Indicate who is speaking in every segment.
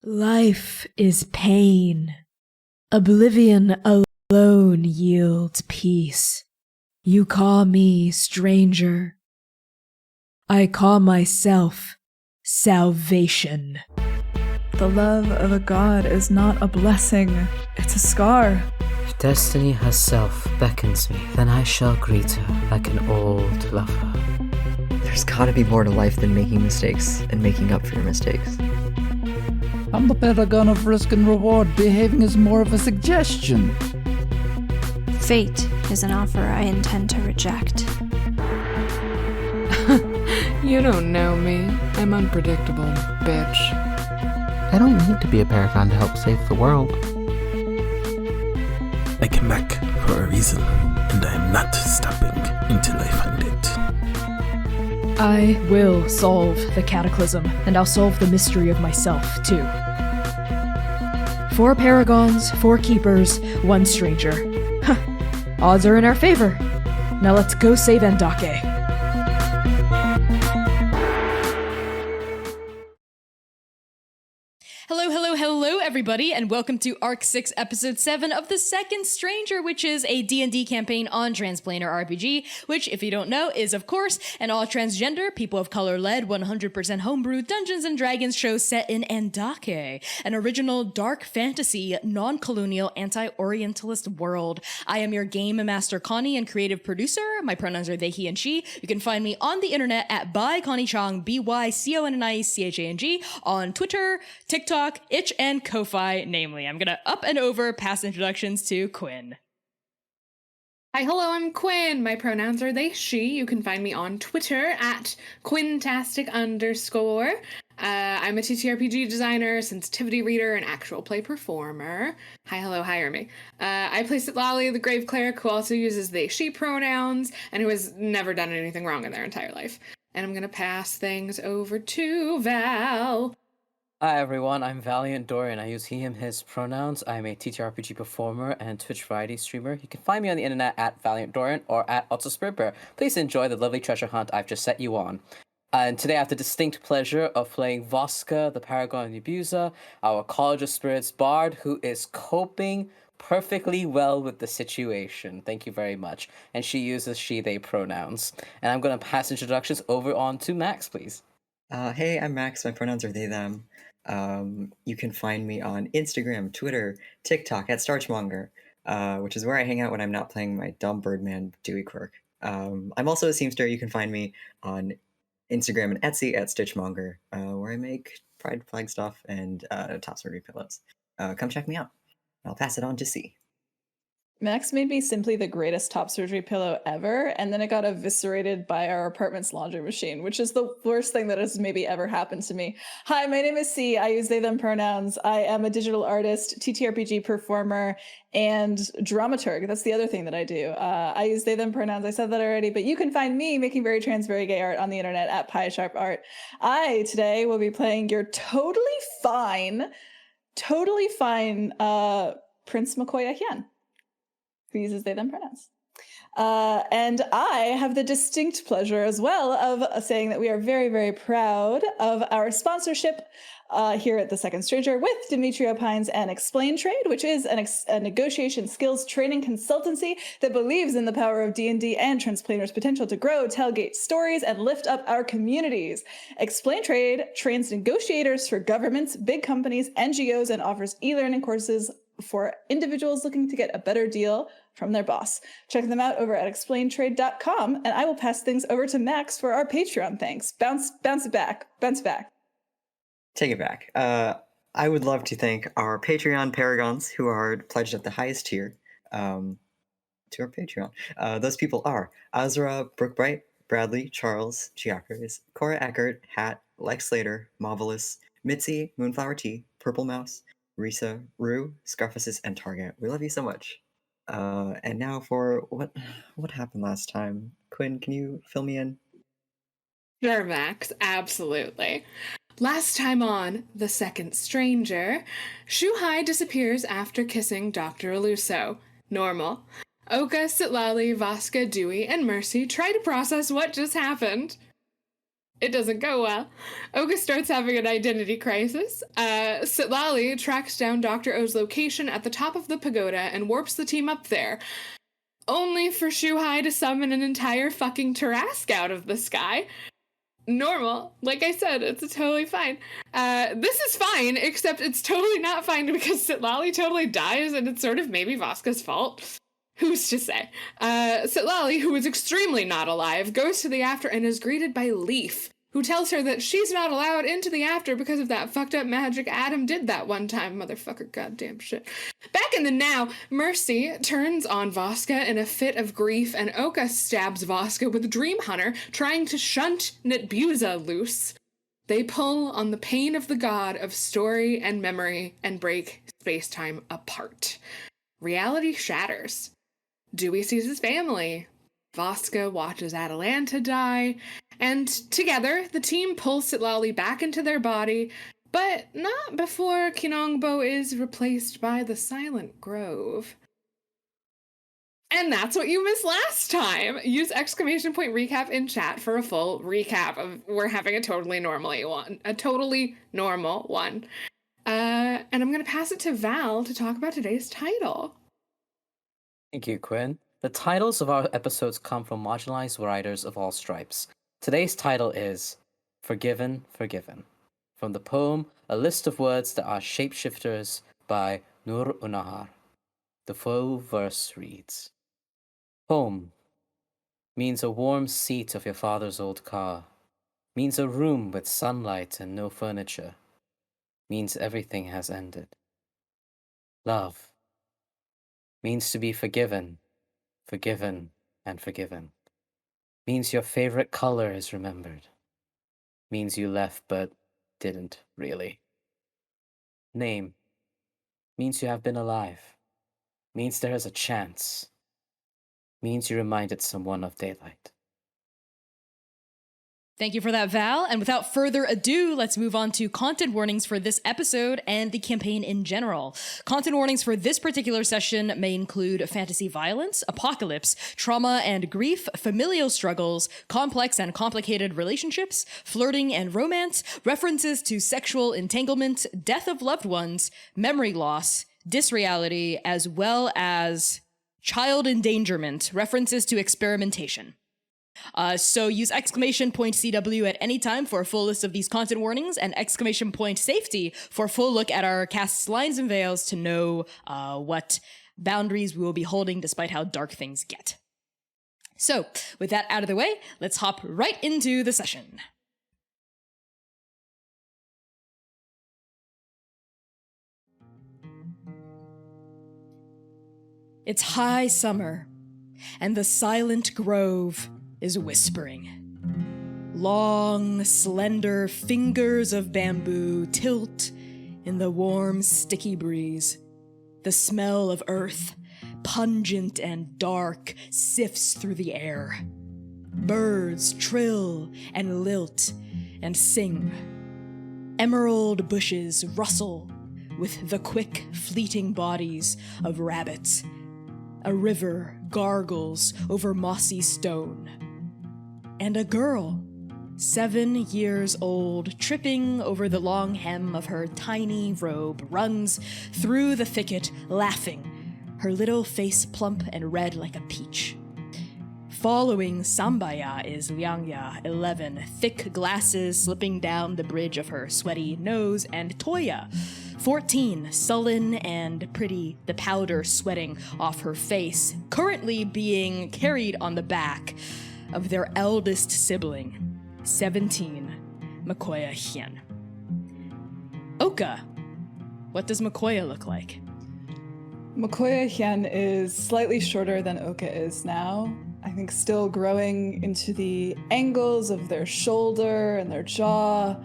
Speaker 1: Life is pain. Oblivion alone yields peace. You call me stranger. I call myself salvation.
Speaker 2: The love of a god is not a blessing, it's a scar.
Speaker 3: If destiny herself beckons me, then I shall greet her like an old lover.
Speaker 4: There's gotta be more to life than making mistakes and making up for your mistakes.
Speaker 5: I'm the paragon of risk and reward, behaving as more of a suggestion.
Speaker 6: Fate is an offer I intend to reject.
Speaker 7: You don't know me. I'm unpredictable, bitch.
Speaker 8: I don't need to be a paragon to help save the world.
Speaker 9: I came back for a reason, and I am not stopping until I find it.
Speaker 1: I will solve the cataclysm, and I'll solve the mystery of myself, too. 4 paragons, 4 keepers, 1 stranger. Huh. Odds are in our favor. Now let's go save Endake.
Speaker 10: Hello, everybody, and welcome to Arc 6, Episode 7 of The Second Stranger, which is a D&D campaign on Transplanar RPG, which, if you don't know, is, of course, an all-transgender, people of color-led, 100% homebrew Dungeons & Dragons show set in Endake, an original dark fantasy, non-colonial, anti-orientalist world. I am your Game Master Connie and creative producer. My pronouns are they, he, and she. You can find me on the internet at byconniechang, BYCONNIECHANG, on Twitter, TikTok, Itch, and Ko-Fi, namely. I'm gonna up and over past introductions to Quinn.
Speaker 7: Hi, hello, I'm Quinn. My pronouns are they, she. You can find me on Twitter at Quintastic_. I'm a TTRPG designer, sensitivity reader, and actual play performer. Hi, hello, hire me. I play Sitlali, the Grave Cleric, who also uses they, she pronouns, and who has never done anything wrong in their entire life. And I'm gonna pass things over to Val.
Speaker 3: Hi everyone, I'm Valiant Dorian. I use he, him, his pronouns. I'm a TTRPG performer and Twitch variety streamer. You can find me on the internet at Valiant Dorian or at AltSpiritBear. Please enjoy the lovely treasure hunt I've just set you on. And today I have the distinct pleasure of playing Voska, the Paragon Abuser, our College of Spirits bard, who is coping perfectly well with the situation. Thank you very much. And she uses she, they pronouns. And I'm going to pass introductions over on to Max, please.
Speaker 4: Hey, I'm Max. My pronouns are they, them. You can find me on Instagram, Twitter, TikTok at Starchmonger, which is where I hang out when I'm not playing my dumb Birdman Dewey quirk. I'm also a seamster. You can find me on Instagram and Etsy at Stitchmonger, where I make pride flag stuff and top surgery pillows. Come check me out. I'll pass it on to C.
Speaker 2: Max made me simply the greatest top surgery pillow ever, and then it got eviscerated by our apartment's laundry machine, which is the worst thing that has maybe ever happened to me. Hi, my name is C. I use they, them pronouns. I am a digital artist, TTRPG performer, and dramaturg. That's the other thing that I do. I use they, them pronouns. I said that already, but you can find me making very trans, very gay art on the internet at PieSharpArt. I, today, will be playing your totally fine Prince McCoy Ahyan, who uses they, them pronouns. And I have the distinct pleasure as well of saying that we are very, very proud of our sponsorship here at The Second Stranger with Demetrio Pines and Explain Trade, which is a negotiation skills training consultancy that believes in the power of D&D and Transplanar's potential to grow, tailgate stories, and lift up our communities. Explain Trade trains negotiators for governments, big companies, NGOs, and offers e-learning courses for individuals looking to get a better deal from their boss. Check them out over at explaintrade.com, and I will pass things over to Max for our Patreon thanks. Bounce it back.
Speaker 4: Take it back. I would love to thank our Patreon paragons who are pledged at the highest tier to our Patreon. Those people are Azra, Brookbright, Bradley, Charles, Giacres, Cora Eckert, Hat, Lex Slater, Marvelous, Mitzi, Moonflower Tea, Purple Mouse, Risa, Rue, Scarfacis, and Target. We love you so much. And now for what happened last time. Quinn, can you fill me in?
Speaker 7: Sure, Max, absolutely. Last time on The Second Stranger, Jukai disappears after kissing Dr. Aluso. Normal. Oka, Sitlali, Voska, Dewey, and Mercy try to process what just happened. It doesn't go well. Oka starts having an identity crisis. Sitlali tracks down Dr. O's location at the top of the pagoda and warps the team up there, only for Jukai to summon an entire fucking Tarask out of the sky. Normal. Like I said, it's totally fine. This is fine, except it's totally not fine because Sitlali totally dies, and it's sort of maybe Voska's fault. Who's to say? Sitlali, who is extremely not alive, goes to the after and is greeted by Leaf, who tells her that she's not allowed into the after because of that fucked up magic Adam did that one time. Motherfucker, goddamn shit. Back in the now, Mercy turns on Voska in a fit of grief, and Oka stabs Voska with Dream Hunter, trying to shunt Netbuza loose. They pull on the pain of the god of story and memory and break space-time apart. Reality shatters. Dewey sees his family. Voska watches Atalanta die. And together, the team pulls Sitlali back into their body, but not before Kinongbo is replaced by the Silent Grove. And that's what you missed last time. Use !recap in chat for a full recap of we're having a totally normal one. And I'm going to pass it to Val to talk about today's title.
Speaker 3: Thank you, Quinn. The titles of our episodes come from marginalized writers of all stripes. Today's title is Forgiven, Forgiven, from the poem A List of Words That Are Shapeshifters by Nur Unahar. The full verse reads, Home means a warm seat of your father's old car, means a room with sunlight and no furniture, means everything has ended. Love means to be forgiven, forgiven, and forgiven. Means your favorite color is remembered. Means you left but didn't really. Name means you have been alive. Means there is a chance. Means you reminded someone of daylight.
Speaker 10: Thank you for that, Val. And without further ado, let's move on to content warnings for this episode and the campaign in general. Content warnings for this particular session may include fantasy violence, apocalypse, trauma and grief, familial struggles, complex and complicated relationships, flirting and romance, references to sexual entanglement, death of loved ones, memory loss, disreality, as well as child endangerment, references to experimentation. So use !CW at any time for a full list of these content warnings, and !safety for a full look at our cast's lines and veils to know what boundaries we will be holding despite how dark things get. So, with that out of the way, let's hop right into the session. It's high summer, and the silent grove is whispering. Long, slender fingers of bamboo tilt in the warm, sticky breeze. The smell of earth, pungent and dark, sifts through the air. Birds trill and lilt and sing. Emerald bushes rustle with the quick, fleeting bodies of rabbits. A river gargles over mossy stone. And a girl, 7 years old, tripping over the long hem of her tiny robe, runs through the thicket, laughing, her little face plump and red like a peach. Following Sambaya is Liangya, 11, thick glasses slipping down the bridge of her sweaty nose, and Toya, 14, sullen and pretty, the powder sweating off her face, currently being carried on the back of their eldest sibling, 17, Makoya Hien. Oka, what does Makoya look like?
Speaker 2: Makoya Hien is slightly shorter than Oka is now. I think still growing into the angles of their shoulder and their jaw.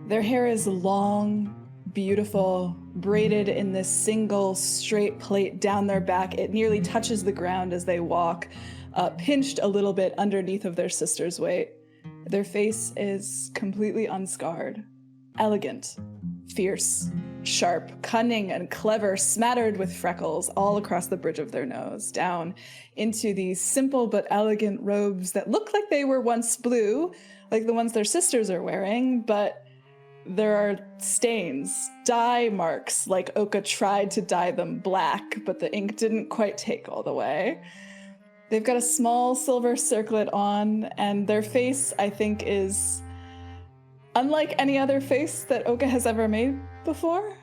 Speaker 2: Their hair is long, beautiful, braided in this single straight plait down their back. It nearly touches the ground as they walk, pinched a little bit underneath of their sister's weight. Their face is completely unscarred, elegant, fierce, sharp, cunning, and clever, smattered with freckles all across the bridge of their nose, down into these simple but elegant robes that look like they were once blue, like the ones their sisters are wearing, but there are stains, dye marks, like Oka tried to dye them black, but the ink didn't quite take all the way. They've got a small silver circlet on, and their face, I think, is unlike any other face that Oka has ever made before.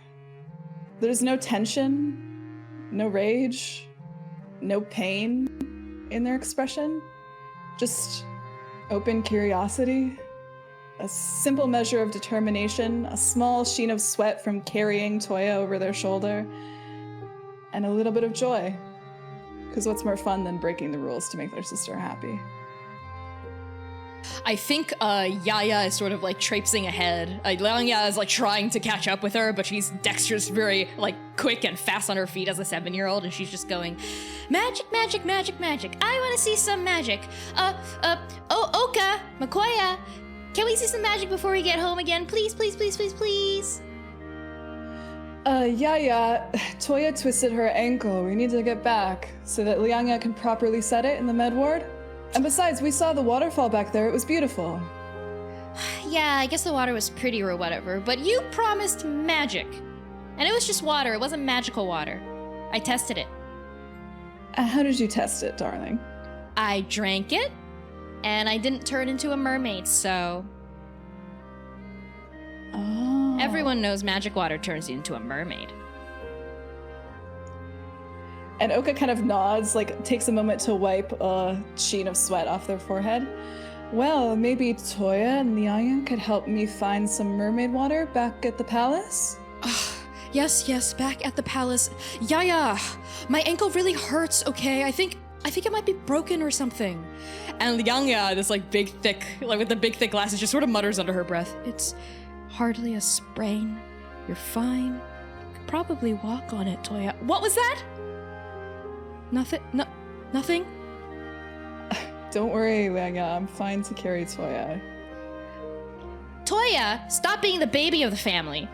Speaker 2: There's no tension, no rage, no pain in their expression, just open curiosity, a simple measure of determination, a small sheen of sweat from carrying Toya over their shoulder, and a little bit of joy. Because what's more fun than breaking the rules to make their sister happy?
Speaker 10: I think Yaya is sort of like traipsing ahead. Liangya is like trying to catch up with her, but she's dexterous, very like quick and fast on her feet as a 7-year-old, and she's just going, magic, magic, magic, magic. I want to see some magic. Oka, Makoya, can we see some magic before we get home again? Please, please, please, please, please.
Speaker 2: Yeah, Toya twisted her ankle. We need to get back so that Liangya can properly set it in the med ward. And besides, we saw the waterfall back there. It was beautiful.
Speaker 10: Yeah, I guess the water was pretty or whatever, but you promised magic. And it was just water. It wasn't magical water. I tested it.
Speaker 2: How did you test it, darling?
Speaker 10: I drank it, and I didn't turn into a mermaid, so...
Speaker 2: Oh.
Speaker 10: Everyone knows magic water turns you into a mermaid.
Speaker 2: And Oka kind of nods, like takes a moment to wipe a sheen of sweat off their forehead. Well, maybe Toya and Liangya could help me find some mermaid water back at the palace?
Speaker 1: Yes, back at the palace. Yaya, my ankle really hurts, okay? I think it might be broken or something.
Speaker 10: And Liangya, this like big thick, like with the big thick glasses, just sort of mutters under her breath.
Speaker 1: It's hardly a sprain. You're fine. You could probably walk on it, Toya.
Speaker 10: What was that?
Speaker 1: Nothing?
Speaker 2: Don't worry, Liangya. I'm fine to carry Toya.
Speaker 10: Toya, stop being the baby of the family.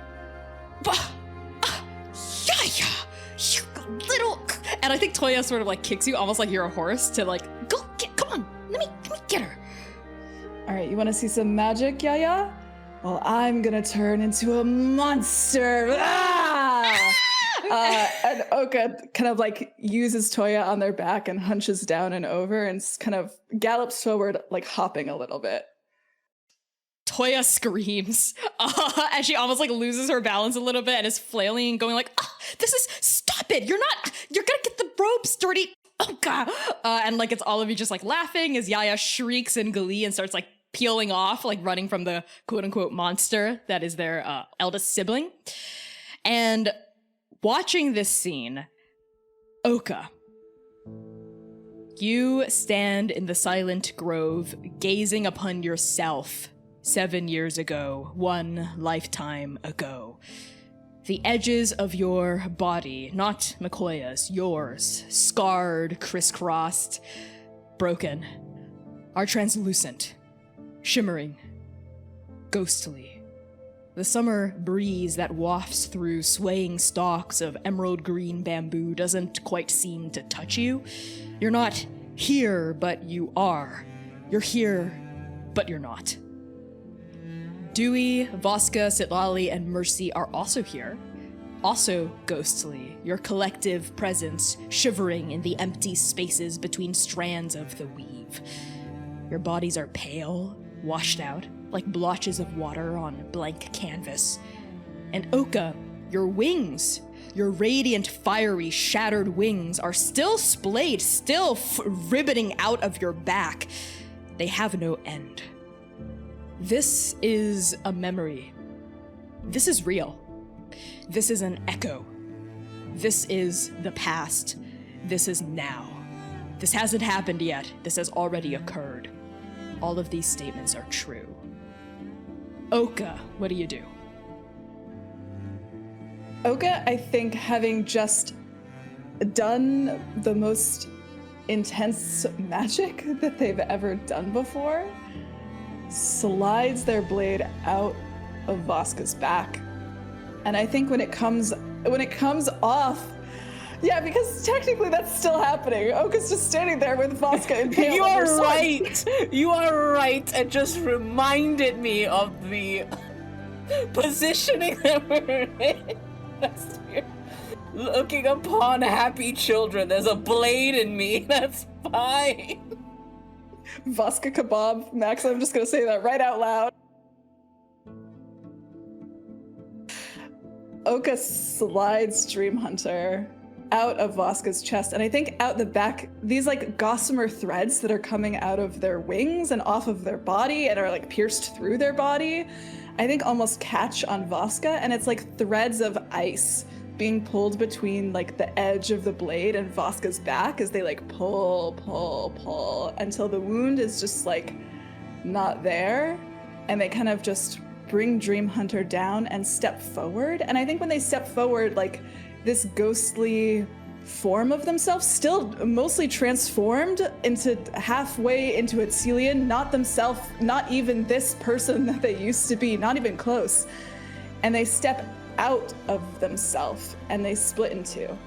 Speaker 1: Yaya, you little...
Speaker 10: And I think Toya sort of like kicks you almost like you're a horse to like, come on, let me get her.
Speaker 2: All right, you want to see some magic, Yaya? Well, I'm gonna turn into a monster. And Oka kind of like uses Toya on their back and hunches down and over and kind of gallops forward, like hopping a little bit.
Speaker 10: Toya screams as she almost like loses her balance a little bit and is flailing and going like, stop it. You're gonna get the ropes dirty. Oh God. And like it's all of you just like laughing as Yaya shrieks in glee and starts like peeling off, like running from the quote unquote monster that is their eldest sibling. And watching this scene, Oka, you stand in the silent grove, gazing upon yourself 7 years ago, one lifetime ago. The edges of your body, not Makoya's, yours, scarred, crisscrossed, broken, are translucent, shimmering, ghostly. The summer breeze that wafts through swaying stalks of emerald green bamboo doesn't quite seem to touch you. You're not here, but you are. You're here, but you're not. Dewey, Voska, Sitlali, and Mercy are also here. Also ghostly, your collective presence shivering in the empty spaces between strands of the weave. Your bodies are pale, washed out, like blotches of water on blank canvas. And Oka, your wings, your radiant, fiery, shattered wings are still splayed, still ribboning out of your back. They have no end. This is a memory. This is real. This is an echo. This is the past. This is now. This hasn't happened yet. This has already occurred. All of these statements are true. Oka, what do?
Speaker 2: Oka, I think, having just done the most intense magic that they've ever done before, slides their blade out of Voska's back And I think when it comes off, yeah, because technically that's still happening. Oka's just standing there with Voska impaled.
Speaker 3: You
Speaker 2: on her
Speaker 3: are
Speaker 2: sword.
Speaker 3: right. You are right. It just reminded me of the positioning that we're in. That's weird. Looking upon happy children. There's a blade in me. That's fine.
Speaker 2: Voska kebab, Max. I'm just gonna say that right out loud. Oka slides Dream Hunter out of Voska's chest, and I think out the back, these like gossamer threads that are coming out of their wings and off of their body and are like pierced through their body, I think almost catch on Voska, and it's like threads of ice being pulled between like the edge of the blade and Voska's back as they like pull until the wound is just like not there, and they kind of just bring Dream Hunter down and step forward. And I think when they step forward, like this ghostly form of themselves, still mostly transformed into halfway into a Celian, not themselves, not even this person that they used to be, not even close. And they step out of themselves and they split in two.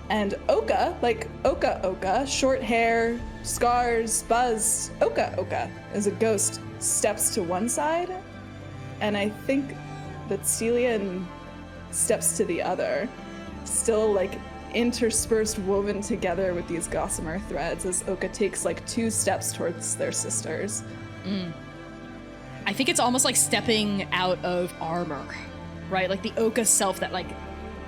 Speaker 2: And Oka, like Oka, short hair, scars, buzz, Oka, as a ghost, steps to one side, and I think that Celian steps to the other, still like interspersed, woven together with these gossamer threads as Oka takes like 2 steps towards their sisters.
Speaker 10: I think it's almost like stepping out of armor, right? Like the Oka self that like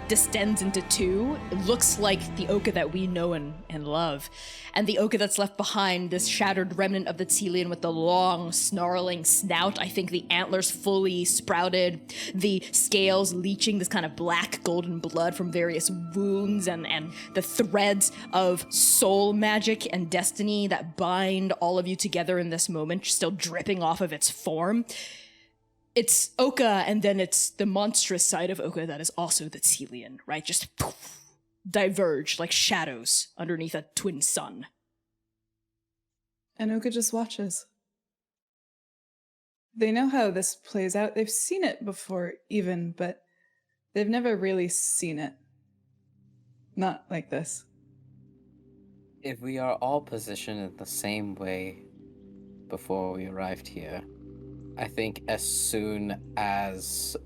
Speaker 10: distends into 2. It looks like the Oka that we know and love. And the Oka that's left behind, this shattered remnant of the Celian with the long, snarling snout, I think the antlers fully sprouted, the scales leaching this kind of black golden blood from various wounds, and the threads of soul magic and destiny that bind all of you together in this moment, still dripping off of its form. It's Oka, and then it's the monstrous side of Oka that is also the Celian, right? Just poof, diverge like shadows underneath a twin sun.
Speaker 2: And Oka just watches. They know how this plays out. They've seen it before even, but they've never really seen it. Not like this.
Speaker 3: If we are all positioned in the same way before we arrived here, I think as soon as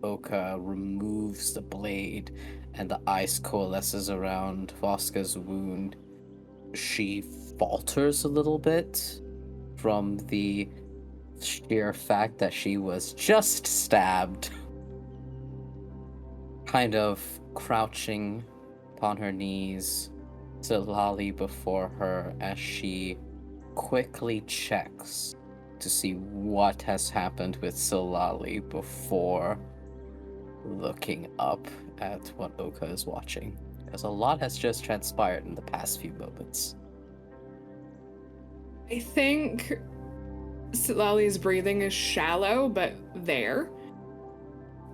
Speaker 3: Oka removes the blade and the ice coalesces around Voska's wound, she falters a little bit from the sheer fact that she was just stabbed. Kind of crouching upon her knees, Silali before her as she quickly checks to see what has happened with Silali before looking up at what Oka is watching. Because a lot has just transpired in the past few moments.
Speaker 7: I think Silali's breathing is shallow, but there.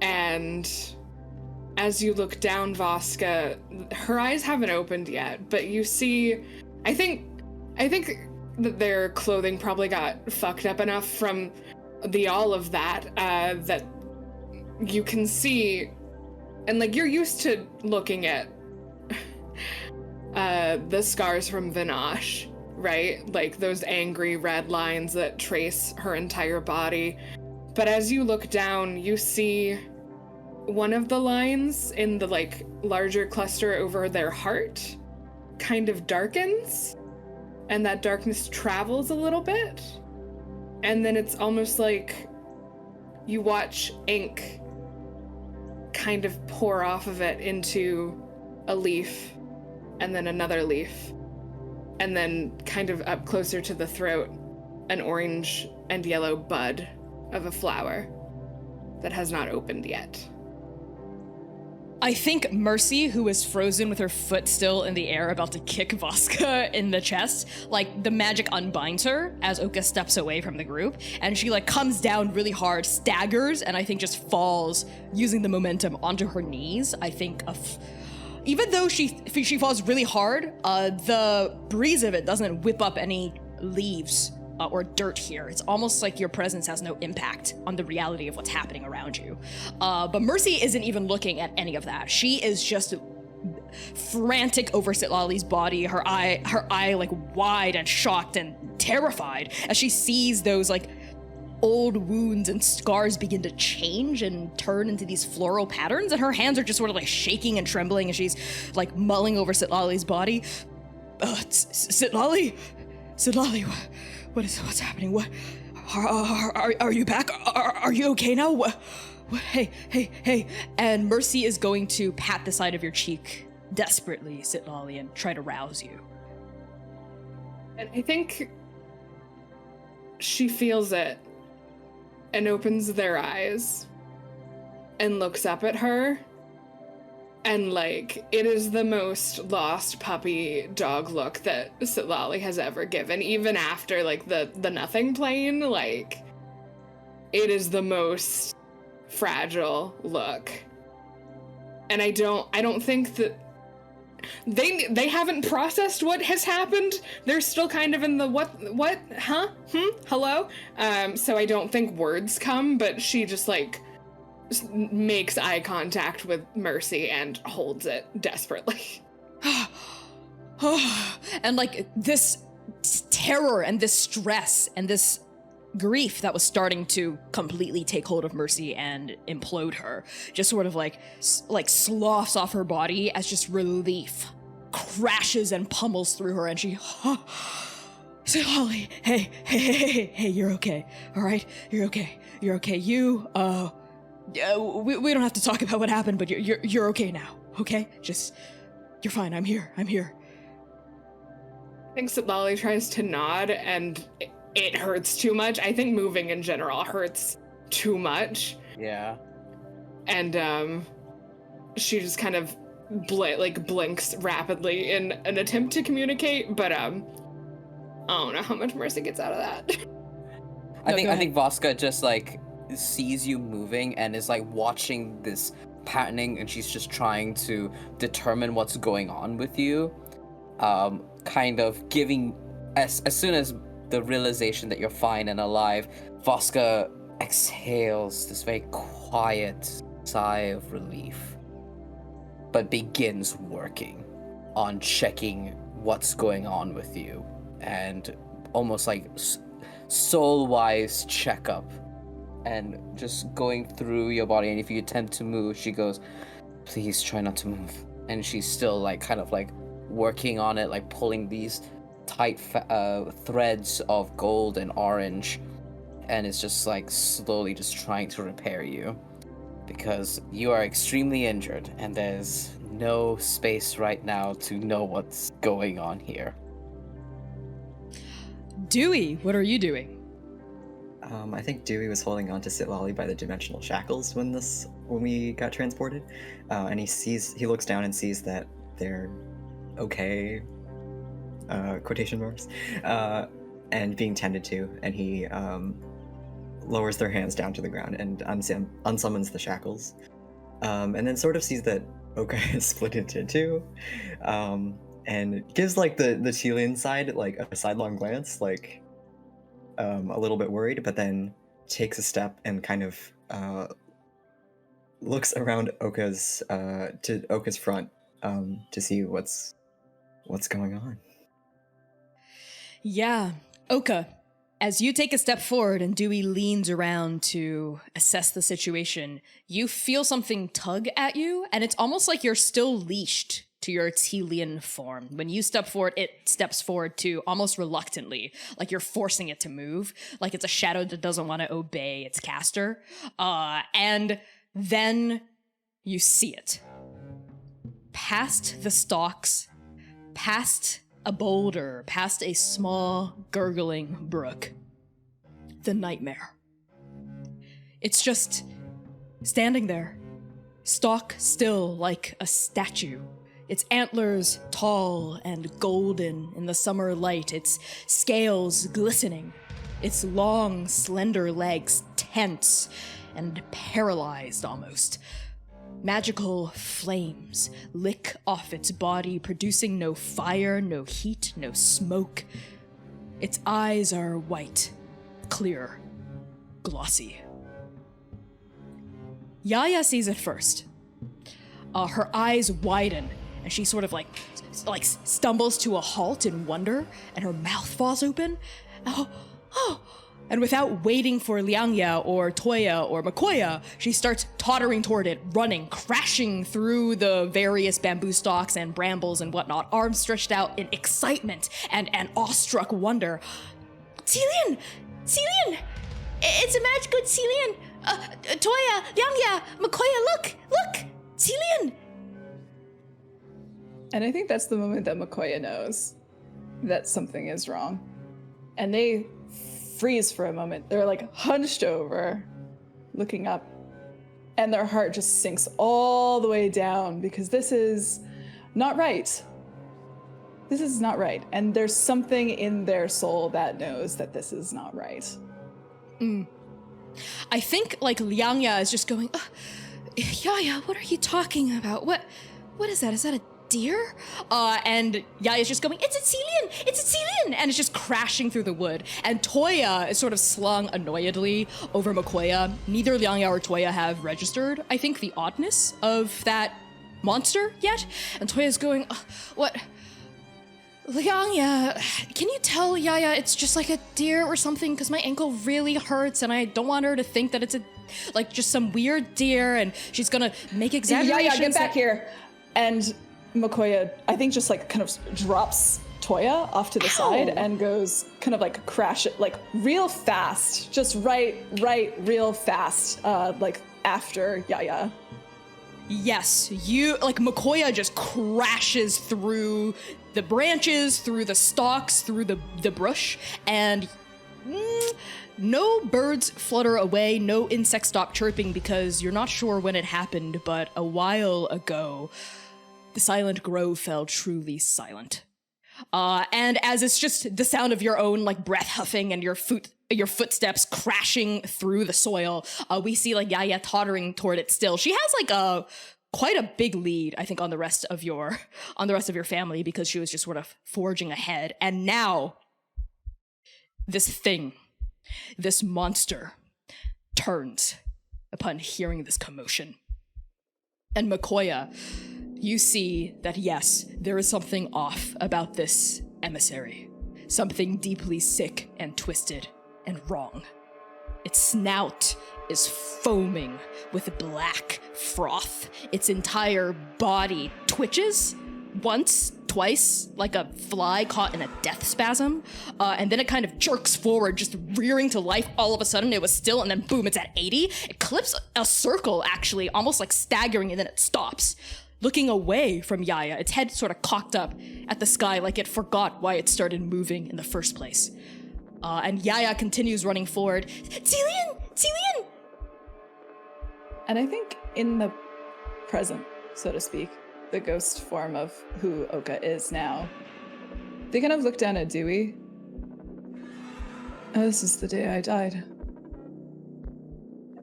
Speaker 7: And as you look down, Voska, her eyes haven't opened yet, but you see, I think that their clothing probably got fucked up enough from the all of that, that you can see, and like you're used to looking at the scars from Vinash, right? Like those angry red lines that trace her entire body. But as you look down, you see one of the lines in the like larger cluster over their heart kind of darkens, and that darkness travels a little bit, and then it's almost like you watch ink kind of pour off of it into a leaf, and then another leaf, and then kind of up closer to the throat, an orange and yellow bud of a flower that has not opened yet.
Speaker 10: I think Mercy, who is frozen with her foot still in the air about to kick Voska in the chest, like the magic unbinds her as Oka steps away from the group, and she like comes down really hard, staggers, and I think just falls using the momentum onto her knees. I think even though she falls really hard, the breeze of it doesn't whip up any leaves or dirt here. It's almost like your presence has no impact on the reality of what's happening around you. But Mercy isn't even looking at any of that. She is just frantic over Sitlali's body, her eye like wide and shocked and terrified as she sees those like old wounds and scars begin to change and turn into these floral patterns, and her hands are just sort of like shaking and trembling as she's like mulling over Sitlali's body. Sitlali, what's happening? What are you back? Are you okay now? What? Hey. And Mercy is going to pat the side of your cheek desperately, Sitlali, and try to rouse you.
Speaker 7: And I think she feels it and opens their eyes and looks up at her. And like, it is the most lost puppy dog look that Sitlali has ever given, even after like the nothing plane. Like, it is the most fragile look. And I don't think that they haven't processed what has happened. They're still kind of in the hello. So I don't think words come, but she just like makes eye contact with Mercy and holds it desperately.
Speaker 10: And like this terror and this stress and this grief that was starting to completely take hold of Mercy and implode her just sort of like sloughs off her body as just relief crashes and pummels through her, and she say, Holly, hey, you're okay, all right? You're okay. You, we don't have to talk about what happened, but you're okay now, okay? Just, you're fine, I'm here.
Speaker 7: I think Sitlali tries to nod, and it hurts too much. I think moving in general hurts too much.
Speaker 3: Yeah.
Speaker 7: And she just kind of blinks rapidly in an attempt to communicate, but I don't know how much Mercy gets out of that.
Speaker 3: I think Voska just like sees you moving and is like watching this patterning, and she's just trying to determine what's going on with you. Kind of giving as soon as the realization that you're fine and alive, Voska exhales this very quiet sigh of relief, but begins working on checking what's going on with you, and almost like soul-wise checkup, and just going through your body. And if you attempt to move, she goes, please try not to move. And she's still like kind of like working on it, like pulling these tight threads of gold and orange, and it's just like slowly just trying to repair you, because you are extremely injured and there's no space right now to know what's going on here.
Speaker 10: Dewey, what are you doing?
Speaker 4: I think Dewey was holding on to Sitlali by the dimensional shackles when we got transported, and he looks down and sees that they're okay, quotation marks, and being tended to, and he lowers their hands down to the ground and unsummons the shackles, and then sort of sees that Oka is split into two, and gives like the Telian side like a sidelong glance, like a little bit worried, but then takes a step and kind of looks around Oka's to Oka's front to see what's going on.
Speaker 10: Yeah, Oka, as you take a step forward and Dewey leans around to assess the situation, you feel something tug at you, and it's almost like you're still leashed to your Telian form. When you step forward, it steps forward too, almost reluctantly, like you're forcing it to move, like it's a shadow that doesn't want to obey its caster. And then you see it. Past the stalks, past a boulder, past a small, gurgling brook. The nightmare. It's just standing there, stock still like a statue. Its antlers tall and golden in the summer light, its scales glistening, its long, slender legs tense and paralyzed almost. Magical flames lick off its body, producing no fire, no heat, no smoke.
Speaker 1: Its eyes are white, clear, glossy. Yaya sees it first. Her eyes widen, and she sort of like stumbles to a halt in wonder, and her mouth falls open. Oh. And without waiting for Liangya or Toya or Makoya, she starts tottering toward it, running, crashing through the various bamboo stalks and brambles and whatnot, arms stretched out in excitement and awestruck wonder. Celine! Celine! It's a magical Celine! Toya, Liangya, Makoya, look! Celine!
Speaker 2: And I think that's the moment that Makoya knows that something is wrong. And they freeze for a moment. They're like hunched over, looking up, and their heart just sinks all the way down because this is not right. This is not right. And there's something in their soul that knows that this is not right.
Speaker 1: I think like Liangya is just going, Yaya, what are you talking about? What is that? Is that a deer? And Yaya's just going, it's a Celine! And it's just crashing through the wood. And Toya is sort of slung annoyedly over Makoya. Neither Liangya or Toya have registered, I think, the oddness of that monster yet. And Toya's going, what? Liangya, can you tell Yaya it's just like a deer or something? Because my ankle really hurts and I don't want her to think that it's just some weird deer and she's gonna make exaggerations.
Speaker 2: Yaya, get back here. And Makoya, I think, just like kind of drops Toya off to the side and goes kind of like crash it, like real fast, just right, real fast, like after Yaya.
Speaker 1: Yes, Makoya just crashes through the branches, through the stalks, through the brush, and no birds flutter away, no insects stop chirping because you're not sure when it happened, but a while ago, the silent grove fell truly silent. And as it's just the sound of your own like breath huffing and your footsteps crashing through the soil, we see like Yaya tottering toward it still. She has like quite a big lead, I think, on the rest of your family because she was just sort of forging ahead. And now this monster turns upon hearing this commotion. And Makoya, you see that, yes, there is something off about this emissary. Something deeply sick and twisted and wrong. Its snout is foaming with black froth. Its entire body twitches once, twice, like a fly caught in a death spasm. And then it kind of jerks forward, just rearing to life. All of a sudden, it was still, and then boom, it's at 80. It clips a circle, actually, almost like staggering, and then it stops. Looking away from Yaya, its head sort of cocked up at the sky like it forgot why it started moving in the first place. And Yaya continues running forward. Celine!
Speaker 2: And I think in the present, so to speak, the ghost form of who Oka is now, they kind of look down at Dewey. Oh, this is the day I died.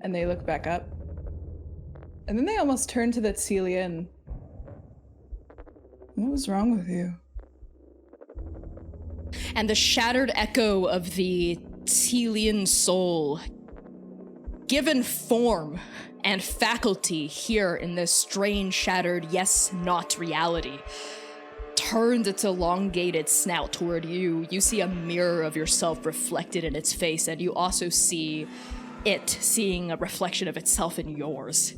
Speaker 2: And they look back up. And then they almost turn to that Celine. What was wrong with you?
Speaker 1: And the shattered echo of the Telian soul, given form and faculty here in this strange, shattered, yes, not reality, turns its elongated snout toward you. You see a mirror of yourself reflected in its face, and you also see it seeing a reflection of itself in yours.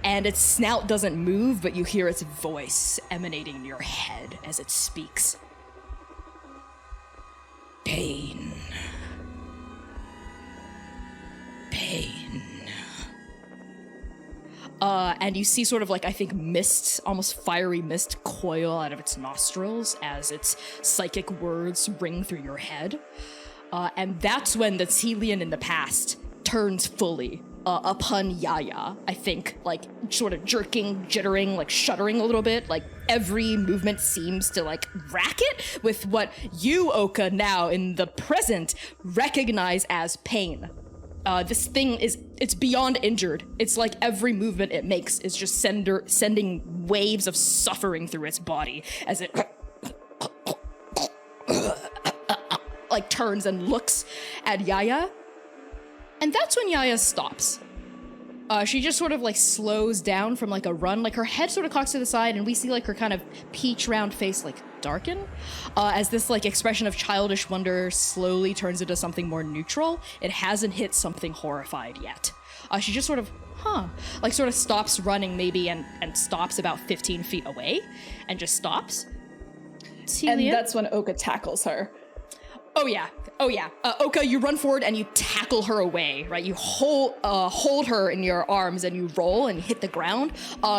Speaker 1: And its snout doesn't move, but you hear its voice emanating in your head as it speaks. Pain. And you see sort of like, I think, mist, almost fiery mist coil out of its nostrils as its psychic words ring through your head. And that's when the Telian in the past turns fully upon Yaya, I think, like sort of jerking, jittering, like shuddering a little bit. Like every movement seems to like rack it with what you, Oka, now in the present recognize as pain. This thing it's beyond injured. It's like every movement it makes is just sending waves of suffering through its body as it like turns and looks at Yaya. And that's when Yaya stops. She just sort of like slows down from like a run, like her head sort of cocks to the side, and we see like her kind of peach round face like darken as this like expression of childish wonder slowly turns into something more neutral. It hasn't hit something horrified yet. She just sort of, like sort of stops running maybe and stops about 15 feet away and just stops.
Speaker 2: And that's when Oka tackles her.
Speaker 1: Oh yeah. Oka, you run forward and you tackle her away, right? You hold her in your arms and you roll and hit the ground,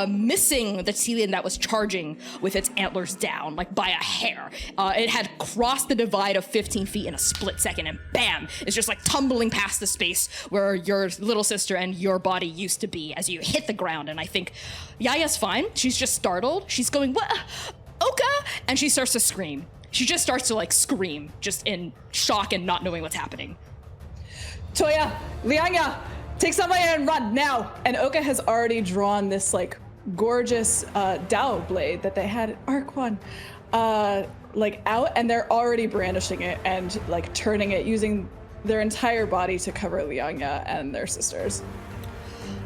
Speaker 1: missing the Telian that was charging with its antlers down, like by a hair. It had crossed the divide of 15 feet in a split second, and bam, it's just like tumbling past the space where your little sister and your body used to be as you hit the ground. And I think Yaya's fine. She's just startled. She's going, "What? Oka?" And she starts to scream. She just starts to like scream, just in shock and not knowing what's happening.
Speaker 2: Toya, Lianya, take somebody and run now. And Oka has already drawn this like gorgeous Dao blade that they had at Arc 1, like out, and they're already brandishing it and like turning it, using their entire body to cover Lianya and their sisters.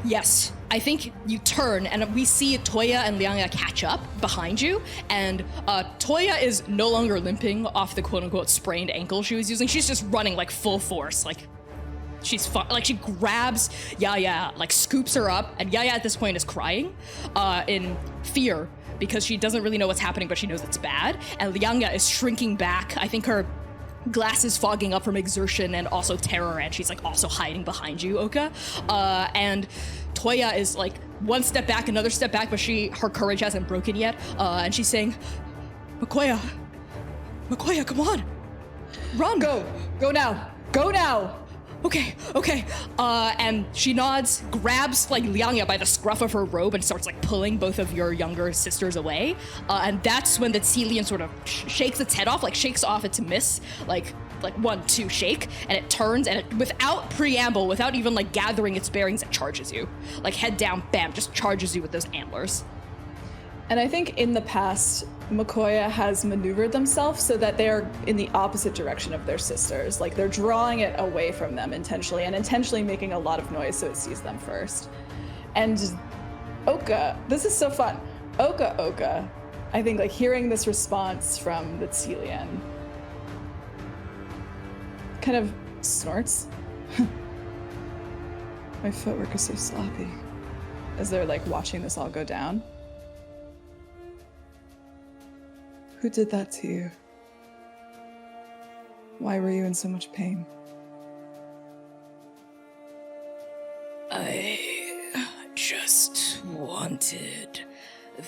Speaker 1: Yes, I think you turn and we see Toya and Lianya catch up behind you, and Toya is no longer limping off the quote-unquote sprained ankle she was using. She's just running like full force, like she's like she grabs Yaya, like scoops her up, and Yaya at this point is crying in fear because she doesn't really know what's happening, but she knows it's bad. And Lianya is shrinking back. I think her glasses fogging up from exertion and also terror, and she's like also hiding behind you, Oka. And Toya is like one step back, another step back, but her courage hasn't broken yet. And she's saying, Makoya, come on, run.
Speaker 2: Go now.
Speaker 1: Okay. And she nods, grabs like Lianya by the scruff of her robe and starts like pulling both of your younger sisters away. And that's when the Telian sort of shakes its head off, like shakes off its miss, like 1, 2, shake, and it turns and it, without preamble, without even like gathering its bearings, it charges you. Like head down, bam, just charges you with those antlers.
Speaker 2: And I think in the past, Makoya has maneuvered themselves so that they're in the opposite direction of their sisters. Like they're drawing it away from them intentionally, and intentionally making a lot of noise so it sees them first. And Oka, this is so fun. Oka, I think like hearing this response from the Telian kind of snorts. My footwork is so sloppy. As they're like watching this all go down. Who did that to you? Why were you in so much pain?
Speaker 1: I just wanted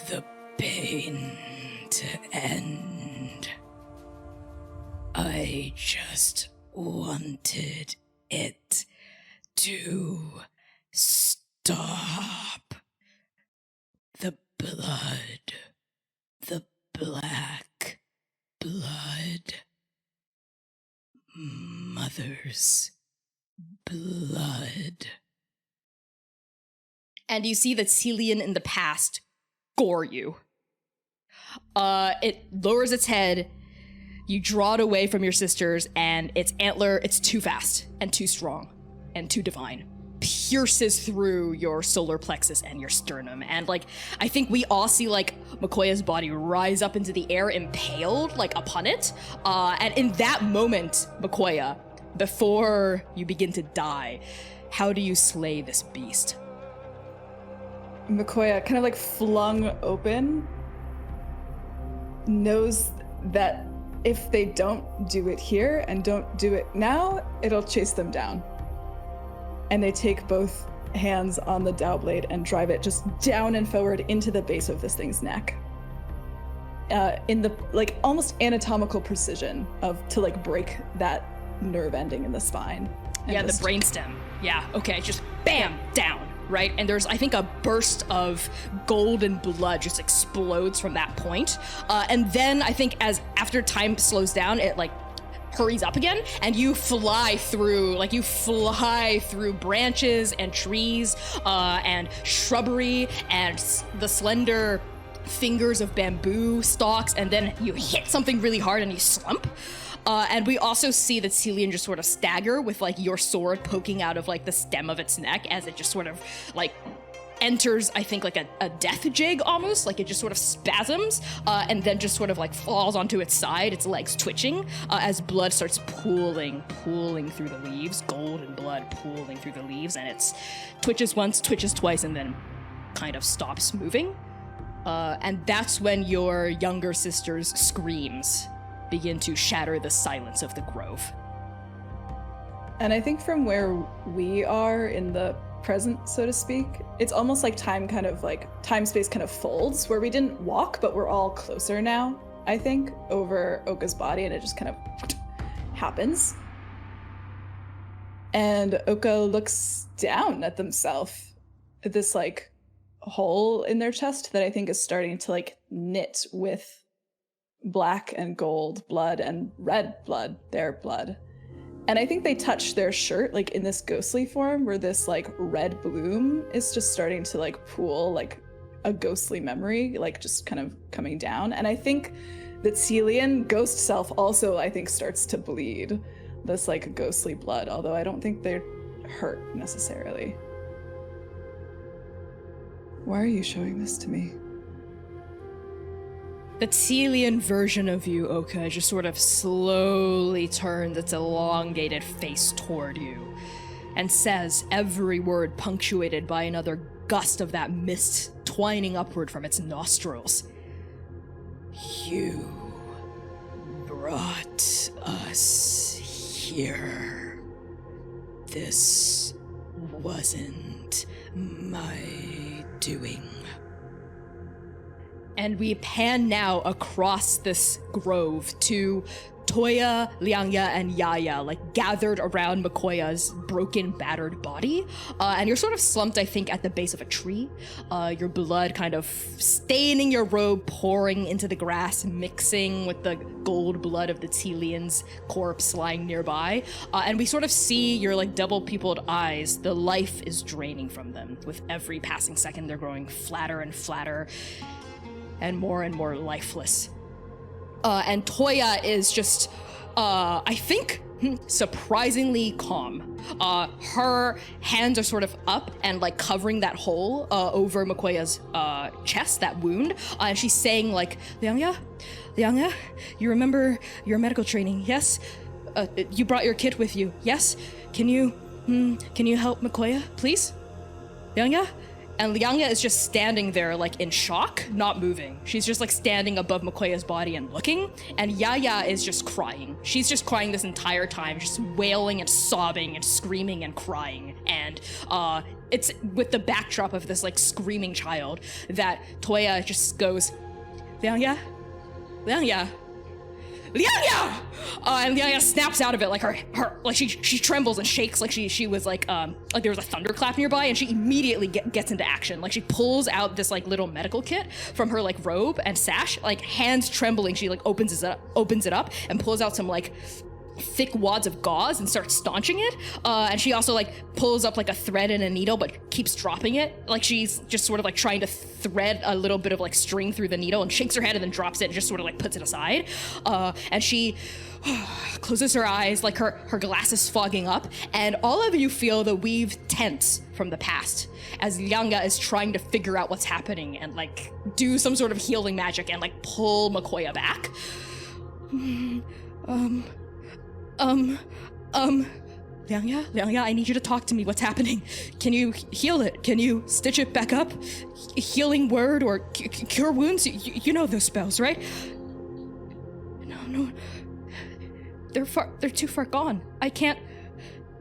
Speaker 1: the pain to end. I just wanted it to stop. The blood. The black blood. Mother's blood. And you see the Telian in the past gore you. It lowers its head, you draw it away from your sisters, and its antler, it's too fast and too strong and too divine, pierces through your solar plexus and your sternum. And like, I think we all see like Makoya's body rise up into the air, impaled like upon it. And in that moment, Makoya, before you begin to die, how do you slay this beast?
Speaker 2: Makoya, kind of like flung open, knows that if they don't do it here and don't do it now, it'll chase them down. And they take both hands on the Dao blade and drive it just down and forward into the base of this thing's neck. In the like almost anatomical precision to like break that nerve ending in the spine.
Speaker 1: Yeah, the brainstem. Yeah, okay, just bam, down, right? And there's, I think, a burst of golden blood just explodes from that point. And then I think after time slows down, it like hurries up again, and you fly through branches and trees and shrubbery and the slender fingers of bamboo stalks, and then you hit something really hard and you slump. And we also see that Celian just sort of stagger with like your sword poking out of like the stem of its neck as it just sort of like enters, I think, like a death jig almost, like it just sort of spasms and then just sort of like falls onto its side, its legs twitching as blood starts pooling through the leaves, golden blood pooling through the leaves, and it twitches once, twitches twice, and then kind of stops moving. And that's when your younger sister's screams begin to shatter the silence of the grove.
Speaker 2: And I think from where we are in the present, so to speak, it's almost like time space kind of folds, where we didn't walk, but we're all closer now, I think, over Oka's body, and it just kind of happens. And Oka looks down at themselves, at this like hole in their chest that I think is starting to like knit with black and gold blood and red blood, their blood. And I think they touch their shirt like in this ghostly form, where this like red bloom is just starting to like pool like a ghostly memory, like just kind of coming down. And I think that Celian, ghost self, also I think starts to bleed this like ghostly blood, although I don't think they're hurt necessarily. Why are you showing this to me?
Speaker 1: The Celian version of you, Oka, just sort of slowly turns its elongated face toward you and says, every word punctuated by another gust of that mist twining upward from its nostrils. You brought us here. This wasn't my doing. And we pan now across this grove to Toya, Liangya, and Yaya, like gathered around Makoya's broken, battered body. And you're sort of slumped, I think, at the base of a tree. Your blood kind of staining your robe, pouring into the grass, mixing with the gold blood of the Celian's corpse lying nearby. And we sort of see your like double-pupiled eyes. The life is draining from them. With every passing second, they're growing flatter and flatter and more lifeless. And Toya is just, I think, surprisingly calm. Her hands are sort of up and like covering that hole over Makoya's chest, that wound. And she's saying like, Liangya, you remember your medical training, yes? You brought your kit with you, yes? Can you help Makoya, please? Liangya? And Liangya is just standing there, like, in shock, not moving. She's just, like, standing above Makoya's body and looking. And Yaya is just crying. She's just crying this entire time, just wailing and sobbing and screaming and crying. And it's with the backdrop of this, like, screaming child that Toya just goes, Liangya? And Liangya snaps out of it, like her like she trembles and shakes like she was like there was a thunderclap nearby, and she immediately gets into action. Like she pulls out this like little medical kit from her like robe and sash, like hands trembling. She like opens it up and pulls out some like thick wads of gauze and starts staunching it. And she also like pulls up like a thread and a needle, but keeps dropping it. Like she's just sort of like trying to thread a little bit of like string through the needle, and shakes her head and then drops it and just sort of like puts it aside. And she closes her eyes, like her glasses fogging up, and all of you feel the weave tense from the past as Liangya is trying to figure out what's happening and like do some sort of healing magic and like pull Makoya back. Liangya, I need you to talk to me. What's happening? Can you heal it? Can you stitch it back up? Healing word or cure wounds? You know those spells, right? No. They're too far gone. I can't.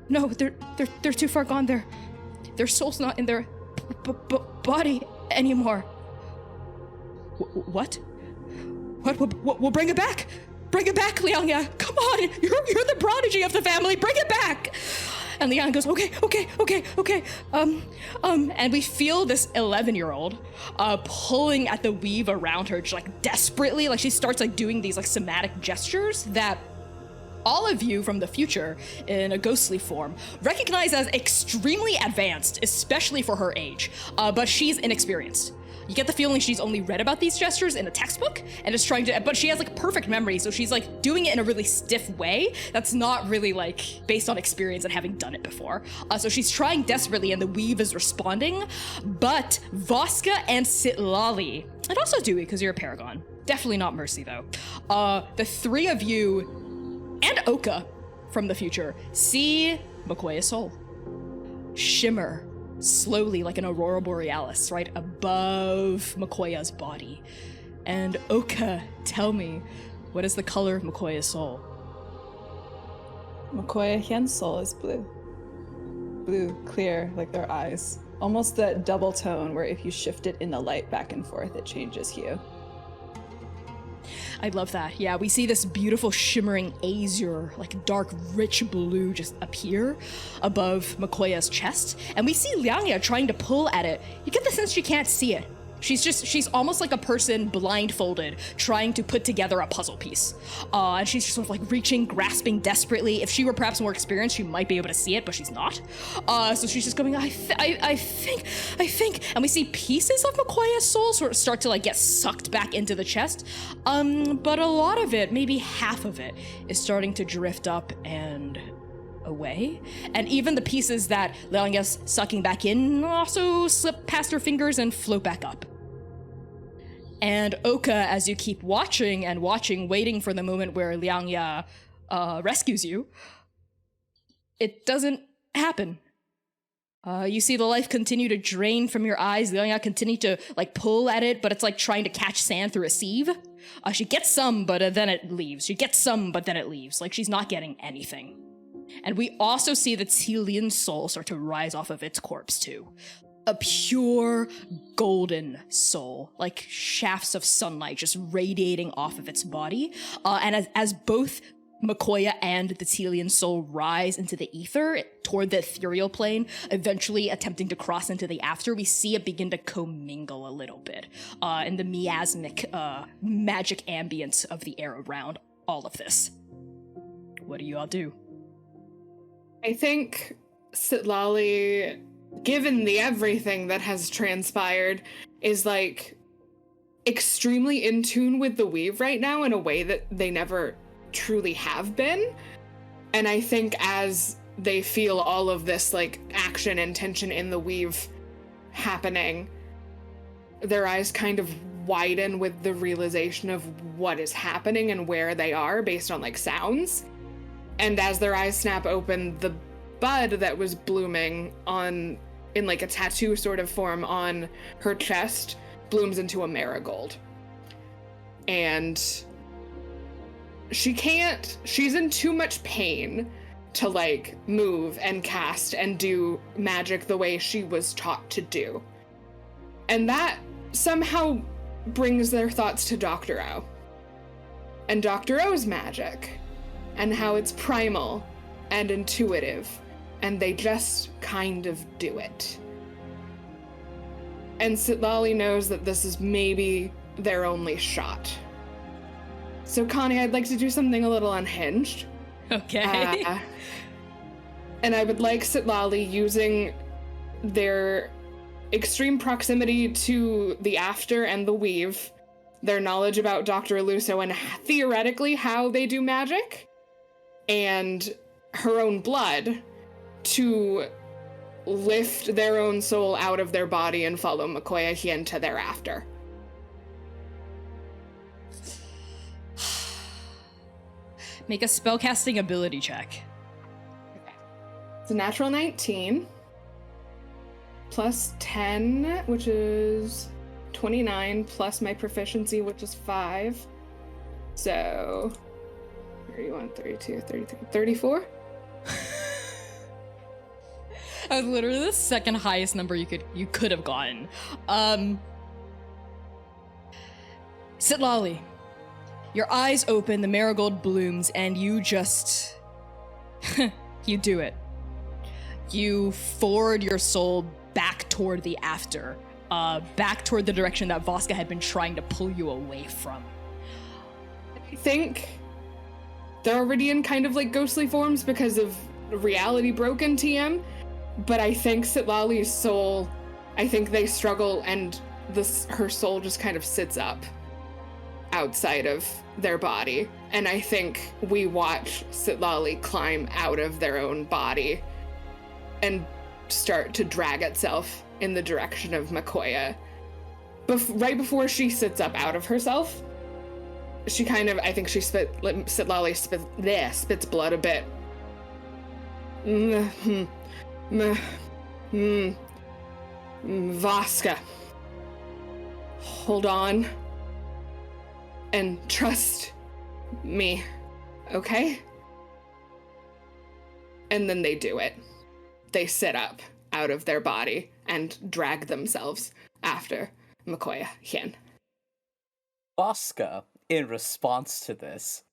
Speaker 1: No, they're too far gone. Their soul's not in their body anymore. What? We'll bring it back. Bring it back, Liangya. Come on, you're the prodigy of the family. Bring it back. And Liangya goes, okay. And we feel this 11-year-old pulling at the weave around her, just like desperately. Like she starts like doing these like somatic gestures that all of you from the future in a ghostly form recognize as extremely advanced, especially for her age. But she's inexperienced. You get the feeling she's only read about these gestures in a textbook and is trying to, but she has like perfect memory, so she's like doing it in a really stiff way that's not really like based on experience and having done it before. So she's trying desperately and the weave is responding, but Voska and Sitlali, and also Dewey because you're a paragon, definitely not Mercy though, the three of you and Oka from the future see Makoya's soul shimmer slowly like an aurora borealis right above Makoya's body. And Oka, tell me, what is the color of Makoya's soul?
Speaker 2: Makoya Hyen's soul is blue. Blue, clear, like their eyes. Almost that double tone where if you shift it in the light back and forth, it changes hue.
Speaker 1: I love that. Yeah, we see this beautiful shimmering azure, like dark, rich blue just appear above Makoya's chest. And we see Liangya trying to pull at it. You get the sense she can't see it. She's almost like a person blindfolded trying to put together a puzzle piece. And she's just sort of like reaching, grasping desperately. If she were perhaps more experienced, she might be able to see it, but she's not. So she's just going, I think. And we see pieces of Makoya's soul sort of start to like get sucked back into the chest. But a lot of it, maybe half of it, is starting to drift up and away, and even the pieces that Liangya's sucking back in also slip past her fingers and float back up. And Oka, as you keep watching and watching, waiting for the moment where Liangya rescues you, it doesn't happen. You see the life continue to drain from your eyes. Liangya continue to like pull at it, but it's like trying to catch sand through a sieve. She gets some, but then it leaves. She gets some, but then it leaves. Like she's not getting anything. And we also see the Telian soul start to rise off of its corpse too. A pure golden soul, like shafts of sunlight just radiating off of its body. And as both Makoya and the Telian soul rise into the ether toward the ethereal plane, eventually attempting to cross into the after, we see it begin to commingle a little bit in the miasmic magic ambience of the air around all of this. What do you all do?
Speaker 7: I think Sitlali, given the everything that has transpired, is like extremely in tune with the weave right now in a way that they never truly have been. And I think as they feel all of this like action and tension in the weave happening, their eyes kind of widen with the realization of what is happening and where they are based on like sounds. And as their eyes snap open, the bud that was blooming in like a tattoo sort of form on her chest blooms into a marigold. And she's in too much pain to like move and cast and do magic the way she was taught to do. And that somehow brings their thoughts to Dr. O. And Dr. O's magic. And how it's primal and intuitive, and they just kind of do it. And Sitlali knows that this is maybe their only shot. So Connie, I'd like to do something a little unhinged.
Speaker 1: Okay.
Speaker 7: And I would like Sitlali, using their extreme proximity to the after and the weave, their knowledge about Dr. Eluso and theoretically how they do magic, and her own blood, to lift their own soul out of their body and follow Makoya Hyen to thereafter.
Speaker 1: Make a spellcasting ability check.
Speaker 7: Okay. It's a natural 19, plus 10, which is 29, plus my proficiency, which is 5. So 31, 32, 33, 34?
Speaker 1: That was literally the second highest number you could have gotten. Sitlali, your eyes open, the marigold blooms, and you just you do it. You forward your soul back toward the after, back toward the direction that Voska had been trying to pull you away from.
Speaker 7: I think they're already in kind of like ghostly forms because of reality broken TM, but I think Sitlali's soul, I think they struggle and her soul just kind of sits up outside of their body. And I think we watch Sitlali climb out of their own body and start to drag itself in the direction of Makoya. Right before she sits up out of herself, she kind of, I think she Sitlali spits blood a bit. Vaska, hold on and trust me, okay? And then they do it. They sit up out of their body and drag themselves after Makoya Hien.
Speaker 3: Vaska, in response to this,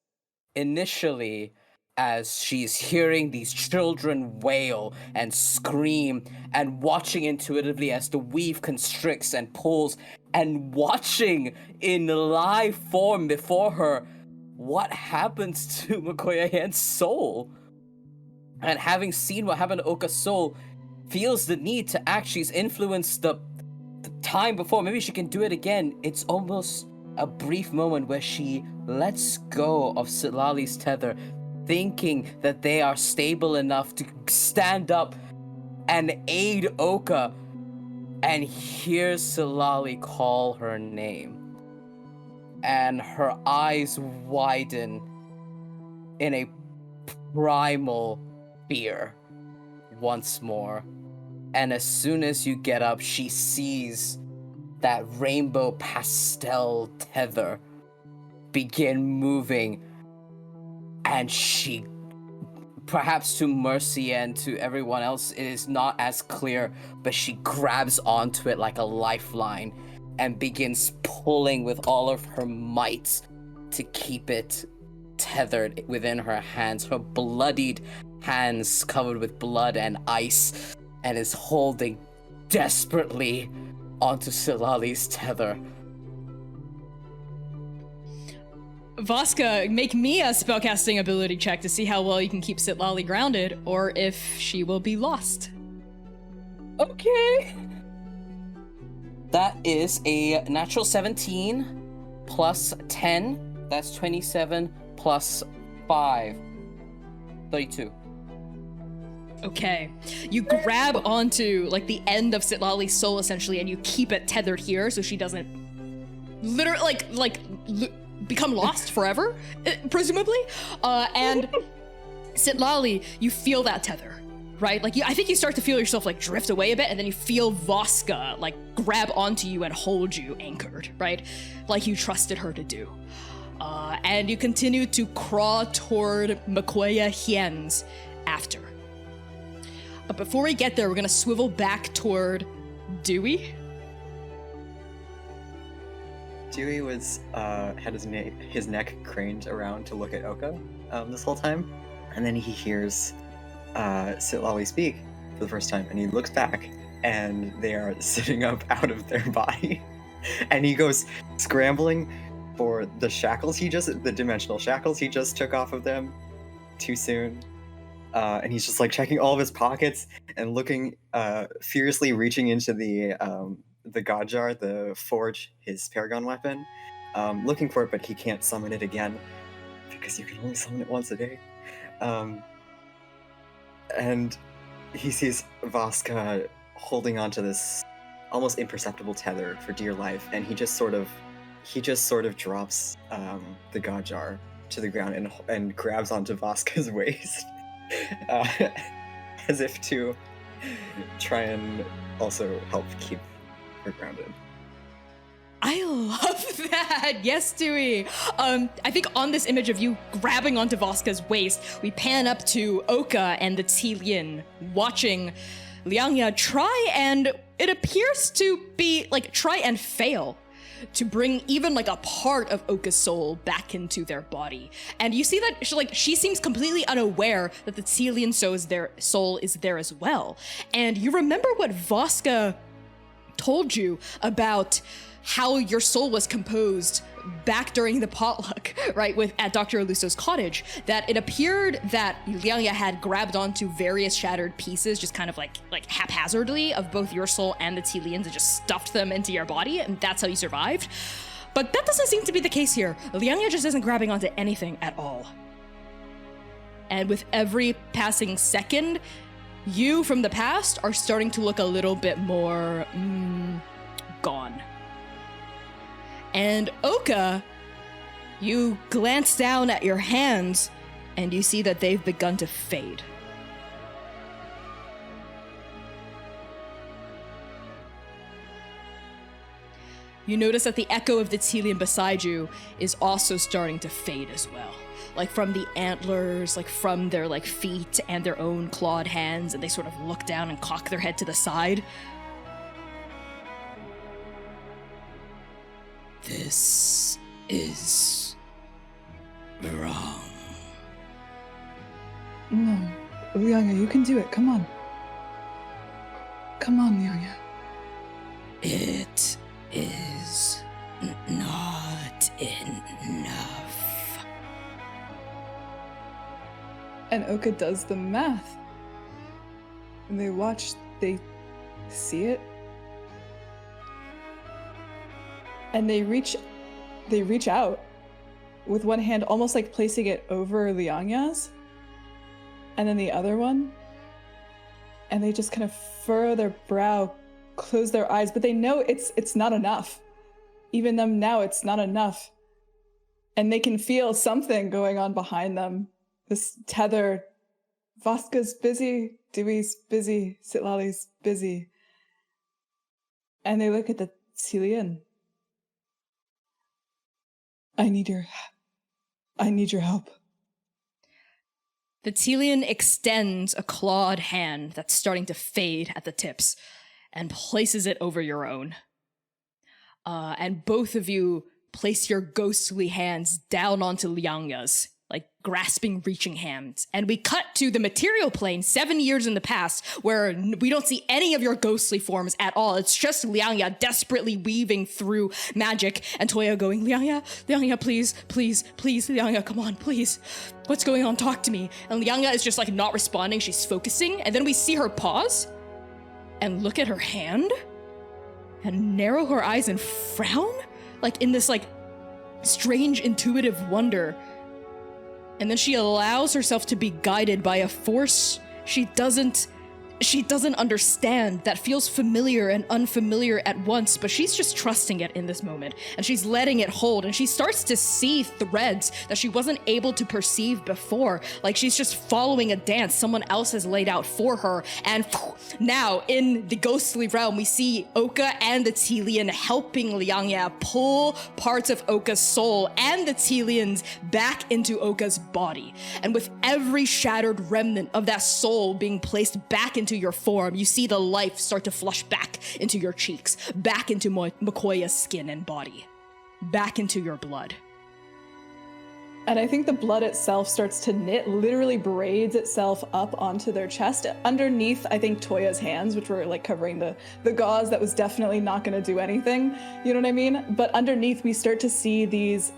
Speaker 3: initially, as she's hearing these children wail and scream and watching intuitively as the weave constricts and pulls and watching in live form before her what happens to Makoya Hien's soul. And having seen what happened to Oka's soul, feels the need to act. She's influenced the time before. Maybe she can do it again. It's almost a brief moment where she lets go of Sitlali's tether, thinking that they are stable enough to stand up and aid Oka, and hears Sitlali call her name. And her eyes widen in a primal fear once more. And as soon as you get up, she sees that rainbow pastel tether begin moving, and she, perhaps to Mercy and to everyone else, it is not as clear, but she grabs onto it like a lifeline and begins pulling with all of her might to keep it tethered within her hands, her bloodied hands covered with blood and ice, and is holding desperately onto Sitlali's tether.
Speaker 10: Vaska, make me a spellcasting ability check to see how well you can keep Sitlali grounded, or if she will be lost.
Speaker 3: Okay. That is a natural 17 plus 10. That's 27 plus 5. 32.
Speaker 10: Okay. You grab onto, like, the end of Sitlali's soul, essentially, and you keep it tethered here so she doesn't literally, become lost forever, presumably. And Sitlali, you feel that tether, right? Like, I think you start to feel yourself, like, drift away a bit, and then you feel Vaska, like, grab onto you and hold you anchored, right? Like you trusted her to do. And you continue to crawl toward Makoya Hien's after. But before we get there, we're gonna swivel back toward Dewey.
Speaker 4: Dewey was had his neck craned around to look at Oka this whole time, and then he hears Sitlali speak for the first time, and he looks back, and they are sitting up out of their body, and he goes scrambling for the shackles the dimensional shackles he just took off of them too soon. And he's just like checking all of his pockets and looking furiously, reaching into the god jar, the forge, his paragon weapon, looking for it, but he can't summon it again because you can only summon it once a day. And he sees Vaska holding onto this almost imperceptible tether for dear life, and he just sort of drops the god jar to the ground and grabs onto Vaska's waist. As if to try and also help keep her grounded.
Speaker 10: I love that. Yes, Dewey. I think on this image of you grabbing onto Vaska's waist, we pan up to Oka and the Tilian watching Liangya try, and it appears to be like try and fail to bring even like a part of Oka's soul back into their body. And you see that she seems completely unaware that the Tilian soul is there as well. And you remember what Vaska told you about how your soul was composed back during the potluck,
Speaker 1: right, at Dr. Aluso's cottage, that it appeared that Liangya had grabbed onto various shattered pieces, just kind of like haphazardly, of both your soul and the Telians, and just stuffed them into your body, and that's how you survived. But that doesn't seem to be the case here. Liangya just isn't grabbing onto anything at all. And with every passing second, you from the past are starting to look a little bit more gone. And Oka, you glance down at your hands and you see that they've begun to fade. You notice that the echo of the Telian beside you is also starting to fade as well. Like from the antlers, like from their like feet and their own clawed hands, and they sort of look down and cock their head to the side. This is wrong.
Speaker 2: No, Liangya, you can do it. Come on. Come on, Liangya.
Speaker 1: It is not enough.
Speaker 2: And Oka does the math. And they watch, they see it. And they reach out with one hand, almost like placing it over Liangya's. And then the other one. And they just kind of furrow their brow, close their eyes, but they know it's not enough. Even them now, it's not enough. And they can feel something going on behind them. This tether. Voska's busy, Dewey's busy, Sitlali's busy. And they look at the Telian. I need your help.
Speaker 1: The Telian extends a clawed hand that's starting to fade at the tips and places it over your own. And both of you place your ghostly hands down onto Liangya's, like grasping, reaching hands. And we cut to the material plane 7 years in the past, where we don't see any of your ghostly forms at all. It's just Liangya desperately weaving through magic, and Toya going, Liangya, please, Liangya, come on, please. What's going on? Talk to me. And Liangya is just like not responding. She's focusing. And then we see her pause and look at her hand and narrow her eyes and frown, like in this like strange intuitive wonder. And then she allows herself to be guided by a force she doesn't understand, that feels familiar and unfamiliar at once, but she's just trusting it in this moment, and she's letting it hold, and she starts to see threads that she wasn't able to perceive before, like she's just following a dance someone else has laid out for her. And now in the ghostly realm, we see Oka and the Telian helping Liangya pull parts of Oka's soul and the Telian's back into Oka's body. And with every shattered remnant of that soul being placed back into your form, you see the life start to flush back into your cheeks, back into Makoya's skin and body, back into your blood.
Speaker 2: And I think the blood itself starts to knit, literally braids itself up onto their chest. Underneath, I think, Toya's hands, which were like covering the gauze that was definitely not going to do anything. You know what I mean? But underneath, we start to see these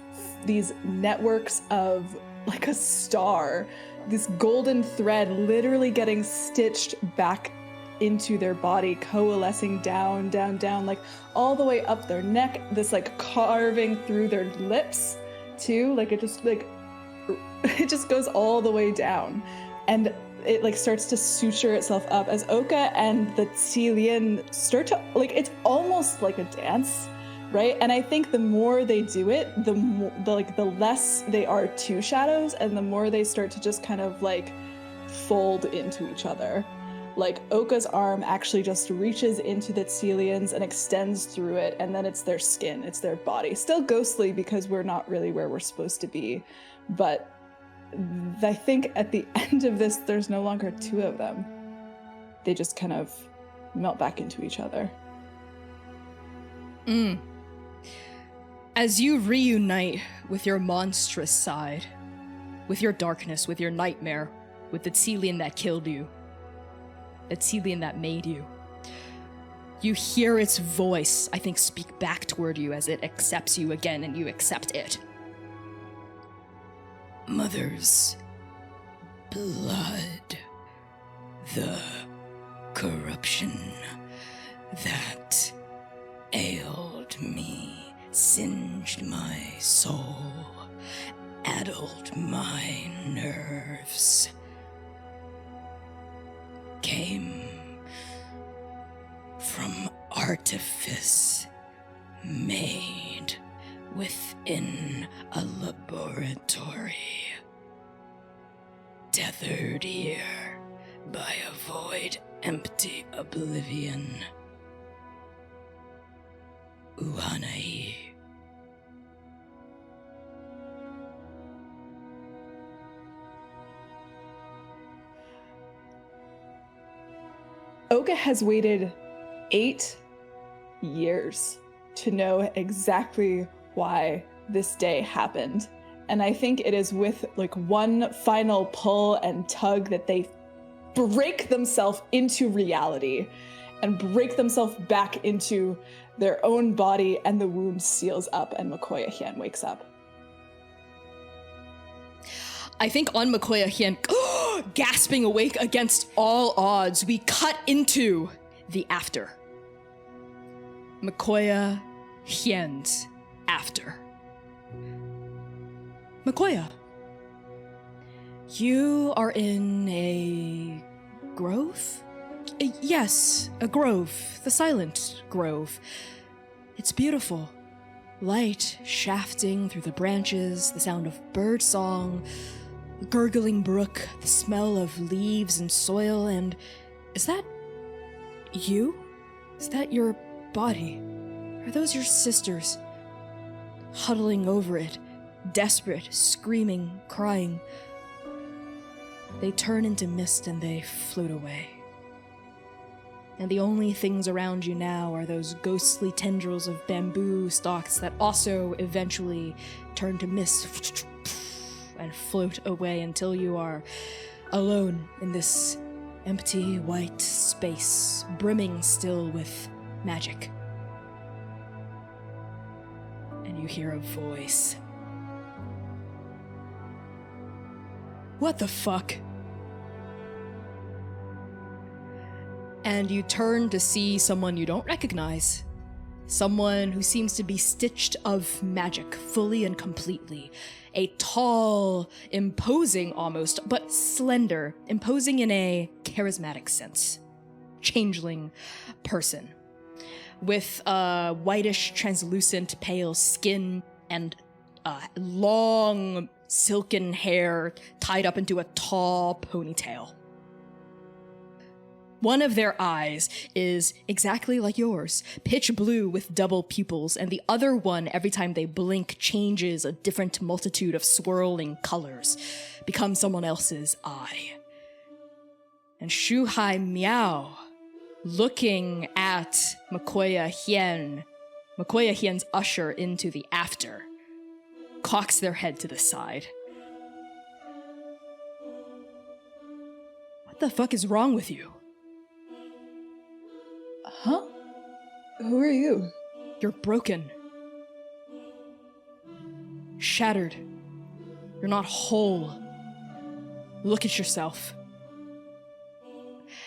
Speaker 2: networks of like a star, this golden thread literally getting stitched back into their body, coalescing down, like all the way up their neck, this like carving through their lips too, like it just goes all the way down. And it like starts to suture itself up as Oka and the Telian start to, like, it's almost like a dance, right? And I think the more they do it, the less they are two shadows, and the more they start to just kind of like fold into each other. Like Oka's arm actually just reaches into the Telian's and extends through it, and then it's their skin, it's their body. Still ghostly because we're not really where we're supposed to be, but I think at the end of this, there's no longer two of them. They just kind of melt back into each other.
Speaker 1: As you reunite with your monstrous side, with your darkness, with your nightmare, with the Telian that killed you, the Telian that made you, you hear its voice, I think, speak back toward you as it accepts you again and you accept it. mother's blood. The corruption that ailed me, singed my soul, addled my nerves, came from artifice made within a laboratory, tethered here by a void, empty oblivion. Uhanai.
Speaker 2: Oka has waited 8 years to know exactly why this day happened. And I think it is with like one final pull and tug that they break themselves into reality and break themselves back into their own body, and the wound seals up and Makoya Hien wakes up.
Speaker 1: I think on Makoya Hien, gasping awake against all odds, we cut into the after. Makoya Hien's after. Makoya, you are in a grove? Yes, a grove. The silent grove. It's beautiful. Light shafting through the branches, the sound of bird song, a gurgling brook, the smell of leaves and soil, and is that you? Is that your body? Are those your sisters? Huddling over it, desperate, screaming, crying. They turn into mist and they float away. And the only things around you now are those ghostly tendrils of bamboo stalks that also eventually turn to mist and float away until you are alone in this empty white space, brimming still with magic. And you hear a voice. What the fuck? And you turn to see someone you don't recognize. Someone who seems to be stitched of magic, fully and completely. A tall, imposing almost, but slender, imposing in a charismatic sense. Changeling person. With a whitish, translucent, pale skin and long, silken hair tied up into a tall ponytail. One of their eyes is exactly like yours, pitch blue with double pupils, and the other one, every time they blink, changes a different multitude of swirling colors, becomes someone else's eye. And Shuhai Miao, looking at Makoya Hien, Makoya Hien's usher into the after, cocks their head to the side. What the fuck is wrong with you?
Speaker 2: Huh? Who are you?
Speaker 1: You're broken. Shattered. You're not whole. Look at yourself.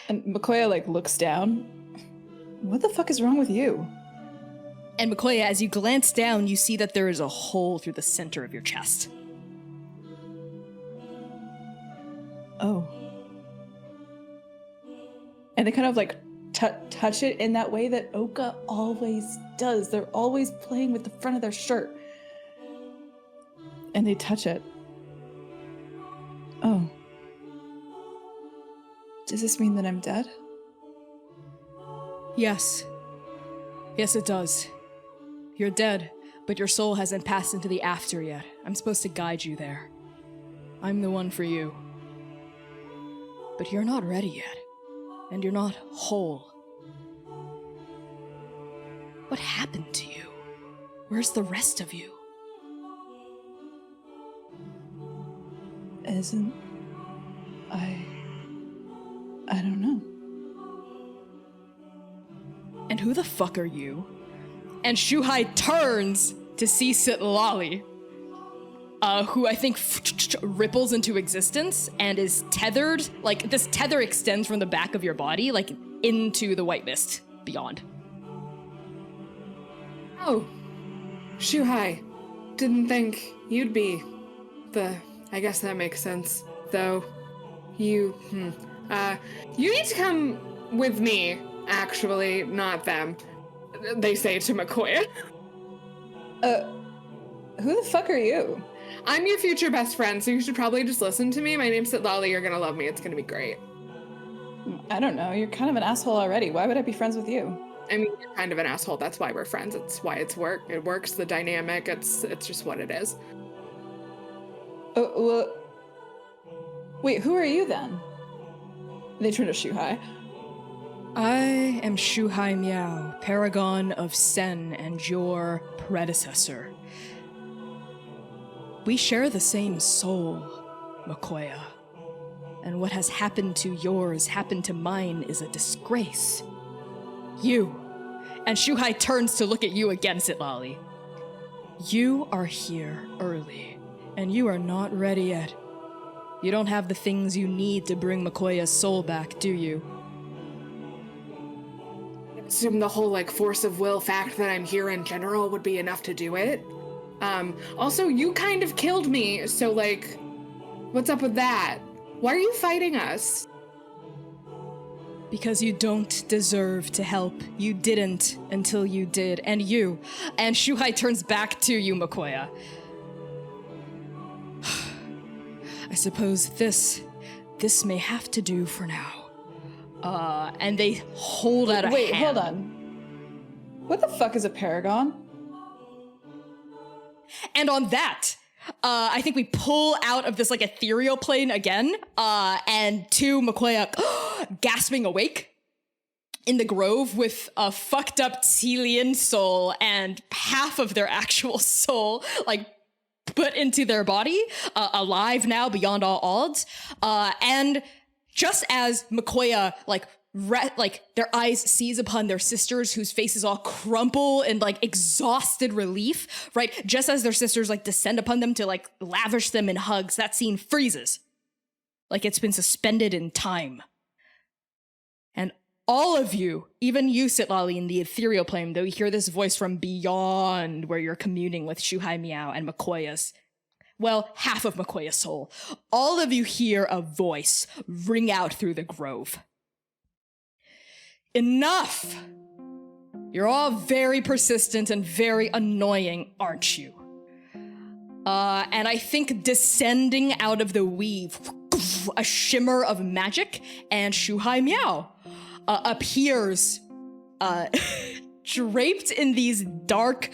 Speaker 2: And Makoya, looks down. What the fuck is wrong with you?
Speaker 1: And Makoya, as you glance down, you see that there is a hole through the center of your chest.
Speaker 2: Oh. And they kind of touch it in that way that Oka always does. They're always playing with the front of their shirt. And they touch it. Oh. Does this mean that I'm dead?
Speaker 1: Yes. Yes, it does. You're dead, but your soul hasn't passed into the after yet. I'm supposed to guide you there. I'm the one for you. But you're not ready yet. And you're not whole. What happened to you? Where's the rest of you?
Speaker 2: Isn't... I don't know.
Speaker 1: And who the fuck are you? And Shuhai turns to see Sitlali. who I think ripples into existence and is tethered. Like, this tether extends from the back of your body, like, into the white mist beyond.
Speaker 7: Oh, Jukai. Didn't think you'd be I guess that makes sense, though. You need to come with me, actually, not them. They say to Mikoya.
Speaker 2: Who the fuck are you?
Speaker 7: I'm your future best friend, so you should probably just listen to me. My name's Sitlali. You're gonna love me. It's gonna be great.
Speaker 2: I don't know. You're kind of an asshole already. Why would I be friends with you?
Speaker 7: I mean, you're kind of an asshole. That's why we're friends. It's why it works. The dynamic. It's just what it is.
Speaker 2: Well, wait, who are you then? They turn to Jukai.
Speaker 1: I am Jukai Miao, paragon of Sen and your predecessor. We share the same soul, Mikoya. And what has happened to yours happened to mine is a disgrace. You. And Jukai turns to look at you again, Sitlali. You are here early, and you are not ready yet. You don't have the things you need to bring Mikoya's soul back, do you?
Speaker 7: I assume the whole, force of will fact that I'm here in general would be enough to do it. Also, you kind of killed me, so, what's up with that? Why are you fighting us?
Speaker 1: Because you don't deserve to help. You didn't until you did. And you. And Jukai turns back to you, Mikoya. I suppose this may have to do for now. And they hold out a hand.
Speaker 2: Wait, hold on. What the fuck is a paragon?
Speaker 1: And on that, I think we pull out of this ethereal plane again, and to Mikoya gasping awake in the grove with a fucked up Telian soul and half of their actual soul, put into their body, alive now beyond all odds. And just as Mikoya, their eyes seize upon their sisters whose faces all crumple in exhausted relief, right? Just as their sisters descend upon them to lavish them in hugs, that scene freezes. Like it's been suspended in time. And all of you, even you, Sitlali, in the ethereal plane, though you hear this voice from beyond where you're communing with Jukai Miao and Mikoya's, well, half of Mikoya's soul, all of you hear a voice ring out through the grove. Enough! You're all very persistent and very annoying, aren't you? And I think descending out of the weave, a shimmer of magic, and Jukai Miao appears, draped in these dark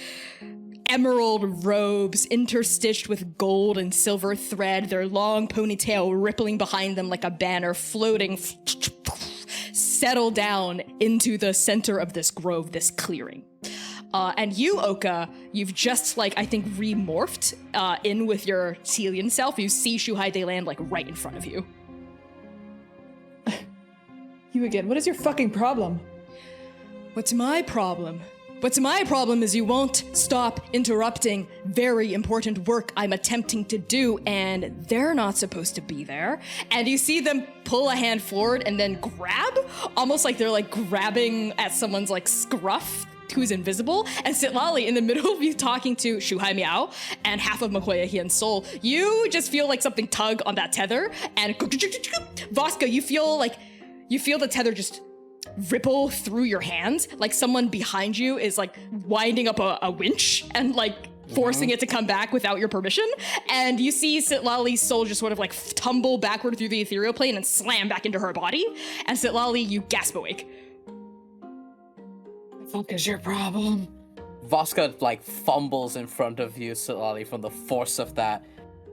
Speaker 1: emerald robes interstitched with gold and silver thread, their long ponytail rippling behind them like a banner floating, settle down into the center of this grove, this clearing. And you, Oka, you've just, I think, remorphed in with your Telian self. You see Jukai de land, right in front of you.
Speaker 2: You again. What is your fucking problem?
Speaker 1: What's my problem? What's my problem is you won't stop interrupting very important work I'm attempting to do, and they're not supposed to be there. And you see them pull a hand forward and then grab, almost like they're grabbing at someone's scruff who's invisible. And Sitlali, in the middle of you talking to Jukai Miao and half of Mikoya Hien's soul, you just feel something tug on that tether, and Voska, you feel the tether just ripple through your hands, like someone behind you is winding up a winch and forcing it to come back without your permission. And you see Sitlali's soul just sort of tumble backward through the ethereal plane and slam back into her body. And Sitlali, you gasp awake.
Speaker 7: What the fuck is your problem?
Speaker 3: Voska fumbles in front of you, Sitlali, from the force of that,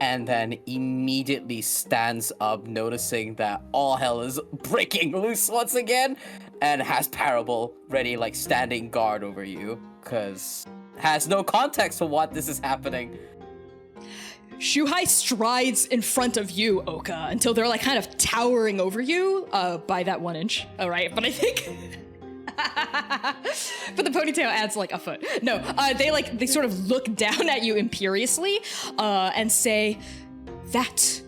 Speaker 3: and then immediately stands up, noticing that all hell is breaking loose once again, and has Parable ready, standing guard over you, because has no context for what this is happening.
Speaker 1: Jukai strides in front of you, Oka, until they're kind of towering over you by that 1 inch. All right, but I think But the ponytail adds like a foot. No, they sort of look down at you imperiously and say, "That's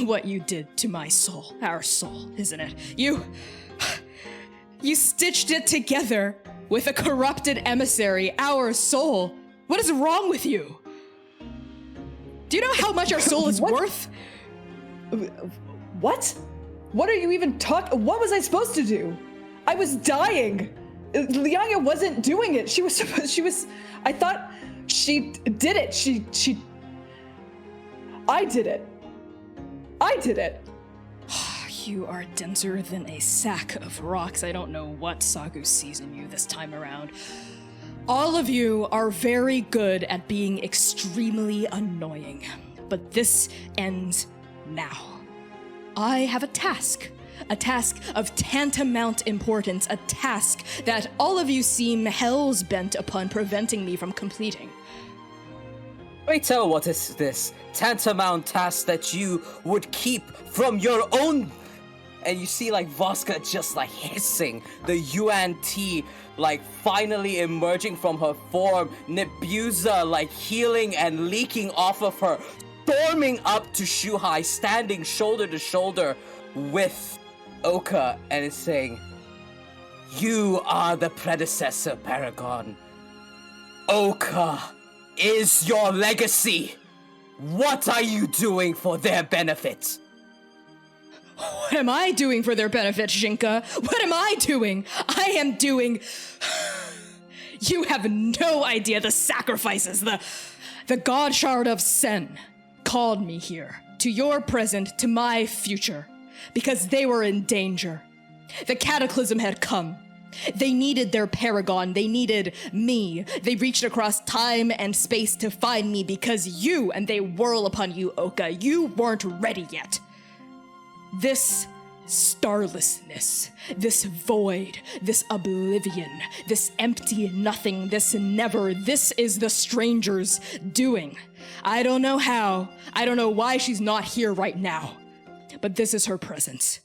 Speaker 1: what you did to my soul, our soul, isn't it? You stitched it together with a corrupted emissary, our soul. What is wrong with you? Do you know how much our soul is worth?"
Speaker 2: What? What are you even talking? What was I supposed to do? I was dying. Lianya wasn't doing it. I thought she did it. I did it. I did it.
Speaker 1: You are denser than a sack of rocks. I don't know what Sagu sees in you this time around. All of you are very good at being extremely annoying, but this ends now. I have a task of tantamount importance, a task that all of you seem hell's bent upon preventing me from completing.
Speaker 3: Wait, tell what is this tantamount task that you would keep from your own? And you see like Voska just like hissing, the Yuan Ti like finally emerging from her form, Nebuza like healing and leaking off of her, storming up to Shuhai, standing shoulder to shoulder with Oka, and is saying, "You are the predecessor, Paragon. Oka is your legacy. What are you doing for their benefit?"
Speaker 1: What am I doing for their benefit, Jinka? What am I doing? I am doing... You have no idea the sacrifices. The God Shard of Sen called me here, to your present, to my future, because they were in danger. The cataclysm had come. They needed their paragon. They needed me. They reached across time and space to find me because you, and they whirl upon you, Oka. You weren't ready yet. This starlessness, this void, this oblivion, this empty nothing, this never, this is the stranger's doing. I don't know how, I don't know why she's not here right now, but this is her presence.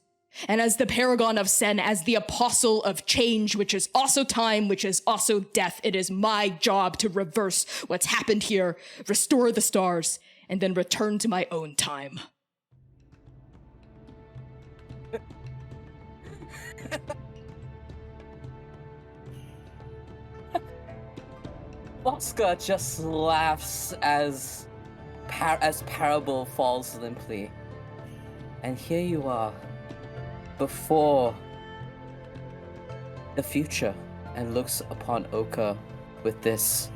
Speaker 1: And as the paragon of Sen, as the apostle of change, which is also time, which is also death, it is my job to reverse what's happened here, restore the stars, and then return to my own time.
Speaker 3: Voska just laughs as Parable falls limply. And here you are, before the future, and looks upon Oka with this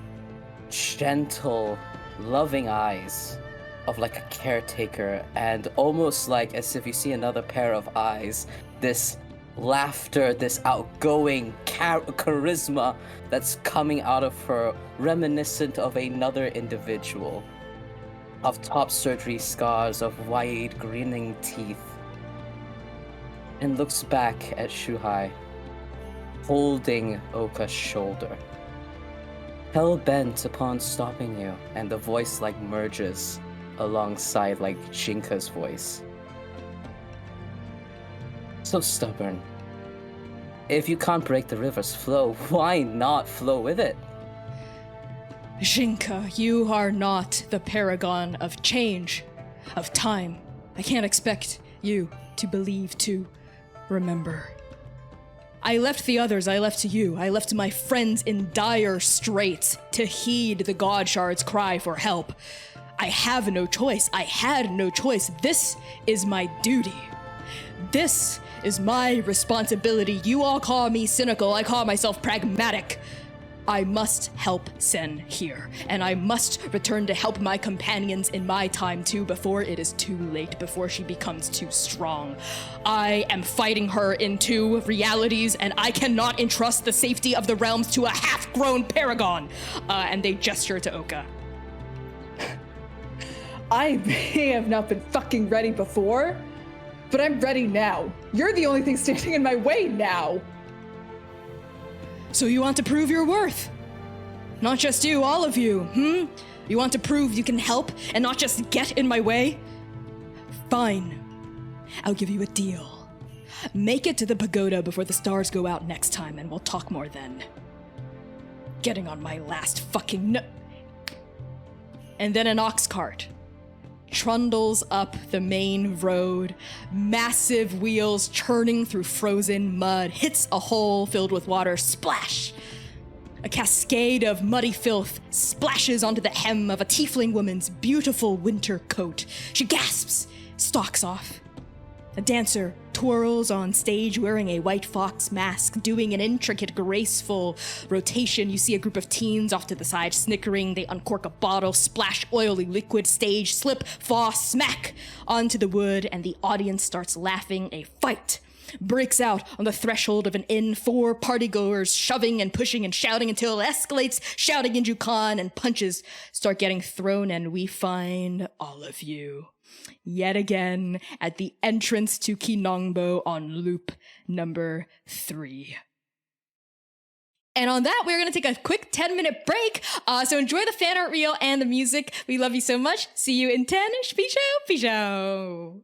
Speaker 3: gentle, loving eyes of like a caretaker, and almost like as if you see another pair of eyes, this laughter, this outgoing charisma that's coming out of her, reminiscent of another individual, of top surgery scars, of wide grinning teeth, and looks back at Shuhai, holding Oka's shoulder, hell-bent upon stopping you, and the voice like merges alongside like Jinka's voice. So stubborn. If you can't break the river's flow, why not flow with it?
Speaker 1: Jinka, you are not the paragon of change, of time. I can't expect you to believe, to remember. I left the others, I left you, I left my friends in dire straits to heed the God Shard's cry for help. I have no choice, I had no choice. This is my duty. This is my responsibility. You all call me cynical, I call myself pragmatic. I must help Sen here, and I must return to help my companions in my time too before it is too late, before she becomes too strong. I am fighting her in two realities, and I cannot entrust the safety of the realms to a half-grown paragon. And they gesture to Oka.
Speaker 2: I may have not been fucking ready before, but I'm ready now. You're the only thing standing in my way now.
Speaker 1: So you want to prove your worth? Not just you, all of you, You want to prove you can help and not just get in my way? Fine. I'll give you a deal. Make it to the pagoda before the stars go out next time, and we'll talk more then. Getting on my last fucking And then an ox cart trundles up the main road, massive wheels churning through frozen mud, hits a hole filled with water, splash! A cascade of muddy filth splashes onto the hem of a tiefling woman's beautiful winter coat. She gasps, stalks off. A dancer twirls on stage wearing a white fox mask, doing an intricate, graceful rotation. You see a group of teens off to the side snickering. They uncork a bottle, splash oily liquid, stage, slip, fall, smack onto the wood, and the audience starts laughing. A fight breaks out on the threshold of an inn, 4 partygoers shoving and pushing and shouting until it escalates, shouting in Jukai, and punches start getting thrown, and we find all of you yet again at the entrance to Kinongbo on loop number 3. And on that, we're going to take a quick 10-minute break. So enjoy the fan art reel and the music. We love you so much. See you in 10. Pisho.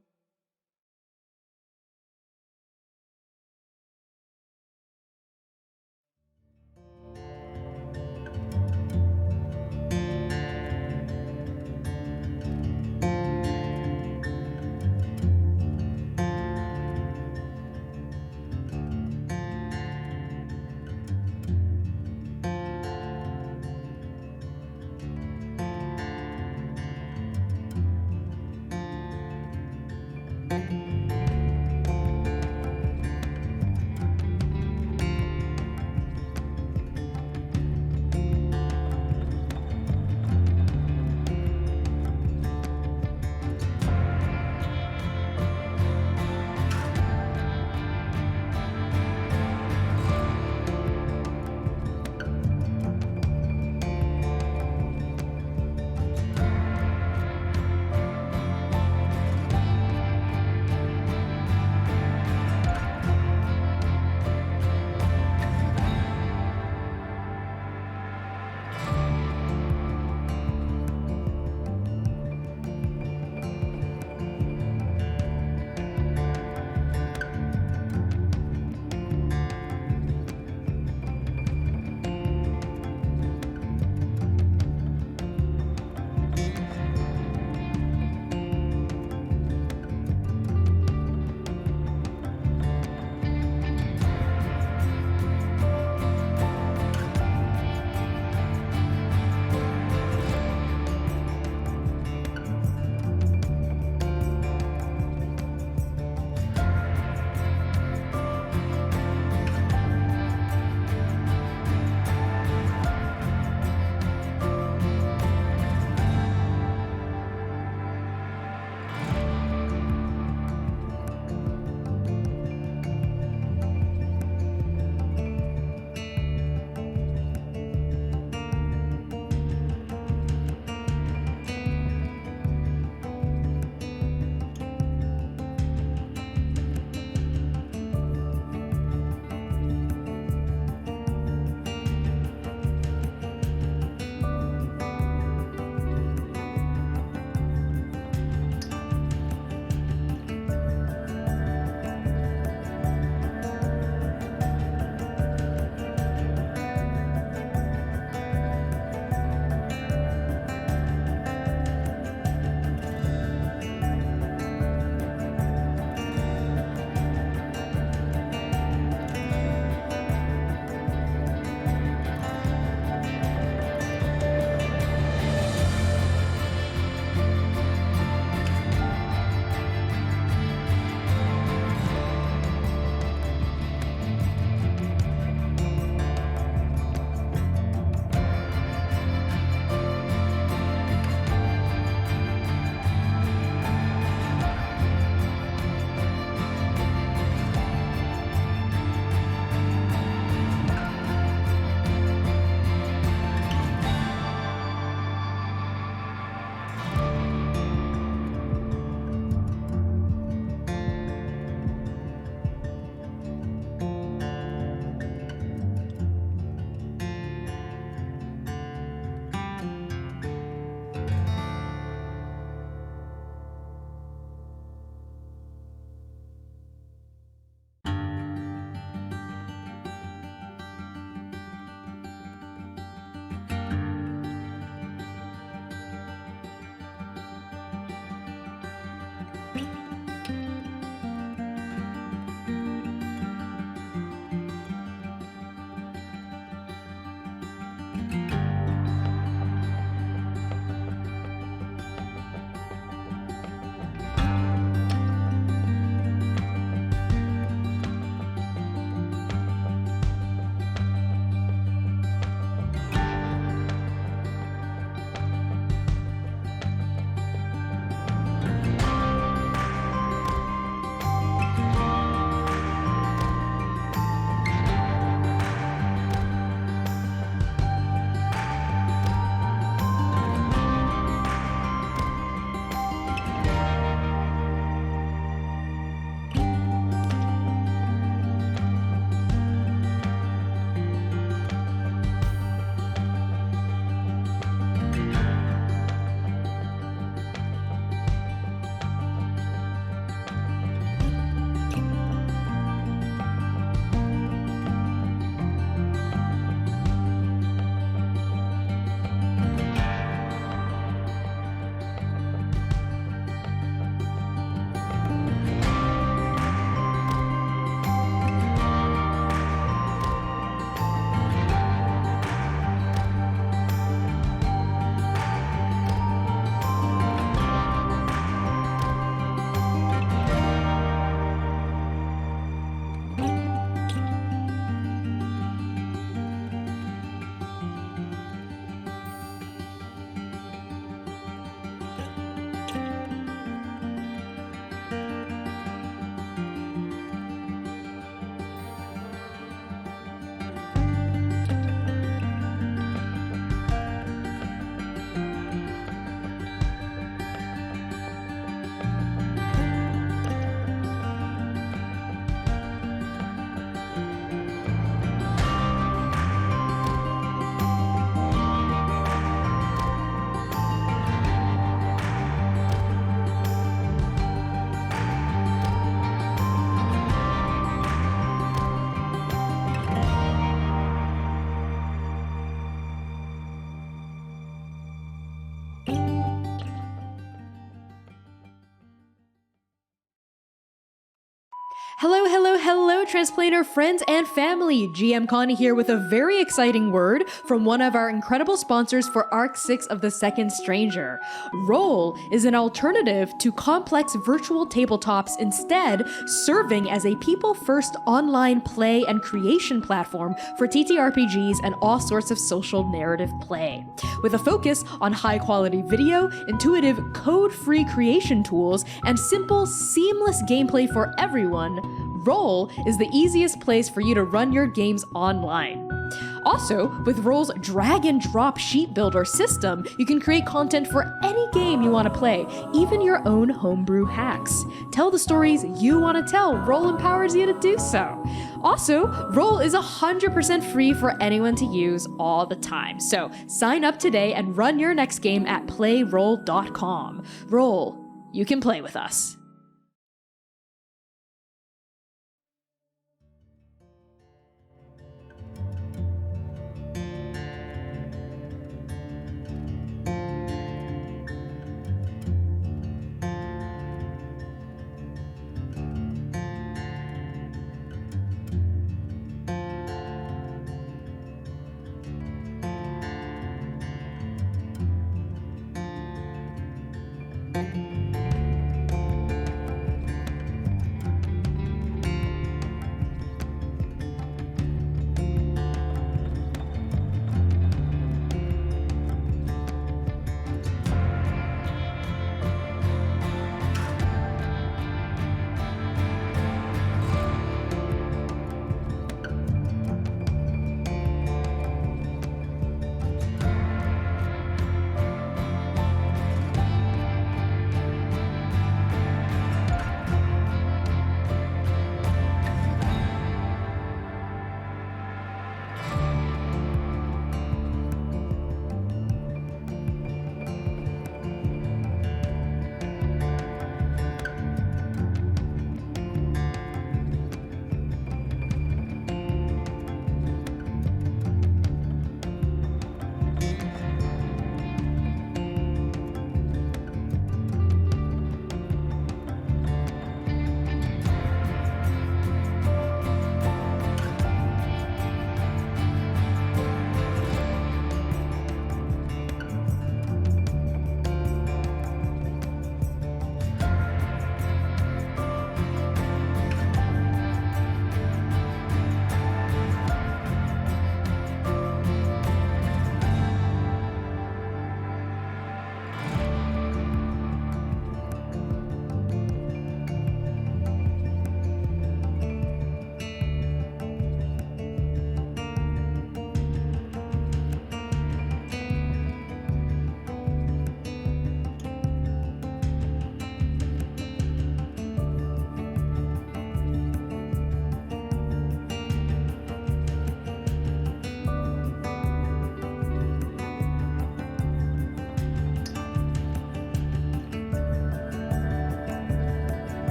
Speaker 10: Hello, hello, hello, Transplanar friends and family. GM Connie here with a very exciting word from one of our incredible sponsors for Arc 6 of the Second Stranger. Roll is an alternative to complex virtual tabletops, instead serving as a people-first online play and creation platform for TTRPGs and all sorts of social narrative play. With a focus on high-quality video, intuitive code-free creation tools, and simple, seamless gameplay for everyone, Roll is the easiest place for you to run your games online. Also, with Roll's drag and drop sheet builder system, you can create content for any game you want to play, even your own homebrew hacks. Tell the stories you want to tell. Roll empowers you to do so. Also, Roll is 100% free for anyone to use all the time. So sign up today and run your next game at playroll.com. Roll, you can play with us.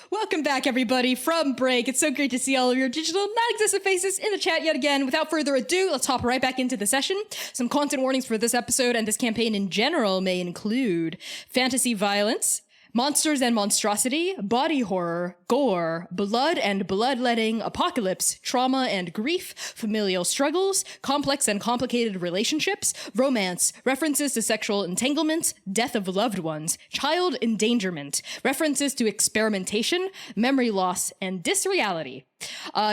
Speaker 10: Welcome back, everybody, from break. It's so great to see all of your digital, non-existent faces in the chat yet again. Without further ado, let's hop right back into the session. Some content warnings for this episode and this campaign in general may include fantasy violence, monsters and monstrosity, body horror, gore, blood and bloodletting, apocalypse, trauma and grief, familial struggles, complex and complicated relationships, romance, references to sexual entanglement, death of loved ones, child endangerment, references to experimentation, memory loss, and disreality.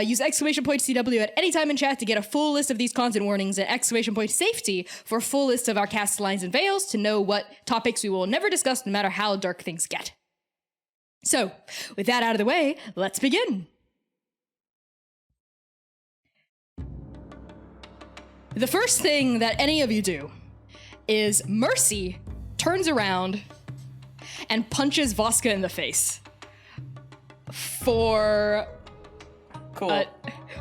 Speaker 10: Use !CW at any time in chat to get a full list of these content warnings, and !safety for a full list of our cast lines and veils to know what topics we will never discuss no matter how dark things get. So, with that out of the way, let's begin. The first thing that any of you do is Mercy turns around and punches Voska in the face for...
Speaker 3: Cool.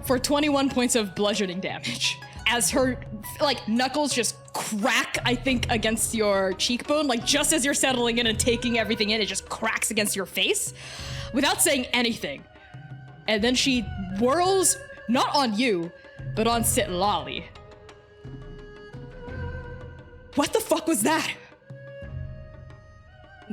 Speaker 10: For 21 points of bludgeoning damage.
Speaker 1: as her like knuckles just crack, I think, against your cheekbone, like just as you're settling in and taking everything in, it just cracks against your face without saying anything. And then she whirls, not on you, but on Sitlali. What the fuck was that?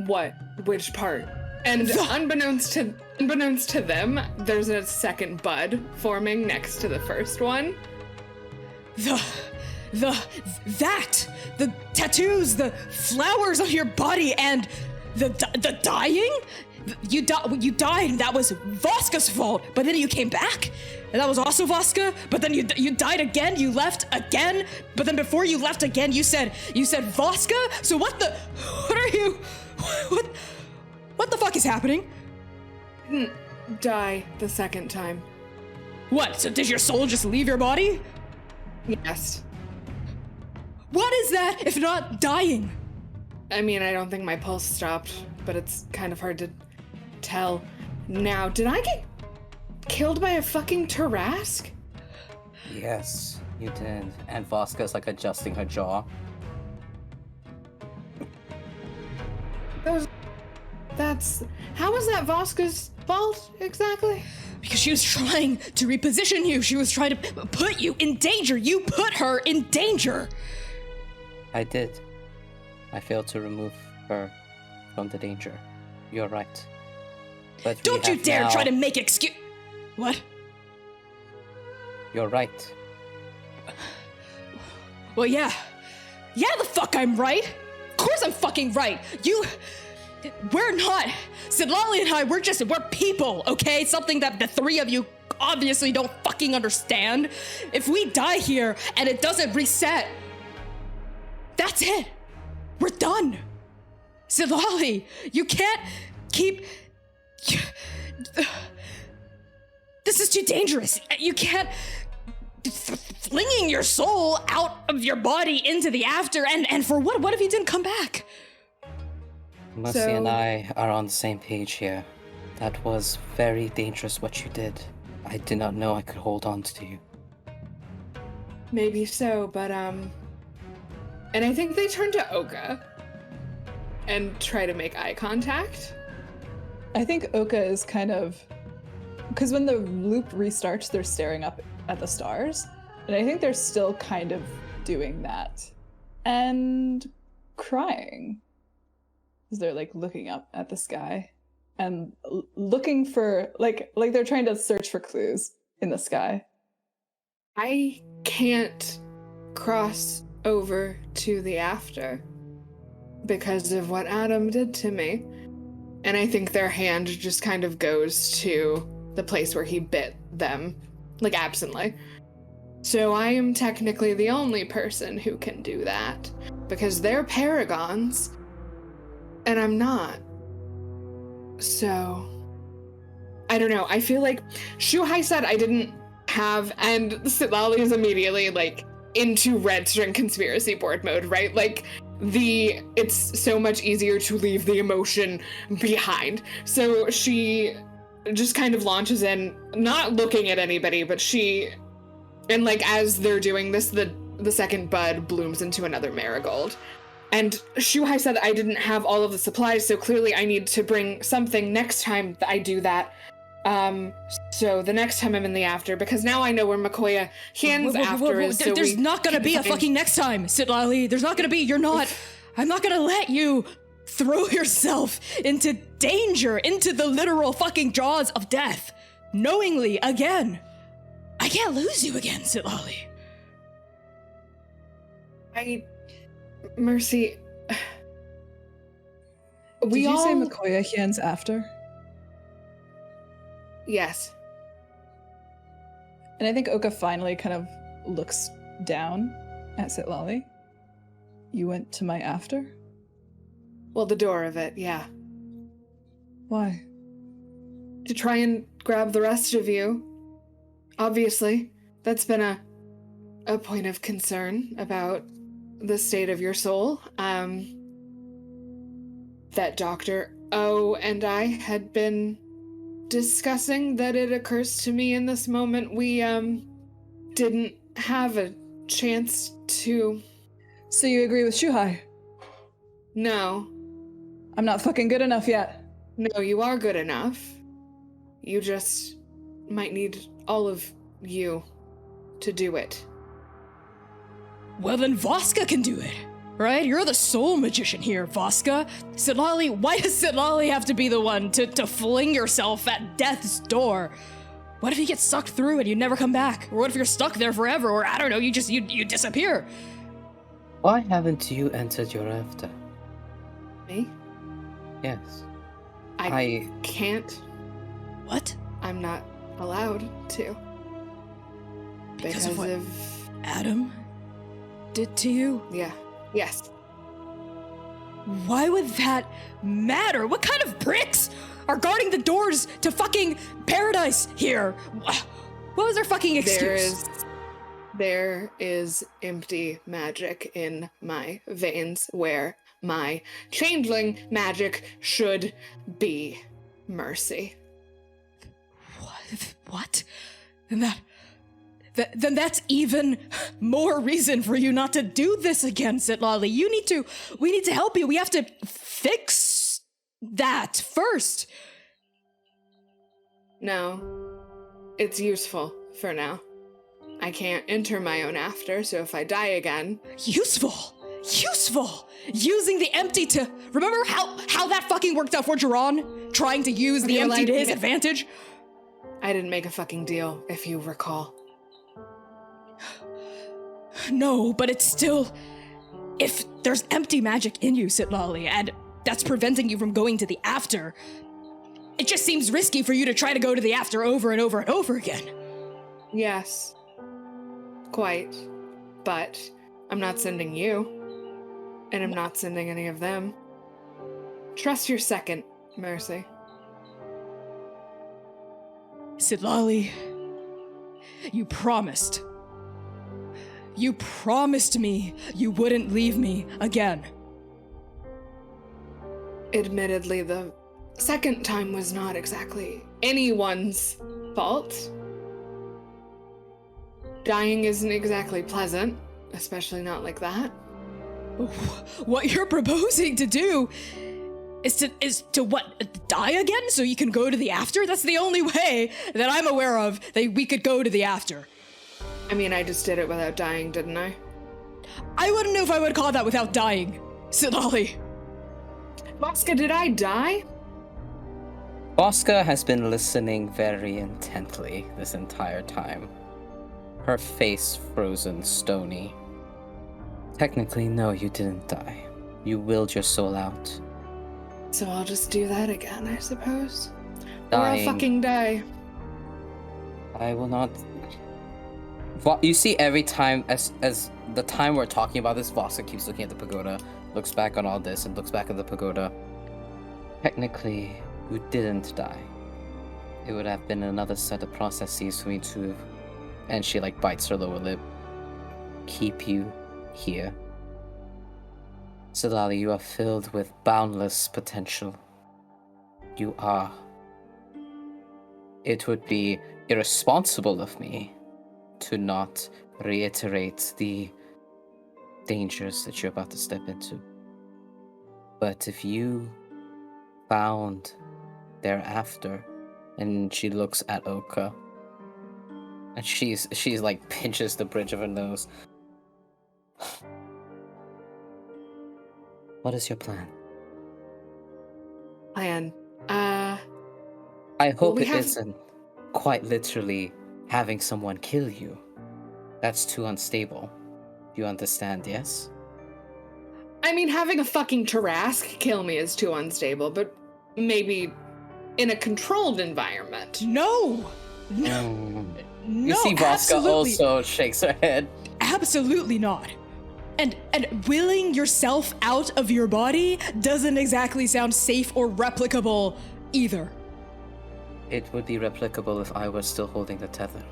Speaker 7: What? Which part? And unbeknownst to them, there's a second bud forming next to the first one.
Speaker 1: The tattoos, the flowers on your body, and the dying? You died, and that was Voska's fault, but then you came back, and that was also Voska, but then you died again, you left again, but then before you left again, you said Voska? So what the fuck is happening?
Speaker 7: Didn't die the second time.
Speaker 1: What, so did your soul just leave your body?
Speaker 7: Yes.
Speaker 1: What is that if not dying?
Speaker 7: I mean, I don't think my pulse stopped, but it's kind of hard to tell. Now, did I get killed by a fucking Tarask?
Speaker 3: Yes, you did. And Voska's like adjusting her jaw.
Speaker 7: How was that Voska's fault exactly?
Speaker 1: Because she was trying to reposition you. She was trying to put you in danger. You put her in danger.
Speaker 3: I did. I failed to remove her from the danger. You're right. But
Speaker 1: don't you dare try to make excuse. What?
Speaker 3: You're right.
Speaker 1: Well, yeah. Yeah, the fuck I'm right. Of course I'm fucking right. We're not. Sitlali and I, we're people, okay? Something that the three of you obviously don't fucking understand. If we die here and it doesn't reset, that's it. We're done. Sitlali, you can't keep... This is too dangerous. You can't... Flinging your soul out of your body into the after, and for what? What if you didn't come back?
Speaker 3: Mercy and I are on the same page here. That was very dangerous what you did. I did not know I could hold on to you.
Speaker 7: Maybe so, but and I think they turn to Oka and try to make eye contact.
Speaker 2: I think Oka is kind of... Because when the loop restarts, they're staring up at the stars. And I think they're still kind of doing that. And crying. Because they're like looking up at the sky. And looking for... Like they're trying to search for clues in the sky.
Speaker 7: I can't cross over to the after because of what Adam did to me. And I think their hand just kind of goes to the place where he bit them, like absently. So I am technically the only person who can do that because they're paragons and I'm not. So I don't know. I feel like Jukai said I didn't have, and Sitlali is immediately like into red string conspiracy board mode, right? Like it's so much easier to leave the emotion behind. So she just kind of launches in, not looking at anybody, but and like as they're doing this, the second bud blooms into another marigold. And Jukai said I didn't have all of the supplies, so clearly I need to bring something next time that I do that. So the next time I'm in the after, because now I know where Mikoya Hyun's after is. So
Speaker 1: there's not gonna be a fucking next time, Sitlali. There's not gonna be. I'm not gonna let you throw yourself into danger, into the literal fucking jaws of death, knowingly again. I can't lose you again, Sitlali.
Speaker 7: Mercy.
Speaker 2: Did you say Mikoya Hyun's after?
Speaker 7: Yes.
Speaker 2: And I think Oka finally kind of looks down at Sitlali. You went to my after?
Speaker 7: Well, the door of it, yeah.
Speaker 2: Why?
Speaker 7: To try and grab the rest of you. Obviously, that's been a point of concern about the state of your soul. That Dr. O and I had been discussing that it occurs to me in this moment we didn't have a chance to...
Speaker 2: So you agree with Shuhai?
Speaker 7: No.
Speaker 2: I'm not fucking good enough yet.
Speaker 7: No, you are good enough. You just might need all of you to do it.
Speaker 1: Well, then Voska can do it, right? You're the sole magician here, Voska. Sitlali, why does Sitlali have to be the one to fling yourself at death's door? What if you get sucked through and you never come back? Or what if you're stuck there forever? Or I don't know, you disappear?
Speaker 3: Why haven't you entered your after?
Speaker 7: Me?
Speaker 3: Yes.
Speaker 7: I can't.
Speaker 1: What?
Speaker 7: I'm not allowed to.
Speaker 1: Because of what Adam did to you?
Speaker 7: Yeah. Yes.
Speaker 1: Why would that matter? What kind of pricks are guarding the doors to fucking paradise here? What was their fucking excuse?
Speaker 7: There is empty magic in my veins where my changeling magic should be. Mercy.
Speaker 1: What? Then that's even more reason for you not to do this again, Sitlali. We need to help you. We have to fix that first.
Speaker 7: No. It's useful for now. I can't enter my own after, so if I die again...
Speaker 1: Useful! Using the empty to... Remember how that fucking worked out for Jiran? Trying to use the empty to his advantage?
Speaker 7: I didn't make a fucking deal, if you recall.
Speaker 1: No, but it's still... If there's empty magic in you, Sitlali, and that's preventing you from going to the after, it just seems risky for you to try to go to the after over and over and over again.
Speaker 7: Yes. Quite. But I'm not sending you. And I'm not sending any of them. Trust your second, Mercy.
Speaker 1: Sitlali, you promised. You promised me you wouldn't leave me again.
Speaker 7: Admittedly, the second time was not exactly anyone's fault. Dying isn't exactly pleasant, especially not like that.
Speaker 1: What you're proposing to do is to what, die again so you can go to the after? That's the only way that I'm aware of that we could go to the after.
Speaker 7: I mean, I just did it without dying, didn't I?
Speaker 1: I wouldn't know if I would call that without dying, Sitlali.
Speaker 7: Voska, did I die?
Speaker 3: Voska has been listening very intently this entire time. Her face frozen stony. Technically, no, you didn't die. You willed your soul out.
Speaker 7: So I'll just do that again, I suppose.
Speaker 3: Dying.
Speaker 7: Or I'll fucking die.
Speaker 3: I will not... You see, every time, as the time we're talking about this, Voska keeps looking at the pagoda, looks back on all this, and looks back at the pagoda. Technically, you didn't die. It would have been another set of processes for me to... And she, bites her lower lip. Keep you here. Sitlali, you are filled with boundless potential. You are. It would be irresponsible of me to not reiterate the dangers that you're about to step into. But if you found thereafter, and she looks at Oka, and she's pinches the bridge of her nose. What is your plan?
Speaker 7: Plan?
Speaker 3: I hope it isn't quite literally having someone kill you. That's too unstable. You understand, yes?
Speaker 7: I mean, having a fucking Tarask kill me is too unstable, but maybe in a controlled environment.
Speaker 1: No!
Speaker 3: You see Voska also shakes her head.
Speaker 1: Absolutely not. And willing yourself out of your body doesn't exactly sound safe or replicable either.
Speaker 3: It would be replicable if I was still holding the tether.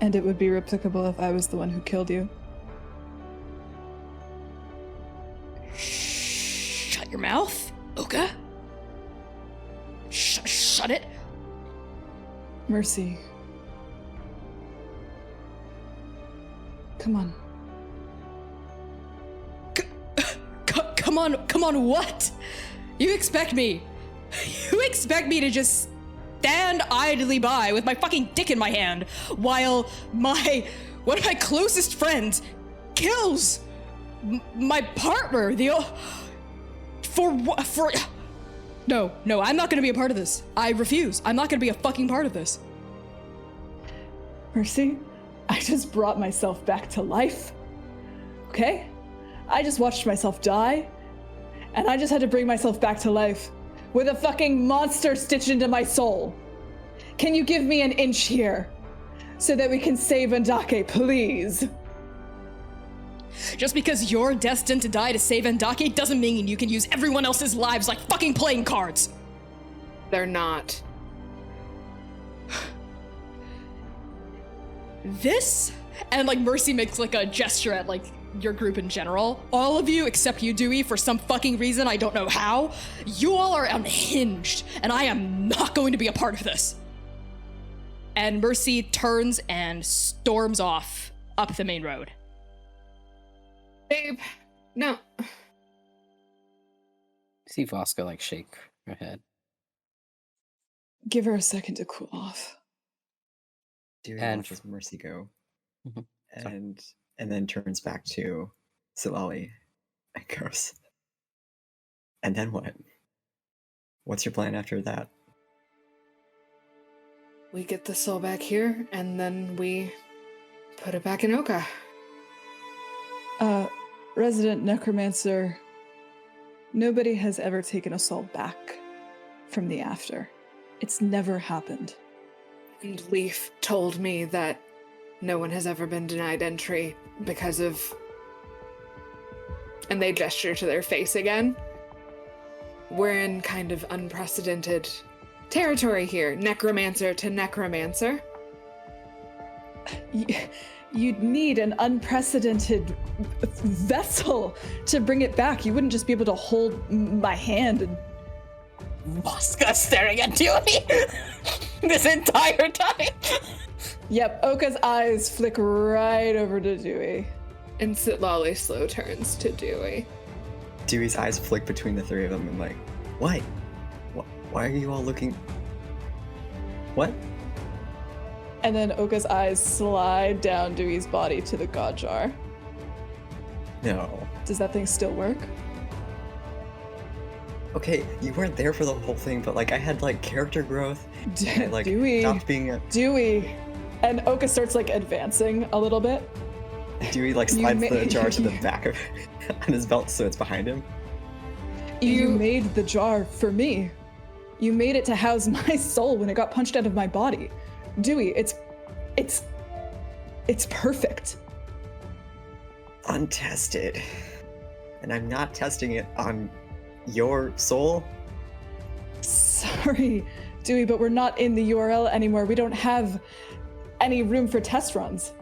Speaker 2: And it would be replicable if I was the one who killed you.
Speaker 1: Shut your mouth, Oka. Shut it.
Speaker 2: Mercy. Come on.
Speaker 1: Come on, what? You expect me to just stand idly by with my fucking dick in my hand while one of my closest friends kills my partner? No, I'm not gonna be a part of this. I refuse. I'm not gonna be a fucking part of this.
Speaker 2: Mercy, I just brought myself back to life. Okay? I just watched myself die, and I just had to bring myself back to life with a fucking monster stitched into my soul. Can you give me an inch here so that we can save Ndake, please?
Speaker 1: Just because you're destined to die to save Ndake doesn't mean you can use everyone else's lives like fucking playing cards.
Speaker 7: They're not.
Speaker 1: This, and like Mercy makes like a gesture at like your group in general. All of you except you, Dewey, for some fucking reason, I don't know how, you all are unhinged, and I am not going to be a part of this. And Mercy turns and storms off up the main road.
Speaker 7: Babe, no.
Speaker 3: See Voska like shake her head.
Speaker 2: Give her a second to cool off.
Speaker 4: Dewey
Speaker 3: And-
Speaker 4: watches Mercy go,
Speaker 3: Mhm.
Speaker 4: and then turns back to Silali and goes, and then what? What's your plan after that?
Speaker 7: We get the soul back here, and then we put it back in Oka.
Speaker 2: Resident Necromancer, nobody has ever taken a soul back from the after. It's never happened.
Speaker 7: And Leaf told me that no one has ever been denied entry because of... And they gesture to their face again. We're in kind of unprecedented territory here, necromancer to necromancer.
Speaker 2: You'd need an unprecedented vessel to bring it back. You wouldn't just be able to hold my hand and...
Speaker 3: Voska staring at Dewey this entire time.
Speaker 2: Yep, Oka's eyes flick right over to Dewey.
Speaker 7: And Sitlali slow turns to Dewey.
Speaker 4: Dewey's eyes flick between the three of them and like, what? Why are you all looking? What?
Speaker 2: And then Oka's eyes slide down Dewey's body to the god jar.
Speaker 4: No.
Speaker 2: Does that thing still work?
Speaker 4: Okay, you weren't there for the whole thing, but like I had like character growth. And, like
Speaker 2: Dewey.
Speaker 4: stopped being a...
Speaker 2: Dewey. And Oka starts like advancing a little bit.
Speaker 4: Dewey like
Speaker 2: You
Speaker 4: slides
Speaker 2: ma-
Speaker 4: the jar to the back of on his belt so it's behind him.
Speaker 2: You made the jar for me. You made it to house my soul when it got punched out of my body. Dewey, it's perfect.
Speaker 4: Untested. And I'm not testing it on your soul.
Speaker 2: Sorry, Dewey, but we're not in the URL anymore. We don't have any room for test runs.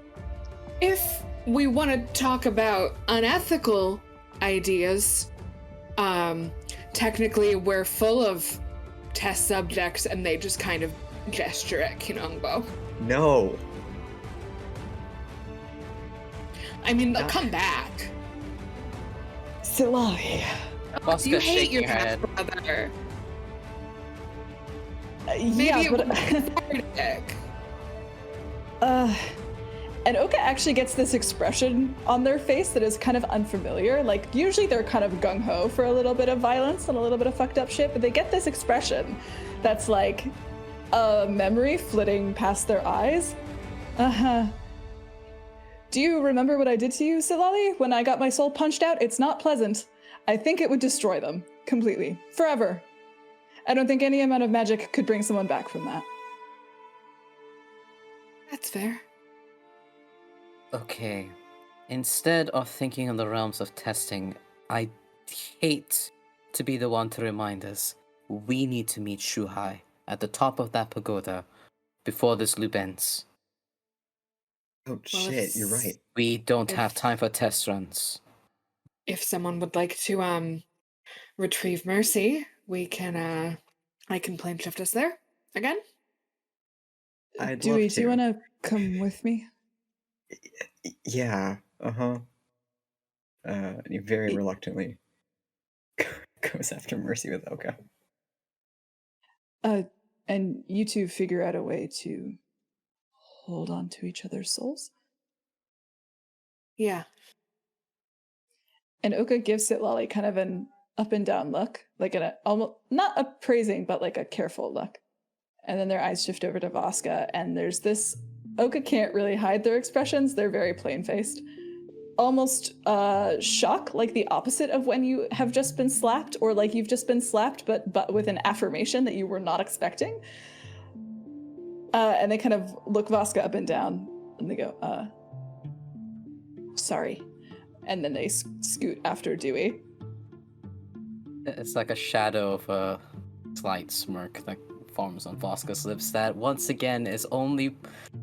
Speaker 7: If we want to talk about unethical ideas, technically we're full of test subjects, and they just kind of gesture at Kinongbo.
Speaker 4: No.
Speaker 7: I mean, they'll come back.
Speaker 2: Silali.
Speaker 3: Voska
Speaker 7: You hate
Speaker 3: shaking
Speaker 7: your
Speaker 3: her head.
Speaker 7: half-brother.
Speaker 2: Yeah,
Speaker 7: Maybe
Speaker 2: but...
Speaker 7: it was cathartic.
Speaker 2: And Oka actually gets this expression on their face that is kind of unfamiliar. Like, usually they're kind of gung-ho for a little bit of violence and a little bit of fucked up shit, but they get this expression that's like a memory flitting past their eyes. Uh-huh. Do you remember what I did to you, Silali, when I got my soul punched out? It's not pleasant. I think it would destroy them completely, forever. I don't think any amount of magic could bring someone back from that.
Speaker 7: That's fair.
Speaker 3: Okay. Instead of thinking in the realms of testing, I hate to be the one to remind us we need to meet Shuhai at the top of that pagoda before this loop ends.
Speaker 4: Oh shit, you're right.
Speaker 3: We don't have time for test runs.
Speaker 7: If someone would like to retrieve Mercy, we can I can plane shift us there again.
Speaker 4: I'd
Speaker 2: Dewey,
Speaker 4: love to.
Speaker 2: do you want to come with me?
Speaker 4: Yeah. Uh-huh. And he very reluctantly goes after Mercy with Oka.
Speaker 2: And you two figure out a way to hold on to each other's souls.
Speaker 7: Yeah.
Speaker 2: And Oka gives Sitlali kind of an up and down look, like an almost not appraising, but like a careful look. And then their eyes shift over to Voska, and there's this. Oka can't really hide their expressions; they're very plain-faced, almost shock, like the opposite of when you have just been slapped, or like you've just been slapped, but with an affirmation that you were not expecting. And they kind of look Voska up and down, and they go, sorry. And then they scoot after Dewey.
Speaker 3: It's like a shadow of a slight smirk that forms on Voska's lips that once again is only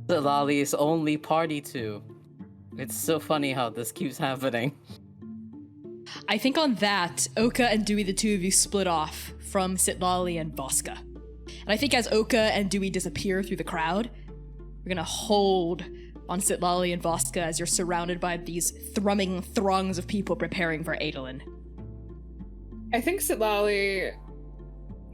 Speaker 3: Sitlali's only party to. It's so funny how this keeps happening.
Speaker 10: I think on that, Oka and Dewey, the two of you, split off from Sitlali and Voska. And I think as Oka and Dewey disappear through the crowd, we're gonna hold on Sitlali and Voska as you're surrounded by these thrumming throngs of people preparing for Adolin.
Speaker 7: I think Sitlali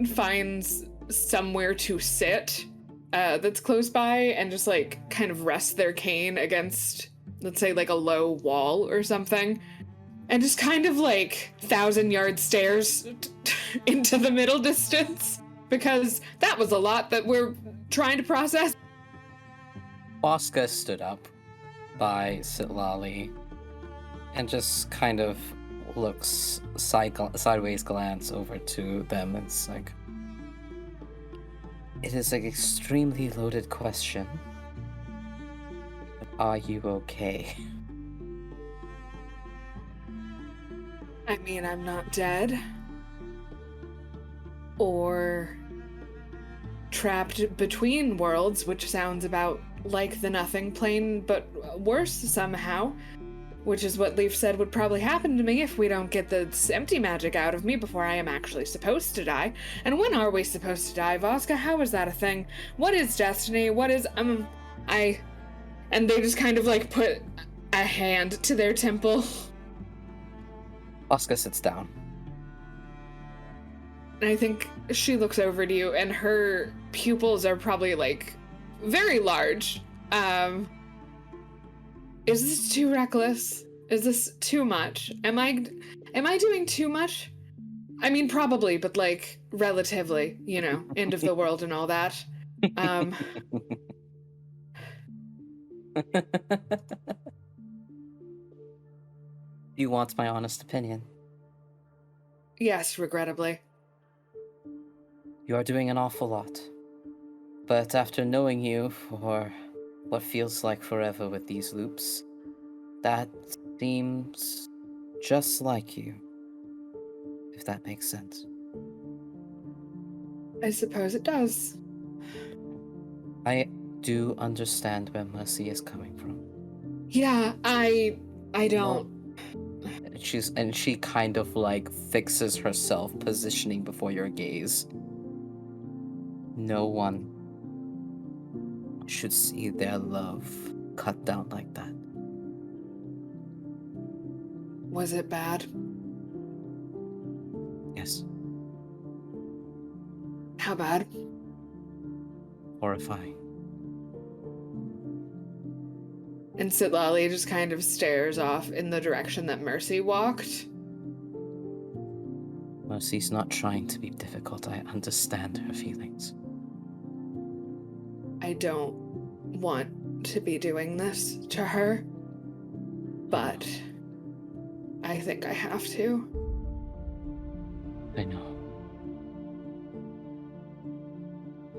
Speaker 7: finds somewhere to sit that's close by and just like kind of rest their cane against, let's say, like a low wall or something, and just kind of like 1,000-yard stares into the middle distance, because that was a lot that we're trying to process.
Speaker 3: Voska stood up by Sitlali and just kind of looks sideways glance over to them. It's like, it is an extremely loaded question. Are you okay?
Speaker 7: I mean, I'm not dead. Or trapped between worlds, which sounds about like the nothing plane, but worse somehow. Which is what Leaf said would probably happen to me if we don't get this empty magic out of me before I am actually supposed to die. And when are we supposed to die, Voska? How is that a thing? What is destiny? What is, And they just kind of like put a hand to their temple.
Speaker 3: Voska sits down.
Speaker 7: And I think she looks over to you, and her pupils are probably like very large. Is this too reckless? Is this too much? Am I doing too much? I mean, probably, but like relatively, you know, end of the world and all that.
Speaker 3: You want my honest opinion?
Speaker 7: Yes, regrettably.
Speaker 3: You are doing an awful lot. But after knowing you for what feels like forever with these loops, that seems just like you. If that makes sense.
Speaker 7: I suppose it does.
Speaker 3: I do understand where Mercy is coming from.
Speaker 7: Yeah, I don't.
Speaker 3: She kind of like fixes herself, positioning before your gaze. No one should see their love cut down like that.
Speaker 7: Was it bad?
Speaker 3: Yes.
Speaker 7: How bad?
Speaker 3: Horrifying.
Speaker 7: And Sitlali just kind of stares off in the direction that Mercy walked.
Speaker 3: Mercy's not trying to be difficult. I understand her feelings.
Speaker 7: I don't want to be doing this to her, but I think I have to.
Speaker 3: I know.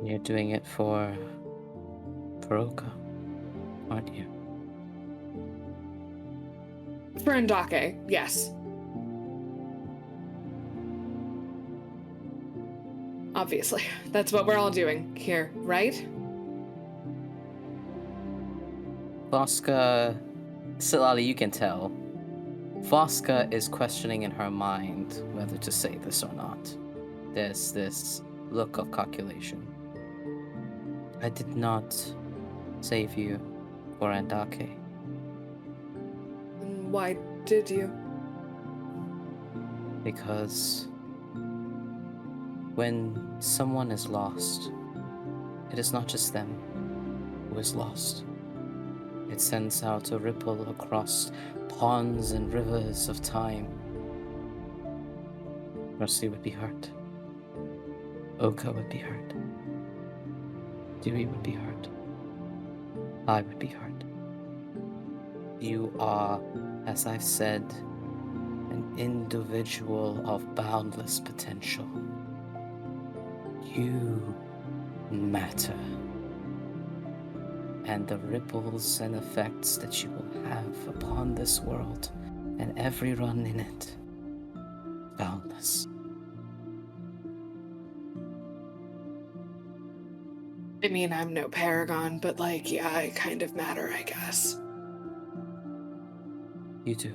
Speaker 3: You're doing it for Oka, aren't you?
Speaker 7: For Ndake, yes. Obviously. That's what we're all doing here, right?
Speaker 3: Voska... Sitlali, you can tell. Voska is questioning in her mind whether to say this or not. There's this look of calculation. I did not save you for Ndake.
Speaker 7: Why did you?
Speaker 3: Because when someone is lost, it is not just them who is lost. It sends out a ripple across ponds and rivers of time. Mercy would be hurt. Oka would be hurt. Dewey would be hurt. I would be hurt. You are, as I've said, an individual of boundless potential. You matter. And the ripples and effects that you will have upon this world and everyone in it, boundless.
Speaker 7: I mean, I'm no paragon, but like, yeah, I kind of matter, I guess.
Speaker 3: You do.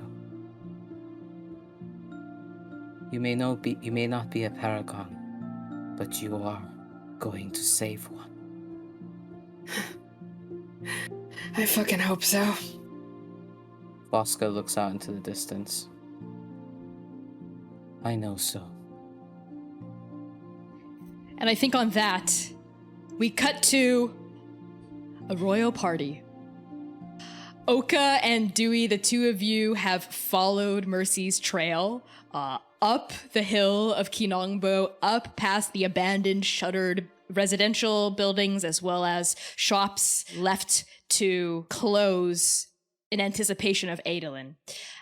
Speaker 3: You may not be a paragon, but you are going to save one.
Speaker 7: I fucking hope so.
Speaker 3: Voska looks out into the distance. I know so.
Speaker 1: And I think on that, we cut to a royal party. Oka and Dewey, the two of you, have followed Mercy's trail up the hill of Kinongbo, up past the abandoned, shuttered residential buildings, as well as shops left to close in anticipation of Adolin.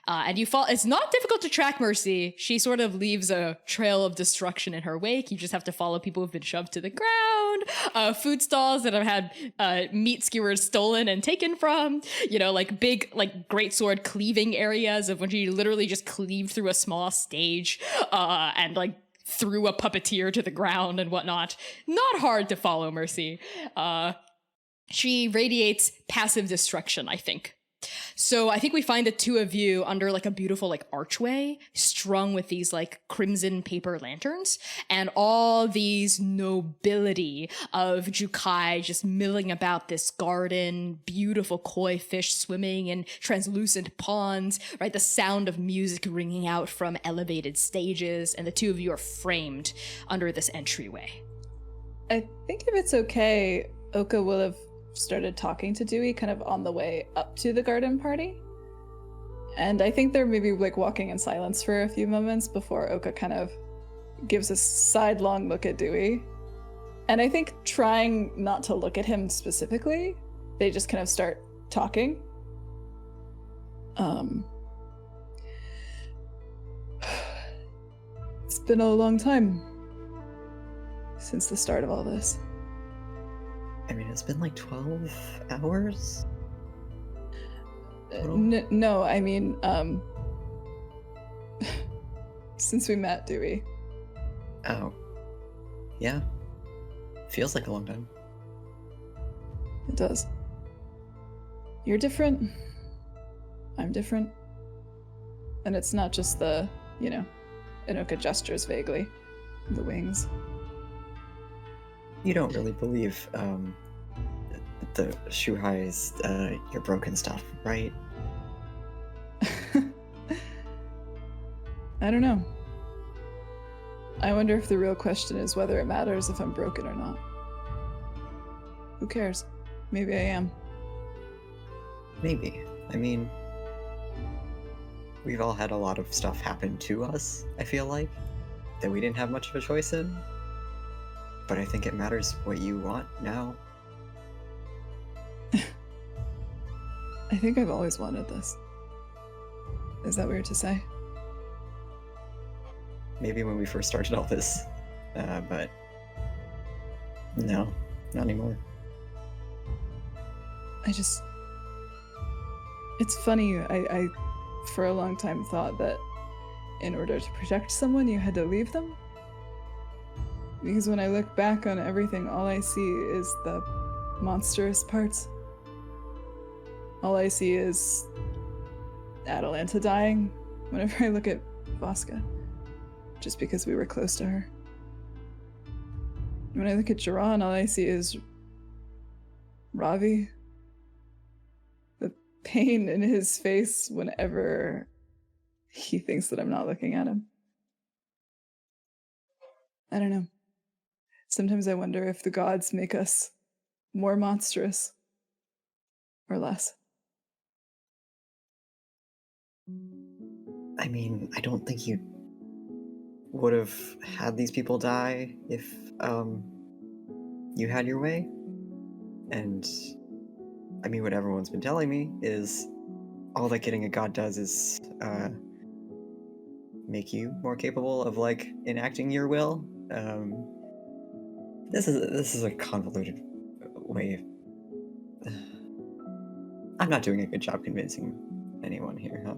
Speaker 1: And you fall. It's not difficult to track Mercy. She sort of leaves a trail of destruction in her wake. You just have to follow people who've been shoved to the ground, food stalls that have had meat skewers stolen and taken from, like big, like greatsword cleaving areas of when you literally just cleave through a small stage and like threw a puppeteer to the ground and whatnot. Not hard to follow Mercy. She radiates passive destruction, I think. So I think we find the two of you under like a beautiful like archway strung with these like crimson paper lanterns and all these nobility of Jukai just milling about this garden, beautiful koi fish swimming in translucent ponds, right? The sound of music ringing out from elevated stages, and the two of you are framed under this entryway.
Speaker 2: I think if it's okay, Oka will have started talking to Dewey kind of on the way up to the garden party. And I think they're maybe like walking in silence for a few moments before Oka kind of gives a sidelong look at Dewey. And I think trying not to look at him specifically, they just kind of start talking. It's been a long time since the start of all this.
Speaker 4: I mean, it's been like 12 hours?
Speaker 2: No, I mean, since we met Dewey.
Speaker 4: Oh. Yeah. Feels like a long time.
Speaker 2: It does. You're different. I'm different. And it's not just the, Inoka gestures vaguely. The wings.
Speaker 4: You don't really believe, the Shuhai's, your broken stuff, right?
Speaker 2: I don't know. I wonder if the real question is whether it matters if I'm broken or not. Who cares? Maybe I am.
Speaker 4: Maybe. I mean, we've all had a lot of stuff happen to us, I feel like, that we didn't have much of a choice in. But I think it matters what you want now.
Speaker 2: I think I've always wanted this. Is that weird to say?
Speaker 4: Maybe when we first started all this, but no, not anymore.
Speaker 2: It's funny, I for a long time thought that in order to protect someone, you had to leave them. Because when I look back on everything, all I see is the monstrous parts. All I see is Atalanta dying whenever I look at Voska, just because we were close to her. When I look at Jiran, all I see is Ravi, the pain in his face whenever he thinks that I'm not looking at him. I don't know. Sometimes I wonder if the gods make us more monstrous or less.
Speaker 4: I mean, I don't think you would have had these people die if you had your way. And I mean, what everyone's been telling me is all that getting a god does is make you more capable of like enacting your will. This is a convoluted way. I'm not doing a good job convincing anyone here, huh?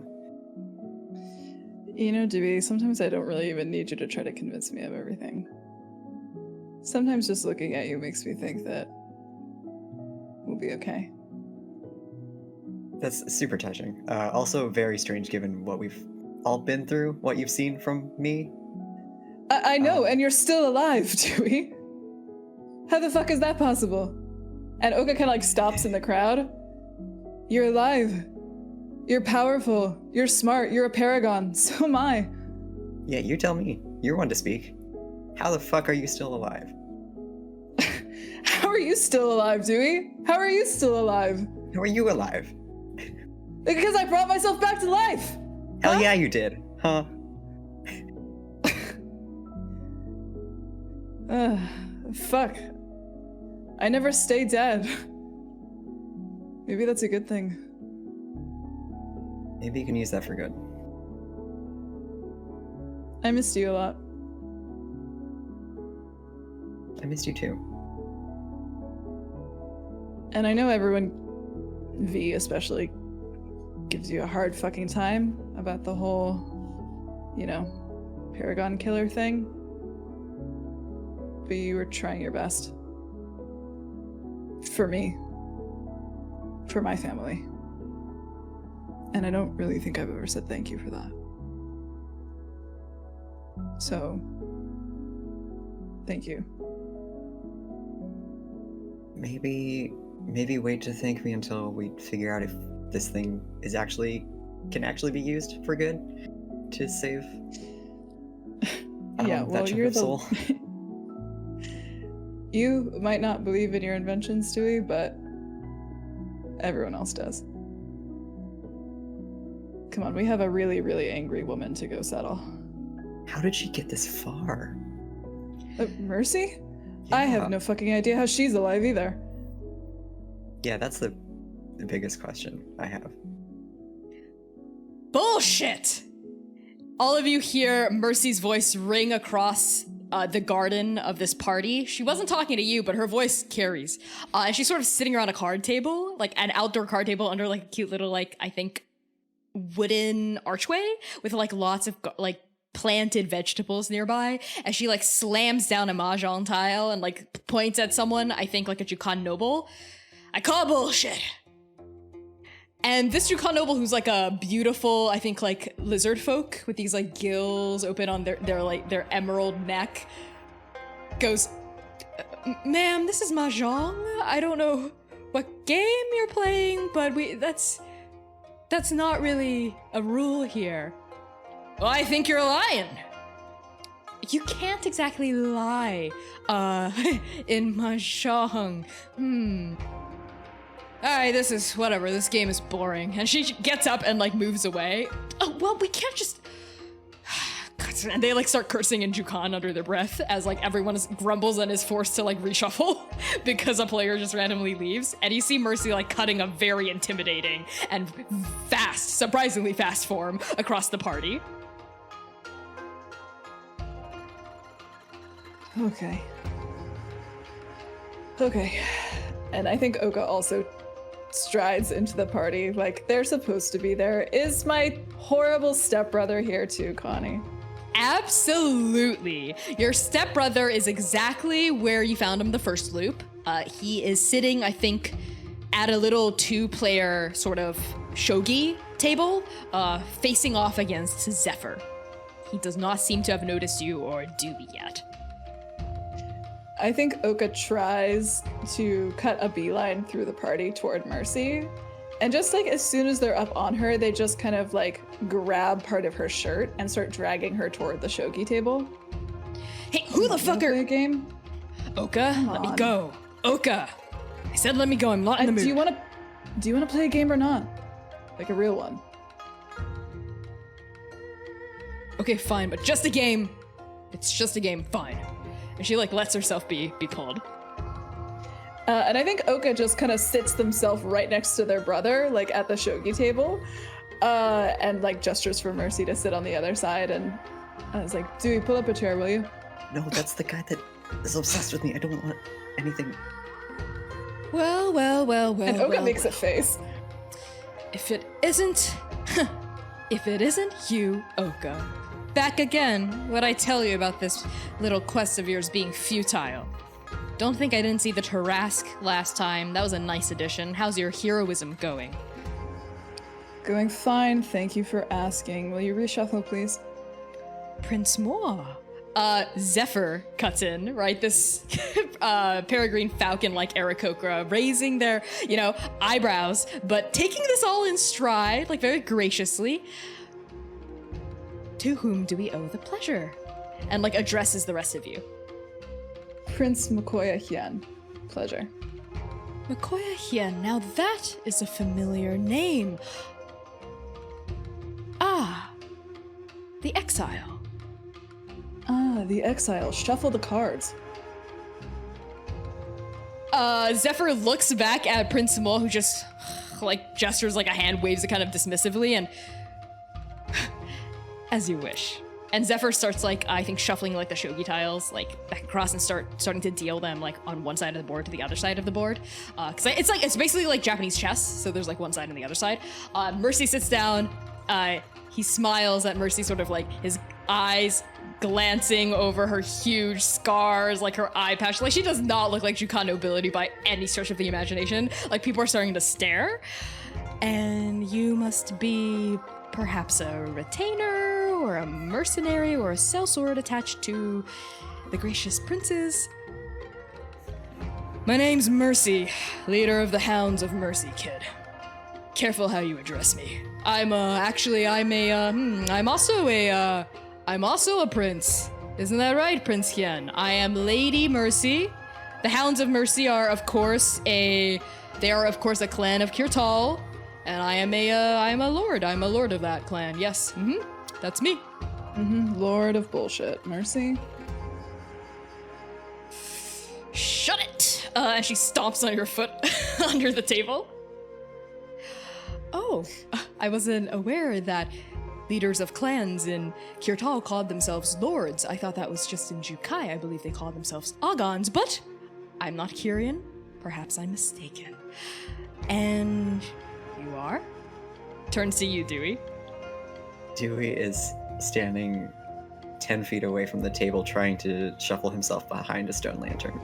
Speaker 2: You know, Dewey, sometimes I don't really even need you to try to convince me of everything. Sometimes just looking at you makes me think that we'll be okay.
Speaker 4: That's super touching. Also very strange given what we've all been through, what you've seen from me.
Speaker 2: I know, and you're still alive, Dewey. How the fuck is that possible? And Oka kind of like stops in the crowd. You're alive. You're powerful. You're smart. You're a paragon. So am I.
Speaker 4: Yeah, you tell me. You're one to speak. How the fuck are you still alive?
Speaker 2: How are you still alive, Dewey? How are you still alive?
Speaker 4: How are you alive?
Speaker 2: Because I brought myself back to life.
Speaker 4: Hell yeah, you did, huh?
Speaker 2: Fuck. I never stay dead. Maybe that's a good thing.
Speaker 4: Maybe you can use that for good.
Speaker 2: I missed you a lot.
Speaker 4: I missed you too.
Speaker 2: And I know everyone, V especially, gives you a hard fucking time about the whole, you know, Paragon killer thing. But you were trying your best. For me. For my family. And I don't really think I've ever said thank you for that. So, thank you.
Speaker 4: Maybe wait to thank me until we figure out if this thing can actually be used for good to save.
Speaker 2: Yeah, well,
Speaker 4: that chunk
Speaker 2: you're
Speaker 4: of
Speaker 2: the.
Speaker 4: soul.
Speaker 2: You might not believe in your inventions, Dewey, but everyone else does. Come on, we have a really, really angry woman to go settle.
Speaker 4: How did she get this far?
Speaker 2: Mercy?
Speaker 4: Yeah.
Speaker 2: I have no fucking idea how she's alive either.
Speaker 4: Yeah, that's the biggest question I have.
Speaker 10: Bullshit! All of you hear Mercy's voice ring across the garden of this party. She wasn't talking to you, but her voice carries. And she's sort of sitting around a card table, like an outdoor card table under like a cute little, like, I think, wooden archway with like lots of like planted vegetables nearby, as she like slams down a mahjong tile and like points at someone, I think like a Jukai noble. I call bullshit. And this Jukai noble, who's like a beautiful, I think like lizard folk with these like gills open on their emerald neck, goes, "Ma'am, this is mahjong. I don't know what game you're playing, but that's not really a rule here." "Well, I think you're lying." "You can't exactly lie, in mahjong. Alright, this is whatever, this game is boring." And she gets up and like moves away. "Oh, well, we can't just..." And they like start cursing in Jukan under their breath as like everyone grumbles and is forced to like reshuffle because a player just randomly leaves. And you see Mercy like cutting a very intimidating and fast, surprisingly fast form across the party.
Speaker 2: Okay. And I think Oka also strides into the party like they're supposed to be there. Is my horrible stepbrother here too, Connie?
Speaker 10: Absolutely. Your stepbrother is exactly where you found him the first loop. He is sitting, I think, at a little 2-player sort of shogi table, facing off against Zephyr. He does not seem to have noticed you or Dewey yet.
Speaker 2: I think Oka tries to cut a beeline through the party toward Mercy, And just like as soon as they're up on her, they just kind of like grab part of her shirt and start dragging her toward the shogi table.
Speaker 1: Hey, who the fuck
Speaker 2: Play a
Speaker 1: are...
Speaker 2: game?
Speaker 1: Oka,
Speaker 2: Come
Speaker 1: let me
Speaker 2: on.
Speaker 1: go. Oka! I said let me go, I'm not in the mood.
Speaker 2: Do you want to play a game or not? Like a real one?
Speaker 1: Okay, fine, but just a game. It's just a game, fine. And she like lets herself be pulled.
Speaker 2: And I think Oka just kind of sits themselves right next to their brother, like at the shogi table, and like gestures for Mercy to sit on the other side. And I was like, Dewey, pull up a chair, will you?
Speaker 4: No, that's the guy that is obsessed with me. I don't want anything.
Speaker 1: Well.
Speaker 2: And Oka makes a face.
Speaker 1: If it isn't you, Oka. Back again, what'd I tell you about this little quest of yours being futile? Don't think I didn't see the Tarask last time. That was a nice addition. How's your heroism going?
Speaker 2: Going fine, thank you for asking. Will you reshuffle, please?
Speaker 1: Prince Moore. Zephyr cuts in, right? This peregrine falcon-like Aarakocra raising their, eyebrows, but taking this all in stride, like very graciously. To whom do we owe the pleasure? And like addresses the rest of you.
Speaker 2: Prince Makoya Hien. Pleasure.
Speaker 1: Makoya Hien, now that is a familiar name. Ah, the Exile.
Speaker 2: Ah, the Exile. Shuffle the cards.
Speaker 1: Zephyr looks back at Prince Samol, who just like gestures like a hand, waves it kind of dismissively, and as you wish. And Zephyr starts like, I think, shuffling like the shogi tiles like back across and starting to deal them like on one side of the board to the other side of the board. Cause it's basically like Japanese chess. So there's like one side and the other side. Mercy sits down. He smiles at Mercy, sort of like his eyes glancing over her huge scars, like her eye patch. Like she does not look like Jukai nobility by any stretch of the imagination. Like people are starting to stare. And you must be perhaps a retainer or a mercenary or a sellsword attached to the gracious princes. My name's Mercy, leader of the Hounds of Mercy, kid. Careful how you address me. I'm also a prince. Isn't that right, Prince Hien? I am Lady Mercy. The Hounds of Mercy are, of course, a clan of Kirtal, and I am a lord. I'm a lord of that clan. Yes, that's me.
Speaker 2: Lord of bullshit. Mercy.
Speaker 1: Shut it! And she stomps on your foot under the table. Oh, I wasn't aware that leaders of clans in Kirtal called themselves lords. I thought that was just in Jukai. I believe they called themselves Agons, but I'm not Kyrian. Perhaps I'm mistaken. And you are? Turns to you, Dewey.
Speaker 4: Dewey is standing 10 feet away from the table trying to shuffle himself behind a stone lantern.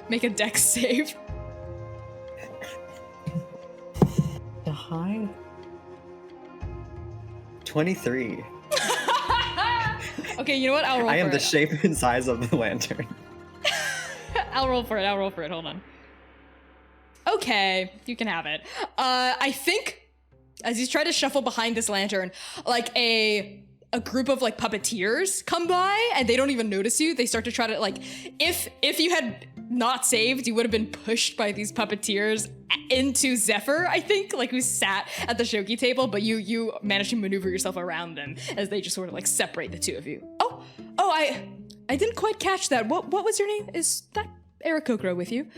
Speaker 1: Make a dex save.
Speaker 4: The high? 23.
Speaker 1: Okay, you know what? I'll roll for it.
Speaker 4: I am the shape and size of the lantern.
Speaker 1: I'll roll for it. Hold on. Okay, you can have it. I think as you try to shuffle behind this lantern, like a group of like puppeteers come by and they don't even notice you. They start to try to like, if you had not saved, you would have been pushed by these puppeteers into Zephyr, I think, like who sat at the shogi table, but you managed to maneuver yourself around them as they just sort of like separate the two of you. Oh, I didn't quite catch that. What was your name? Is that Aarakocra with you?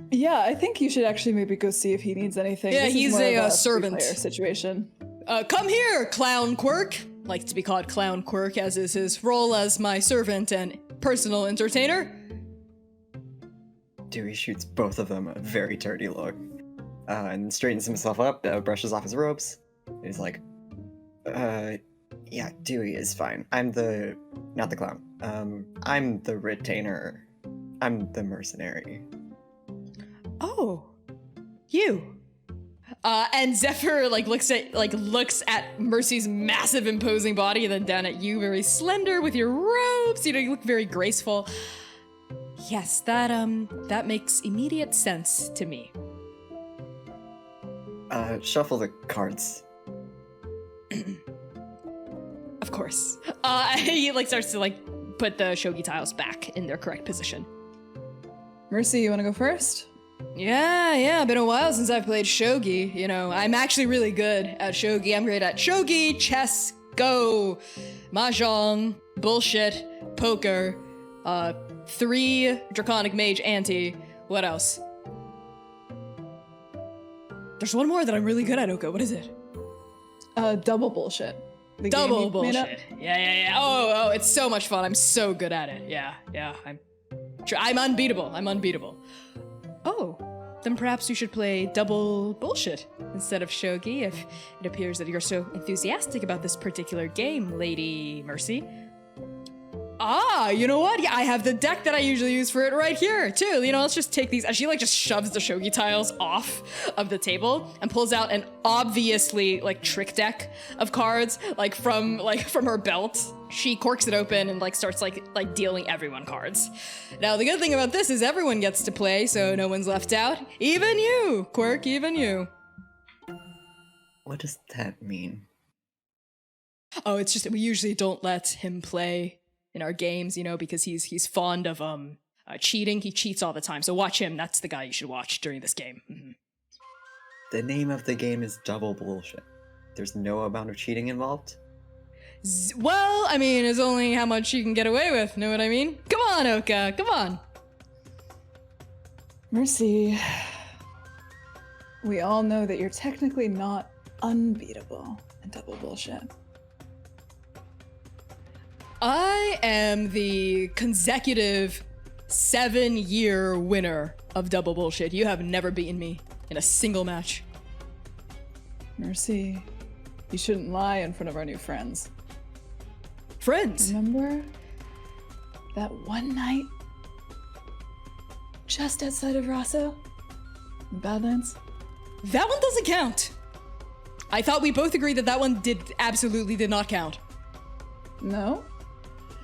Speaker 2: Yeah, I think you should actually maybe go see if he needs anything.
Speaker 1: Yeah,
Speaker 2: This is
Speaker 1: he's
Speaker 2: more of
Speaker 1: a servant.
Speaker 2: three-player situation.
Speaker 1: Come here, Clown Quirk. Likes to be called Clown Quirk, as is his role as my servant and personal entertainer.
Speaker 4: Dewey shoots both of them a very dirty look, and straightens himself up, brushes off his robes. He's like, yeah, Dewey is fine. I'm not the clown. I'm the retainer. I'm the mercenary.
Speaker 1: Oh, you. And Zephyr looks at Mercy's massive, imposing body, and then down at you, very slender with your robes. You look very graceful. Yes, that makes immediate sense to me.
Speaker 4: Shuffle the cards.
Speaker 1: Of course. He like starts to like put the shogi tiles back in their correct position.
Speaker 2: Mercy, you want to go first?
Speaker 1: Yeah, been a while since I've played shogi. You know, I'm actually really good at shogi. I'm great at shogi, chess, go, mahjong, bullshit, poker, 3 draconic mage ante. What else? There's one more that I'm really good at, Oka. What is it?
Speaker 2: Double bullshit. The
Speaker 1: Double
Speaker 2: game you made up?
Speaker 1: bullshit. Yeah. Oh, it's so much fun. I'm so good at it. Yeah. I'm unbeatable. Oh, then perhaps you should play double bullshit instead of shogi if it appears that you're so enthusiastic about this particular game, Lady Mercy. You know what? Yeah, I have the deck that I usually use for it right here, too. You know, let's just take these. And she, like, just shoves the shogi tiles off of the table and pulls out an obviously, like, trick deck of cards, from her belt. She corks it open and, like, starts, like dealing everyone cards. Now, the good thing about this is everyone gets to play, so no one's left out. Even you, Quirk, even you.
Speaker 4: What does that mean?
Speaker 1: Oh, it's just that we usually don't let him play in our games, you know, because he's fond of cheating. He cheats all the time. So watch him. That's the guy you should watch during this game. Mm-hmm.
Speaker 4: The name of the game is Double Bullshit. There's no amount of cheating involved?
Speaker 1: Well, I mean, it's only how much you can get away with. Know what I mean? Come on, Oka. Come on.
Speaker 2: Mercy, we all know that you're technically not unbeatable in double bullshit.
Speaker 1: I am the consecutive 7-year winner of double bullshit. You have never beaten me in a single match.
Speaker 2: Mercy, you shouldn't lie in front of our new friends.
Speaker 1: Friends?
Speaker 2: Remember that one night just outside of Rosso? In Badlands?
Speaker 1: That one doesn't count. I thought we both agreed that one absolutely did not count.
Speaker 2: No?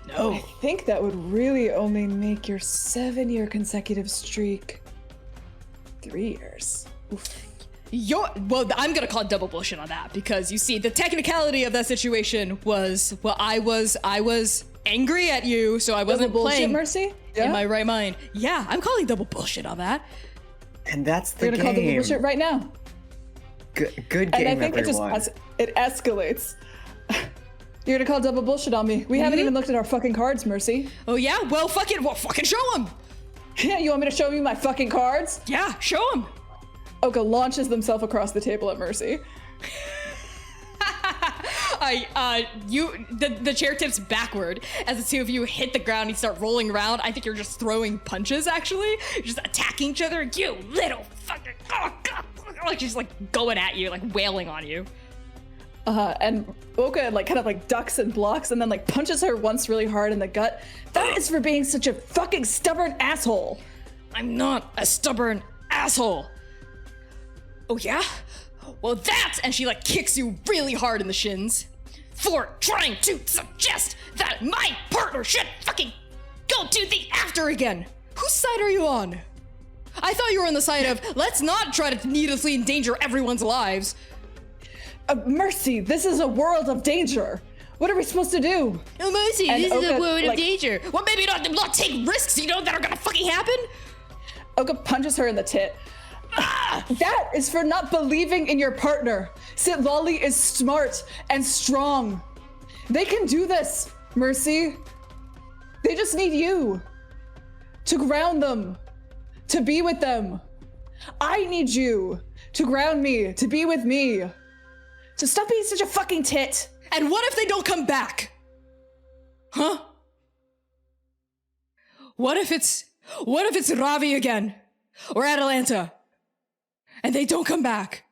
Speaker 1: No.
Speaker 2: I think that would really only make your 7-year consecutive streak 3 years. Oof.
Speaker 1: Well, I'm gonna call double bullshit on that because you see, the technicality of that situation was, well, I was angry at you, so I wasn't
Speaker 2: double bullshit,
Speaker 1: playing
Speaker 2: Mercy?
Speaker 1: in my right mind. Yeah, I'm calling double bullshit on that.
Speaker 4: And that's the
Speaker 2: You're gonna
Speaker 4: game.
Speaker 2: call double bullshit right now.
Speaker 4: Good game,
Speaker 2: and I think
Speaker 4: everyone.
Speaker 2: it escalates. You're gonna call double bullshit on me. We haven't even looked at our fucking cards, Mercy.
Speaker 1: Oh yeah? Well, fucking show him.
Speaker 2: Yeah, you want me to show you my fucking cards?
Speaker 1: Yeah, show him.
Speaker 2: Oka launches themselves across the table at Mercy.
Speaker 1: The chair tips backward as the two of you hit the ground and you start rolling around. I think you're just throwing punches, actually. You're just attacking each other. You little fucking... Oh, God. Like, just, like, going at you, like, wailing on you.
Speaker 2: And Oka, like, kind of, like, ducks and blocks and then, like, punches her once really hard in the gut. That is for being such a fucking stubborn asshole.
Speaker 1: I'm not a stubborn asshole. Oh, yeah? Well, that's... And she, like, kicks you really hard in the shins for trying to suggest that my partner should fucking go to the after again. Whose side are you on? I thought you were on the side of, let's not try to needlessly endanger everyone's lives.
Speaker 2: Mercy, this is a world of danger. What are we supposed to do?
Speaker 1: Oh, Mercy,
Speaker 2: and
Speaker 1: this
Speaker 2: Oka,
Speaker 1: is a world of
Speaker 2: like,
Speaker 1: danger. Well, maybe not take risks, you know, that are gonna fucking happen.
Speaker 2: Oka punches her in the tit. That is for not believing in your partner. Sitlali is smart and strong. They can do this, Mercy. They just need you to ground them, to be with them. I need you to ground me, to be with me. So stop being such a fucking tit.
Speaker 1: And what if they don't come back? Huh? What if it's Ravi again? Or Atalanta? And they don't come back?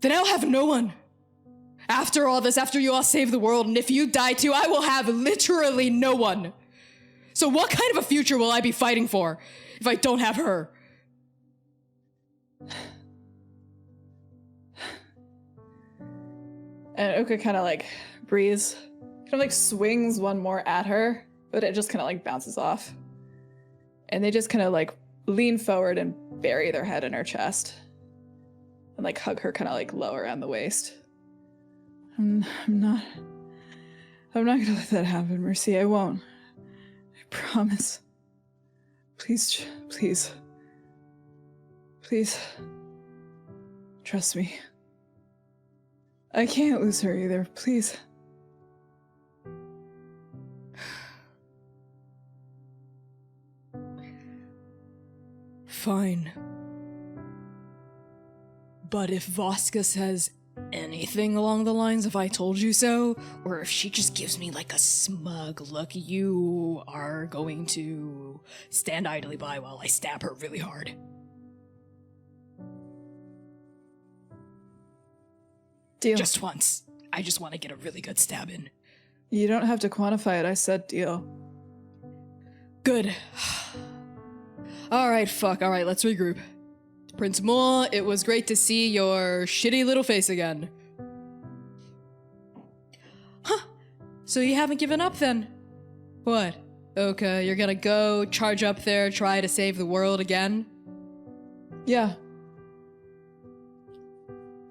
Speaker 1: Then I'll have no one. After all this, after you all save the world, and if you die too, I will have literally no one. So what kind of a future will I be fighting for if I don't have her?
Speaker 2: And Oka kind of like breathes, kind of like swings one more at her, but it just kind of like bounces off. And they just kind of like lean forward and bury their head in her chest. and like hug her kind of like low around the waist. I'm not gonna let that happen, Mercy. I won't. I promise. Please, please. Please. Trust me. I can't lose her either. Please.
Speaker 1: Fine. But if Voska says anything along the lines of I told you so, or if she just gives me like a smug look, you are going to stand idly by while I stab her really hard.
Speaker 2: Deal.
Speaker 1: Just once. I just want to get a really good stab in.
Speaker 2: You don't have to quantify it. I said deal.
Speaker 1: Good. Alright, fuck. Alright, let's regroup. Prince Moore, it was great to see your shitty little face again. Huh. So you haven't given up then? What? Okay, you're gonna go, charge up there, try to save the world again?
Speaker 2: Yeah.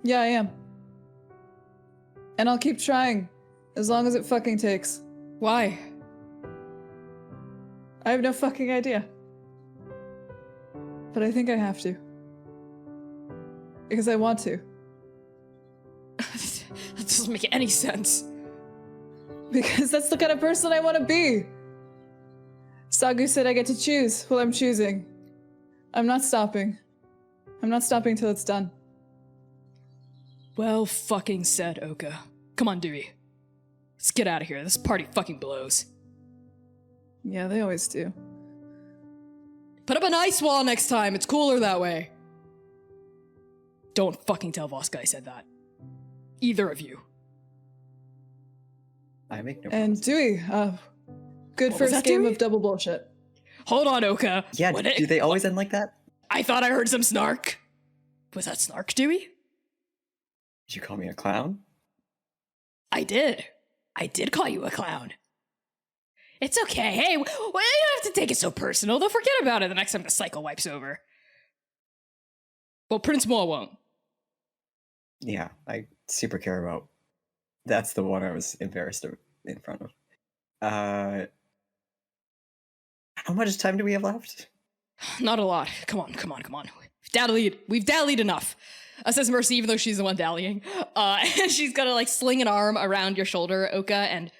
Speaker 2: Yeah, I am. And I'll keep trying. As long as it fucking takes.
Speaker 1: Why?
Speaker 2: I have no fucking idea. But I think I have to. Because I want to.
Speaker 1: That doesn't make any sense.
Speaker 2: Because that's the kind of person I want to be. Sagu said I get to choose. Well, I'm choosing. I'm not stopping. I'm not stopping till it's done.
Speaker 1: Well fucking said, Oka. Come on, Dewey. Let's get out of here. This party fucking blows.
Speaker 2: Yeah, they always do.
Speaker 1: Put up an ice wall next time. It's cooler that way. Don't fucking tell Voska I said that. Either of you.
Speaker 4: I make no
Speaker 2: And
Speaker 4: promises.
Speaker 2: Dewey, good
Speaker 1: What was
Speaker 2: first
Speaker 1: that,
Speaker 2: game
Speaker 1: Dewey?
Speaker 2: of double bullshit.
Speaker 1: Hold on, Oka.
Speaker 4: Yeah,
Speaker 1: What
Speaker 4: do they always end like that?
Speaker 1: I thought I heard some snark. Was that snark, Dewey?
Speaker 4: Did you call me a clown?
Speaker 1: I did. I did call you a clown. It's okay. Hey, well, you don't have to take it so personal. They'll forget about it the next time the cycle wipes over. Well, Prince Moore won't.
Speaker 4: Yeah, I super care about. That's the one I was embarrassed in front of. How much time do we have left?
Speaker 1: Not a lot. Come on. We've dallied enough. Says Mercy, even though she's the one dallying. And she's gonna like sling an arm around your shoulder, Oka, and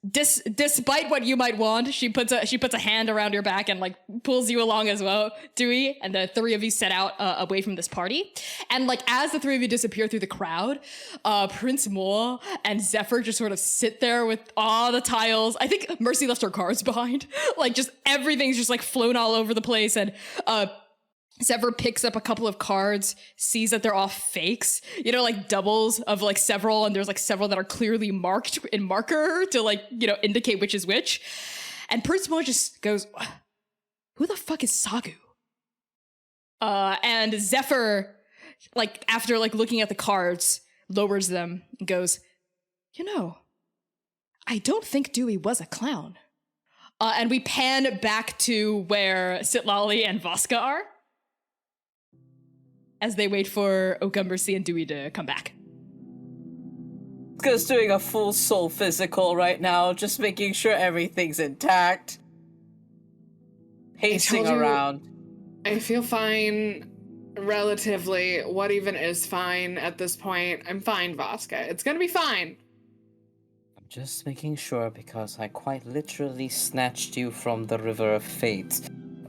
Speaker 1: despite what you might want, she puts a hand around your back and like pulls you along as well, Dewey, and the three of you set out away from this party. And like as the three of you disappear through the crowd, Prince Moore and Zephyr just sort of sit there with all the tiles. I think Mercy left her cards behind. Like just everything's just like flown all over the place, and Zephyr picks up a couple of cards, sees that they're all fakes, you know, like doubles of like several, and there's like several that are clearly marked in marker to like, you know, indicate which is which. And Prince Moore just goes, who the fuck is Sagu? And Zephyr, like after like looking at the cards, lowers them and goes, you know, I don't think Dewey was a clown. And we pan back to where Sitlali and Voska are, as they wait for Oka, Mercy, and Dewey to come back.
Speaker 3: Just doing a full soul physical right now, just making sure everything's intact. Pacing
Speaker 7: told you-
Speaker 3: around.
Speaker 7: I feel fine, relatively. What even is fine at this point? I'm fine, Voska. It's gonna be fine.
Speaker 3: I'm just making sure because I quite literally snatched you from the river of fate.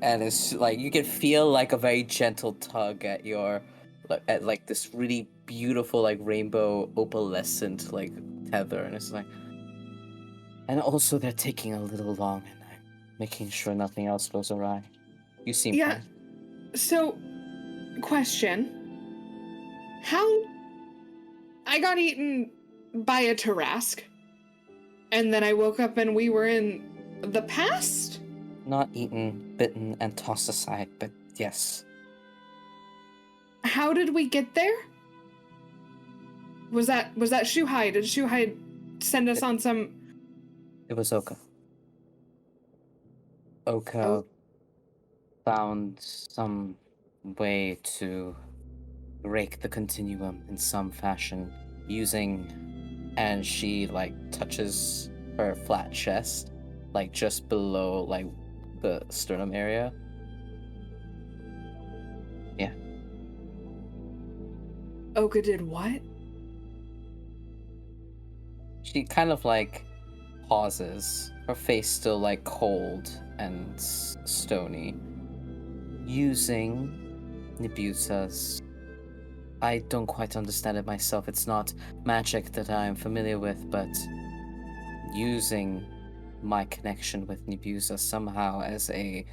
Speaker 3: And it's like you can feel like a very gentle tug at your at like this really beautiful like rainbow opalescent like tether, and it's like, and also they're taking a little long, and I'm making sure nothing else goes awry. You seem fine.
Speaker 7: So, question. How I got eaten by a Tarask, and then I woke up and we were in the past?
Speaker 3: Not eaten, bitten, and tossed aside, but yes.
Speaker 7: How did we get there? Was that Jukai? Did Jukai send us on some...
Speaker 3: It was Oka. Oka found some way to break the continuum in some fashion using, and she like touches her flat chest, like just below like the sternum area. Yeah.
Speaker 7: Oka did what?
Speaker 3: She kind of like pauses, her face still like cold and stony, using Nebusa's. I don't quite understand it myself. It's not magic that I'm familiar with, but using my connection with Nebusa somehow as a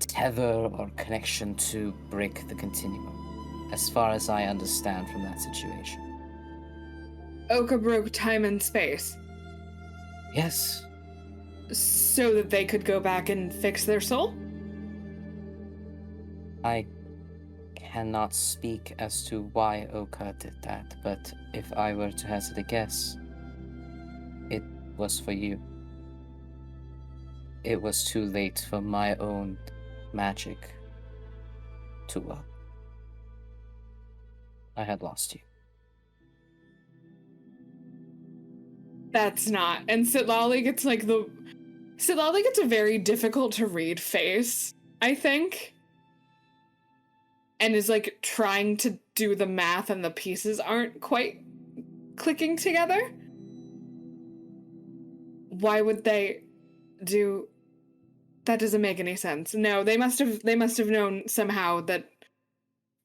Speaker 3: tether or connection to break the continuum, as far as I understand from that situation.
Speaker 7: Oka broke time and space.
Speaker 3: Yes.
Speaker 7: So that they could go back and fix their soul?
Speaker 3: I cannot speak as to why Oka did that, but if I were to hazard a guess, it was for you. It was too late for my own magic to work. I had lost you.
Speaker 7: That's not. And Sitlali gets a very difficult to read face, I think. And is like trying to do the math and the pieces aren't quite clicking together. Why would they do that? Doesn't make any sense. No, they must have known somehow that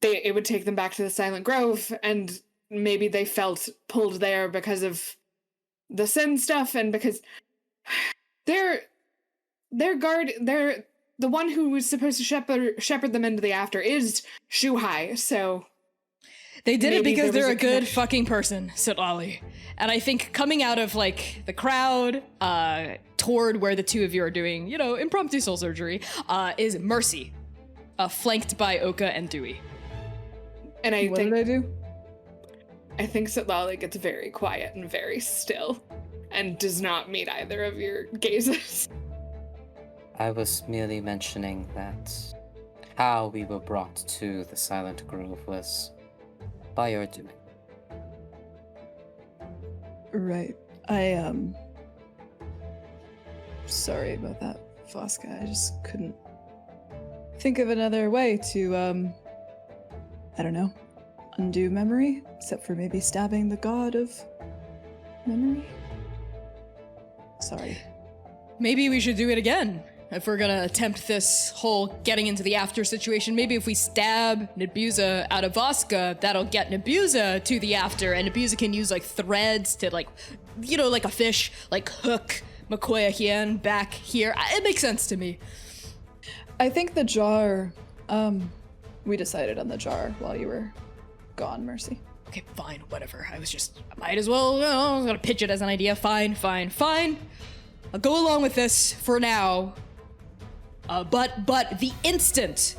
Speaker 7: it would take them back to the Silent Grove, and maybe they felt pulled there because of the sin stuff, and because their the one who was supposed to shepherd them into the after is Jukai, so
Speaker 10: they did it because they're a good fucking person, Sitlali. And I think coming out of like the crowd toward where the two of you are doing, impromptu soul surgery, is Mercy, flanked by Oka and Dewey.
Speaker 7: And
Speaker 2: What did I do?
Speaker 7: I think Sitlali gets very quiet and very still and does not meet either of your gazes.
Speaker 3: I was merely mentioning that how we were brought to the Silent Grove was by your doing.
Speaker 2: Right. Sorry about that, Voska. I just couldn't think of another way to, I don't know, undo memory, except for maybe stabbing the god of memory. Sorry.
Speaker 10: Maybe we should do it again. If we're gonna attempt this whole getting into the after situation, maybe if we stab Nebusa out of Voska, that'll get Nebusa to the after, and Nebusa can use like threads to like a fish, like hook Makoya Hien back here. It makes sense to me.
Speaker 2: I think the jar, we decided on the jar while you were gone, Mercy.
Speaker 10: Okay, fine, whatever. I might as well, I was gonna pitch it as an idea. Fine. I'll go along with this for now. But the instant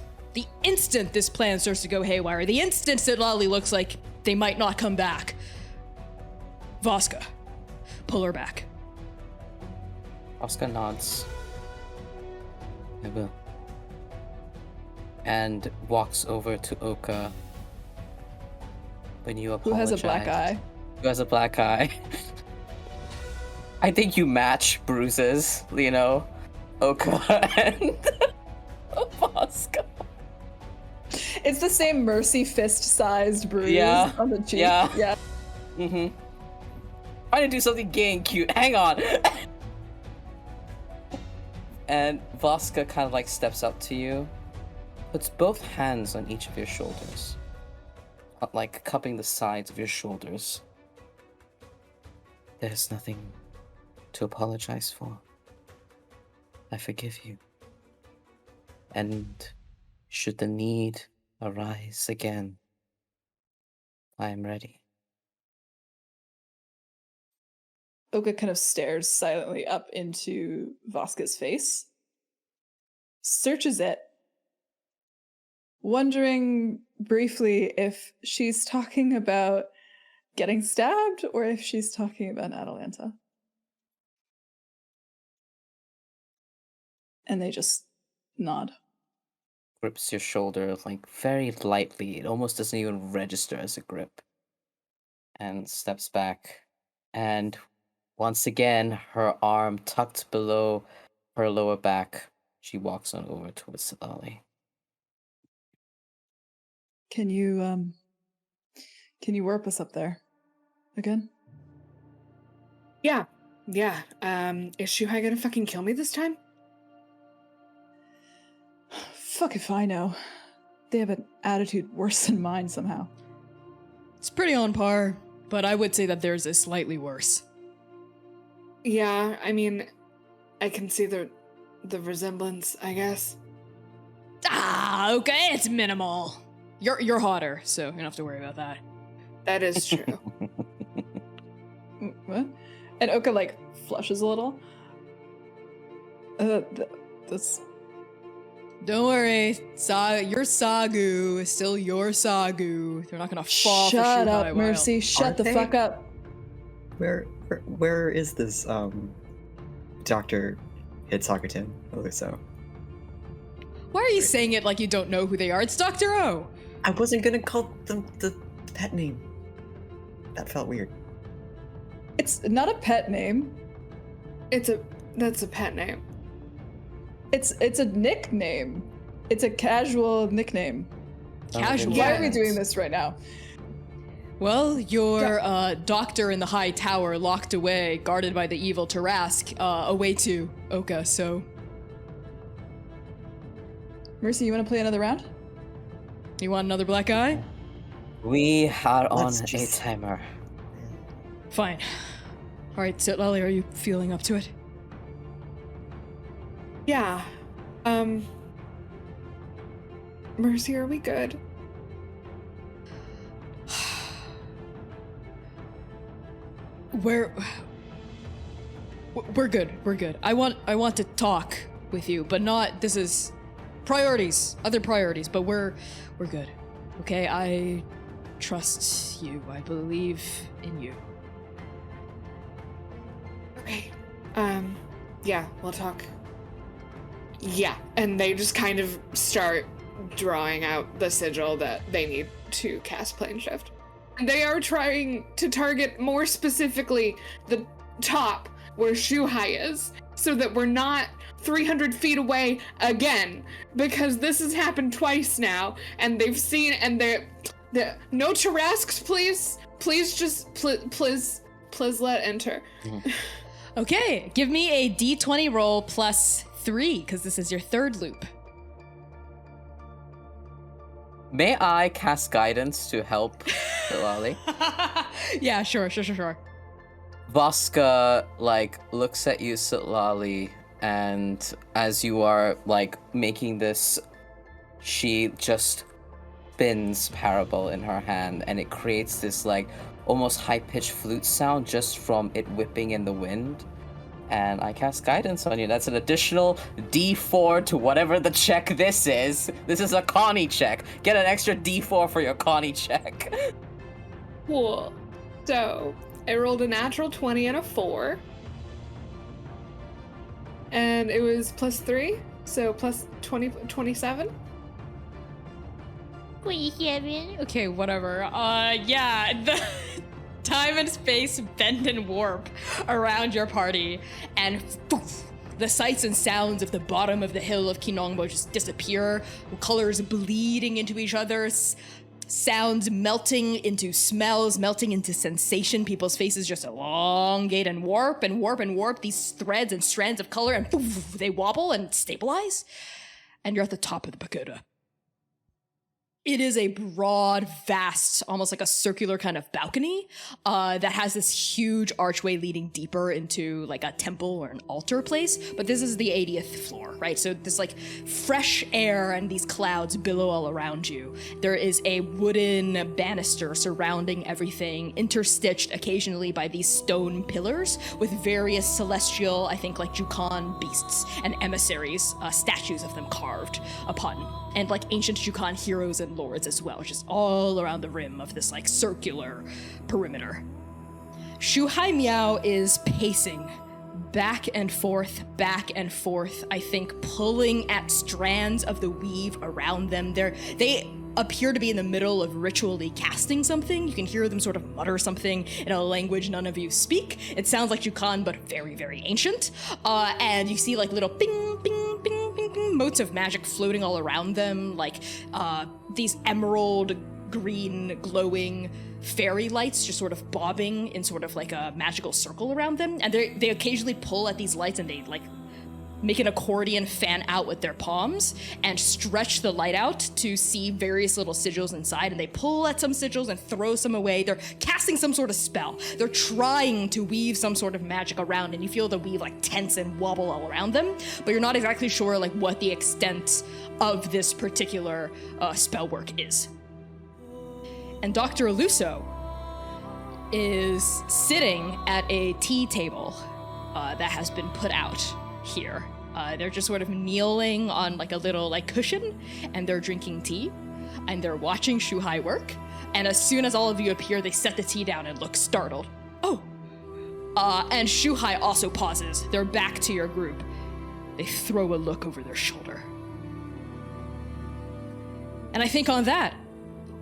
Speaker 10: this plan starts to go haywire, the instant that Lolly looks like they might not come back, Voska, pull her back.
Speaker 3: Voska nods. I will. And walks over to Oka. When you apologize.
Speaker 2: Who has a black eye?
Speaker 3: Who has a black eye? I think you match bruises, Oka and Voska.
Speaker 2: It's the same Mercy fist-sized bruise on the cheek.
Speaker 3: Yeah. Mm-hmm. Trying to do something gay and cute. Hang on. And Voska kind of like steps up to you, puts both hands on each of your shoulders, like cupping the sides of your shoulders. There's nothing to apologize for. I forgive you. And should the need arise again, I am ready.
Speaker 2: Oka kind of stares silently up into Voska's face, searches it, wondering briefly if she's talking about getting stabbed or if she's talking about Atalanta. And they just nod.
Speaker 3: grips your shoulder like very lightly. It almost doesn't even register as a grip. And steps back. And once again, her arm tucked below her lower back, she walks on over towards Silali.
Speaker 2: Can you warp us up there again?
Speaker 7: Yeah. Is Jukai gonna fucking kill me this time?
Speaker 2: Fuck if I know. They have an attitude worse than mine somehow.
Speaker 1: It's pretty on par, but I would say that theirs is slightly worse.
Speaker 7: Yeah, I mean, I can see the resemblance, I guess.
Speaker 1: Okay, it's minimal. You're hotter, so you don't have to worry about that.
Speaker 7: That is true.
Speaker 2: What? And Oka, like, flushes a little. That's...
Speaker 1: Don't worry, your Sagu is still your Sagu. They're not gonna fall for
Speaker 2: Shut
Speaker 1: Jukai
Speaker 2: up, Mercy.
Speaker 1: Wild.
Speaker 2: Shut the fuck up.
Speaker 4: Where is this Dr. Hitsakutin, Alysso?
Speaker 1: Why are you saying it like you don't know who they are? It's Dr. O.
Speaker 4: I wasn't gonna call them the pet name. That felt weird.
Speaker 2: It's not a pet name.
Speaker 7: That's a pet name.
Speaker 2: It's a nickname. It's a casual nickname.
Speaker 1: Casual.
Speaker 2: Why are we doing this right now?
Speaker 1: Well, your doctor in the high tower locked away, guarded by the evil Tarask, away to Oka, so...
Speaker 2: Mercy, you want to play another round?
Speaker 1: You want another black eye?
Speaker 3: We are on
Speaker 4: Let's just-
Speaker 3: a timer.
Speaker 1: Fine. Alright, so Lally, are you feeling up to it?
Speaker 7: Yeah. Mercy, are we good?
Speaker 1: We're good. We're good. I want to talk with you, but not. This is priorities, other priorities. But we're good. Okay, I trust you. I believe in you.
Speaker 7: Okay. Yeah, we'll talk. Yeah, and they just kind of start drawing out the sigil that they need to cast Plane Shift. They are trying to target more specifically the top where Jukai is, so that we're not 300 feet away again, because this has happened twice now, and they've seen, and they're no Tarasks, please just please let enter.
Speaker 1: Okay, give me a d20 roll plus 3, because this is your third loop.
Speaker 3: May I cast guidance to help Silali?
Speaker 1: Yeah, sure.
Speaker 3: Voska, looks at you, Silali, and as you are, making this, she just spins Parable in her hand, and it creates this, almost high-pitched flute sound just from it whipping in the wind. And I cast guidance on you. That's an additional D4 to whatever the check this is. This is a Connie check. Get an extra D4 for your Connie check.
Speaker 7: Cool. So, I rolled a natural 20 and a 4. And it was plus 3, so plus 27.
Speaker 6: 27.
Speaker 1: Okay, whatever. Yeah, the time and space bend and warp around your party, and poof, the sights and sounds of the bottom of the hill of Kinongbo just disappear, colors bleeding into each other, sounds melting into smells, melting into sensation. People's faces just elongate and warp and warp and warp, these threads and strands of color, and poof, they wobble and stabilize, and you're at the top of the pagoda. It is a broad, vast, almost like a circular kind of balcony that has this huge archway leading deeper into like a temple or an altar place. But this is the 80th floor, right? So this fresh air and these clouds billow all around you. There is a wooden banister surrounding everything, interstitched occasionally by these stone pillars with various celestial, I think Jukan beasts and emissaries, statues of them carved upon. And ancient Jukan heroes and lords as well, just all around the rim of this circular perimeter. Jukai Miao is pacing back and forth, I think, pulling at strands of the weave around them. They appear to be in the middle of ritually casting something. You can hear them sort of mutter something in a language none of you speak. It sounds like Jukan, but very, very ancient. And you see like little ping, ping, ping, ping, ping, motes of magic floating all around them, like these emerald green glowing fairy lights just sort of bobbing in sort of like a magical circle around them. And they occasionally pull at these lights and they like make an accordion fan out with their palms and stretch the light out to see various little sigils inside, and they pull at some sigils and throw some away. They're casting some sort of spell. They're trying to weave some sort of magic around, and you feel the weave like tense and wobble all around them, but you're not exactly sure like what the extent of this particular spell work is. And Dr. Aluso is sitting at a tea table that has been put out here. They're just sort of kneeling on like a little like cushion, and they're drinking tea, and they're watching Jukai work. And as soon as all of you appear, they set the tea down and look startled. Oh! And Jukai also pauses. They're back to your group. They throw a look over their shoulder. And I think on that,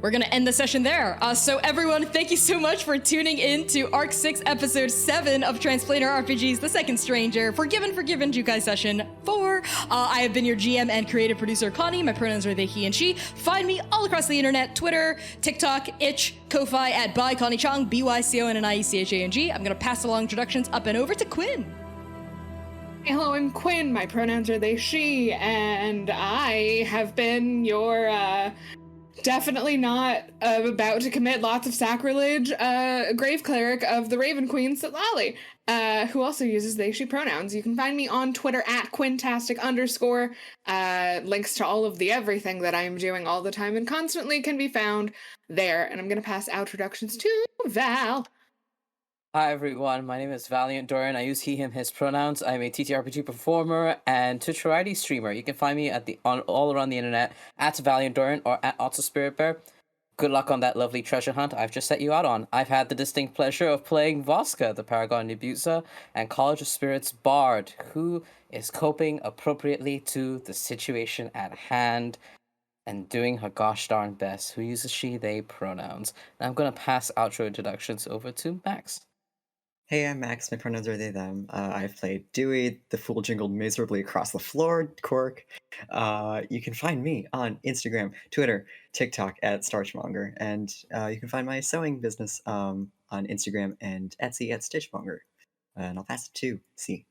Speaker 1: we're gonna end the session there. So everyone, thank you so much for tuning in to Arc 6, Episode 7 of Transplanar RPG's The Second Stranger, Forgiven Jukai Session 4. I have been your GM and creative producer, Connie. My pronouns are they, he, and she. Find me all across the internet, Twitter, TikTok, Itch, Ko-Fi, at by Connie Chong, BYCONNIECHANG. I'm gonna pass along introductions up and over to Quinn.
Speaker 7: Hey, hello, I'm Quinn. My pronouns are they, she, and I have been your, definitely not about to commit lots of sacrilege, grave cleric of the Raven Queen, Sitlali, who also uses they, she pronouns. You can find me on Twitter at Quintastic_. Links to all of the everything that I am doing all the time and constantly can be found there. And I'm going to pass introductions to Val.
Speaker 3: Hi everyone, my name is Valiant Dorian. I use he, him, his pronouns. I'm a TTRPG performer and Twitch variety streamer. You can find me all around the internet at Valiant Dorian or at AltSpiritBear. Good luck on that lovely treasure hunt I've just set you out on. I've had the distinct pleasure of playing Voska, the Paragon Nebusa, and College of Spirits Bard, who is coping appropriately to the situation at hand and doing her gosh darn best, who uses she, they pronouns. And I'm going to pass outro introductions over to Max.
Speaker 4: Hey, I'm Max. My pronouns are they, them. I've played Dewey, the fool jingled miserably across the floor, Cork. You can find me on Instagram, Twitter, TikTok at Starchmonger, and you can find my sewing business on Instagram and Etsy at Stitchmonger. And I'll pass it to C.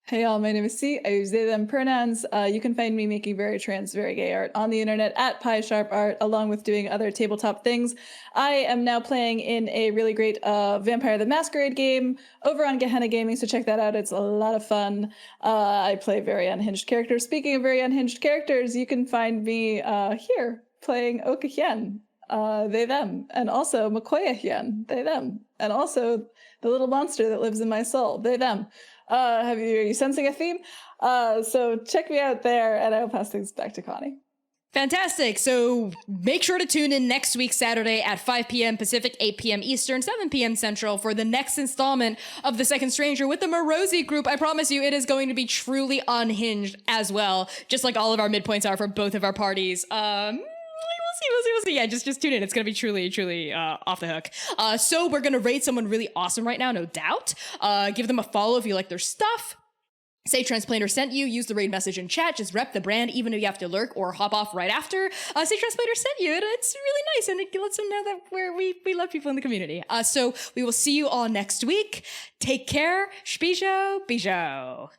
Speaker 2: Hey y'all, my name is C. I use they, them pronouns. You can find me making very trans, very gay art on the internet at PieSharpArt, along with doing other tabletop things. I am now playing in a really great Vampire the Masquerade game over on Gehenna Gaming, so check that out. It's a lot of fun. I play very unhinged characters. Speaking of very unhinged characters, you can find me here playing Oka Hien, they, them, and also Makoya Hien, they, them, and also the little monster that lives in my soul, they, them. Are you sensing a theme? So check me out there, and I'll pass things back to Connie.
Speaker 10: Fantastic. So make sure to tune in next week, Saturday at 5 p.m. Pacific, 8 p.m. Eastern, 7 p.m. Central for the next installment of The Second Stranger with the Morosi group. I promise you it is going to be truly unhinged as well, just like all of our midpoints are for both of our parties. We'll see. Yeah, just tune in. It's going to be truly off the hook. So we're going to raid someone really awesome right now, no doubt. Give them a follow if you like their stuff. Say Transplanar sent you, use the raid message in chat, just rep the brand even if you have to lurk or hop off right after. Say Transplanar sent you, and it's really nice, and it lets them know that we love people in the community. So we will see you all next week. Take care. Shbijo, bijo.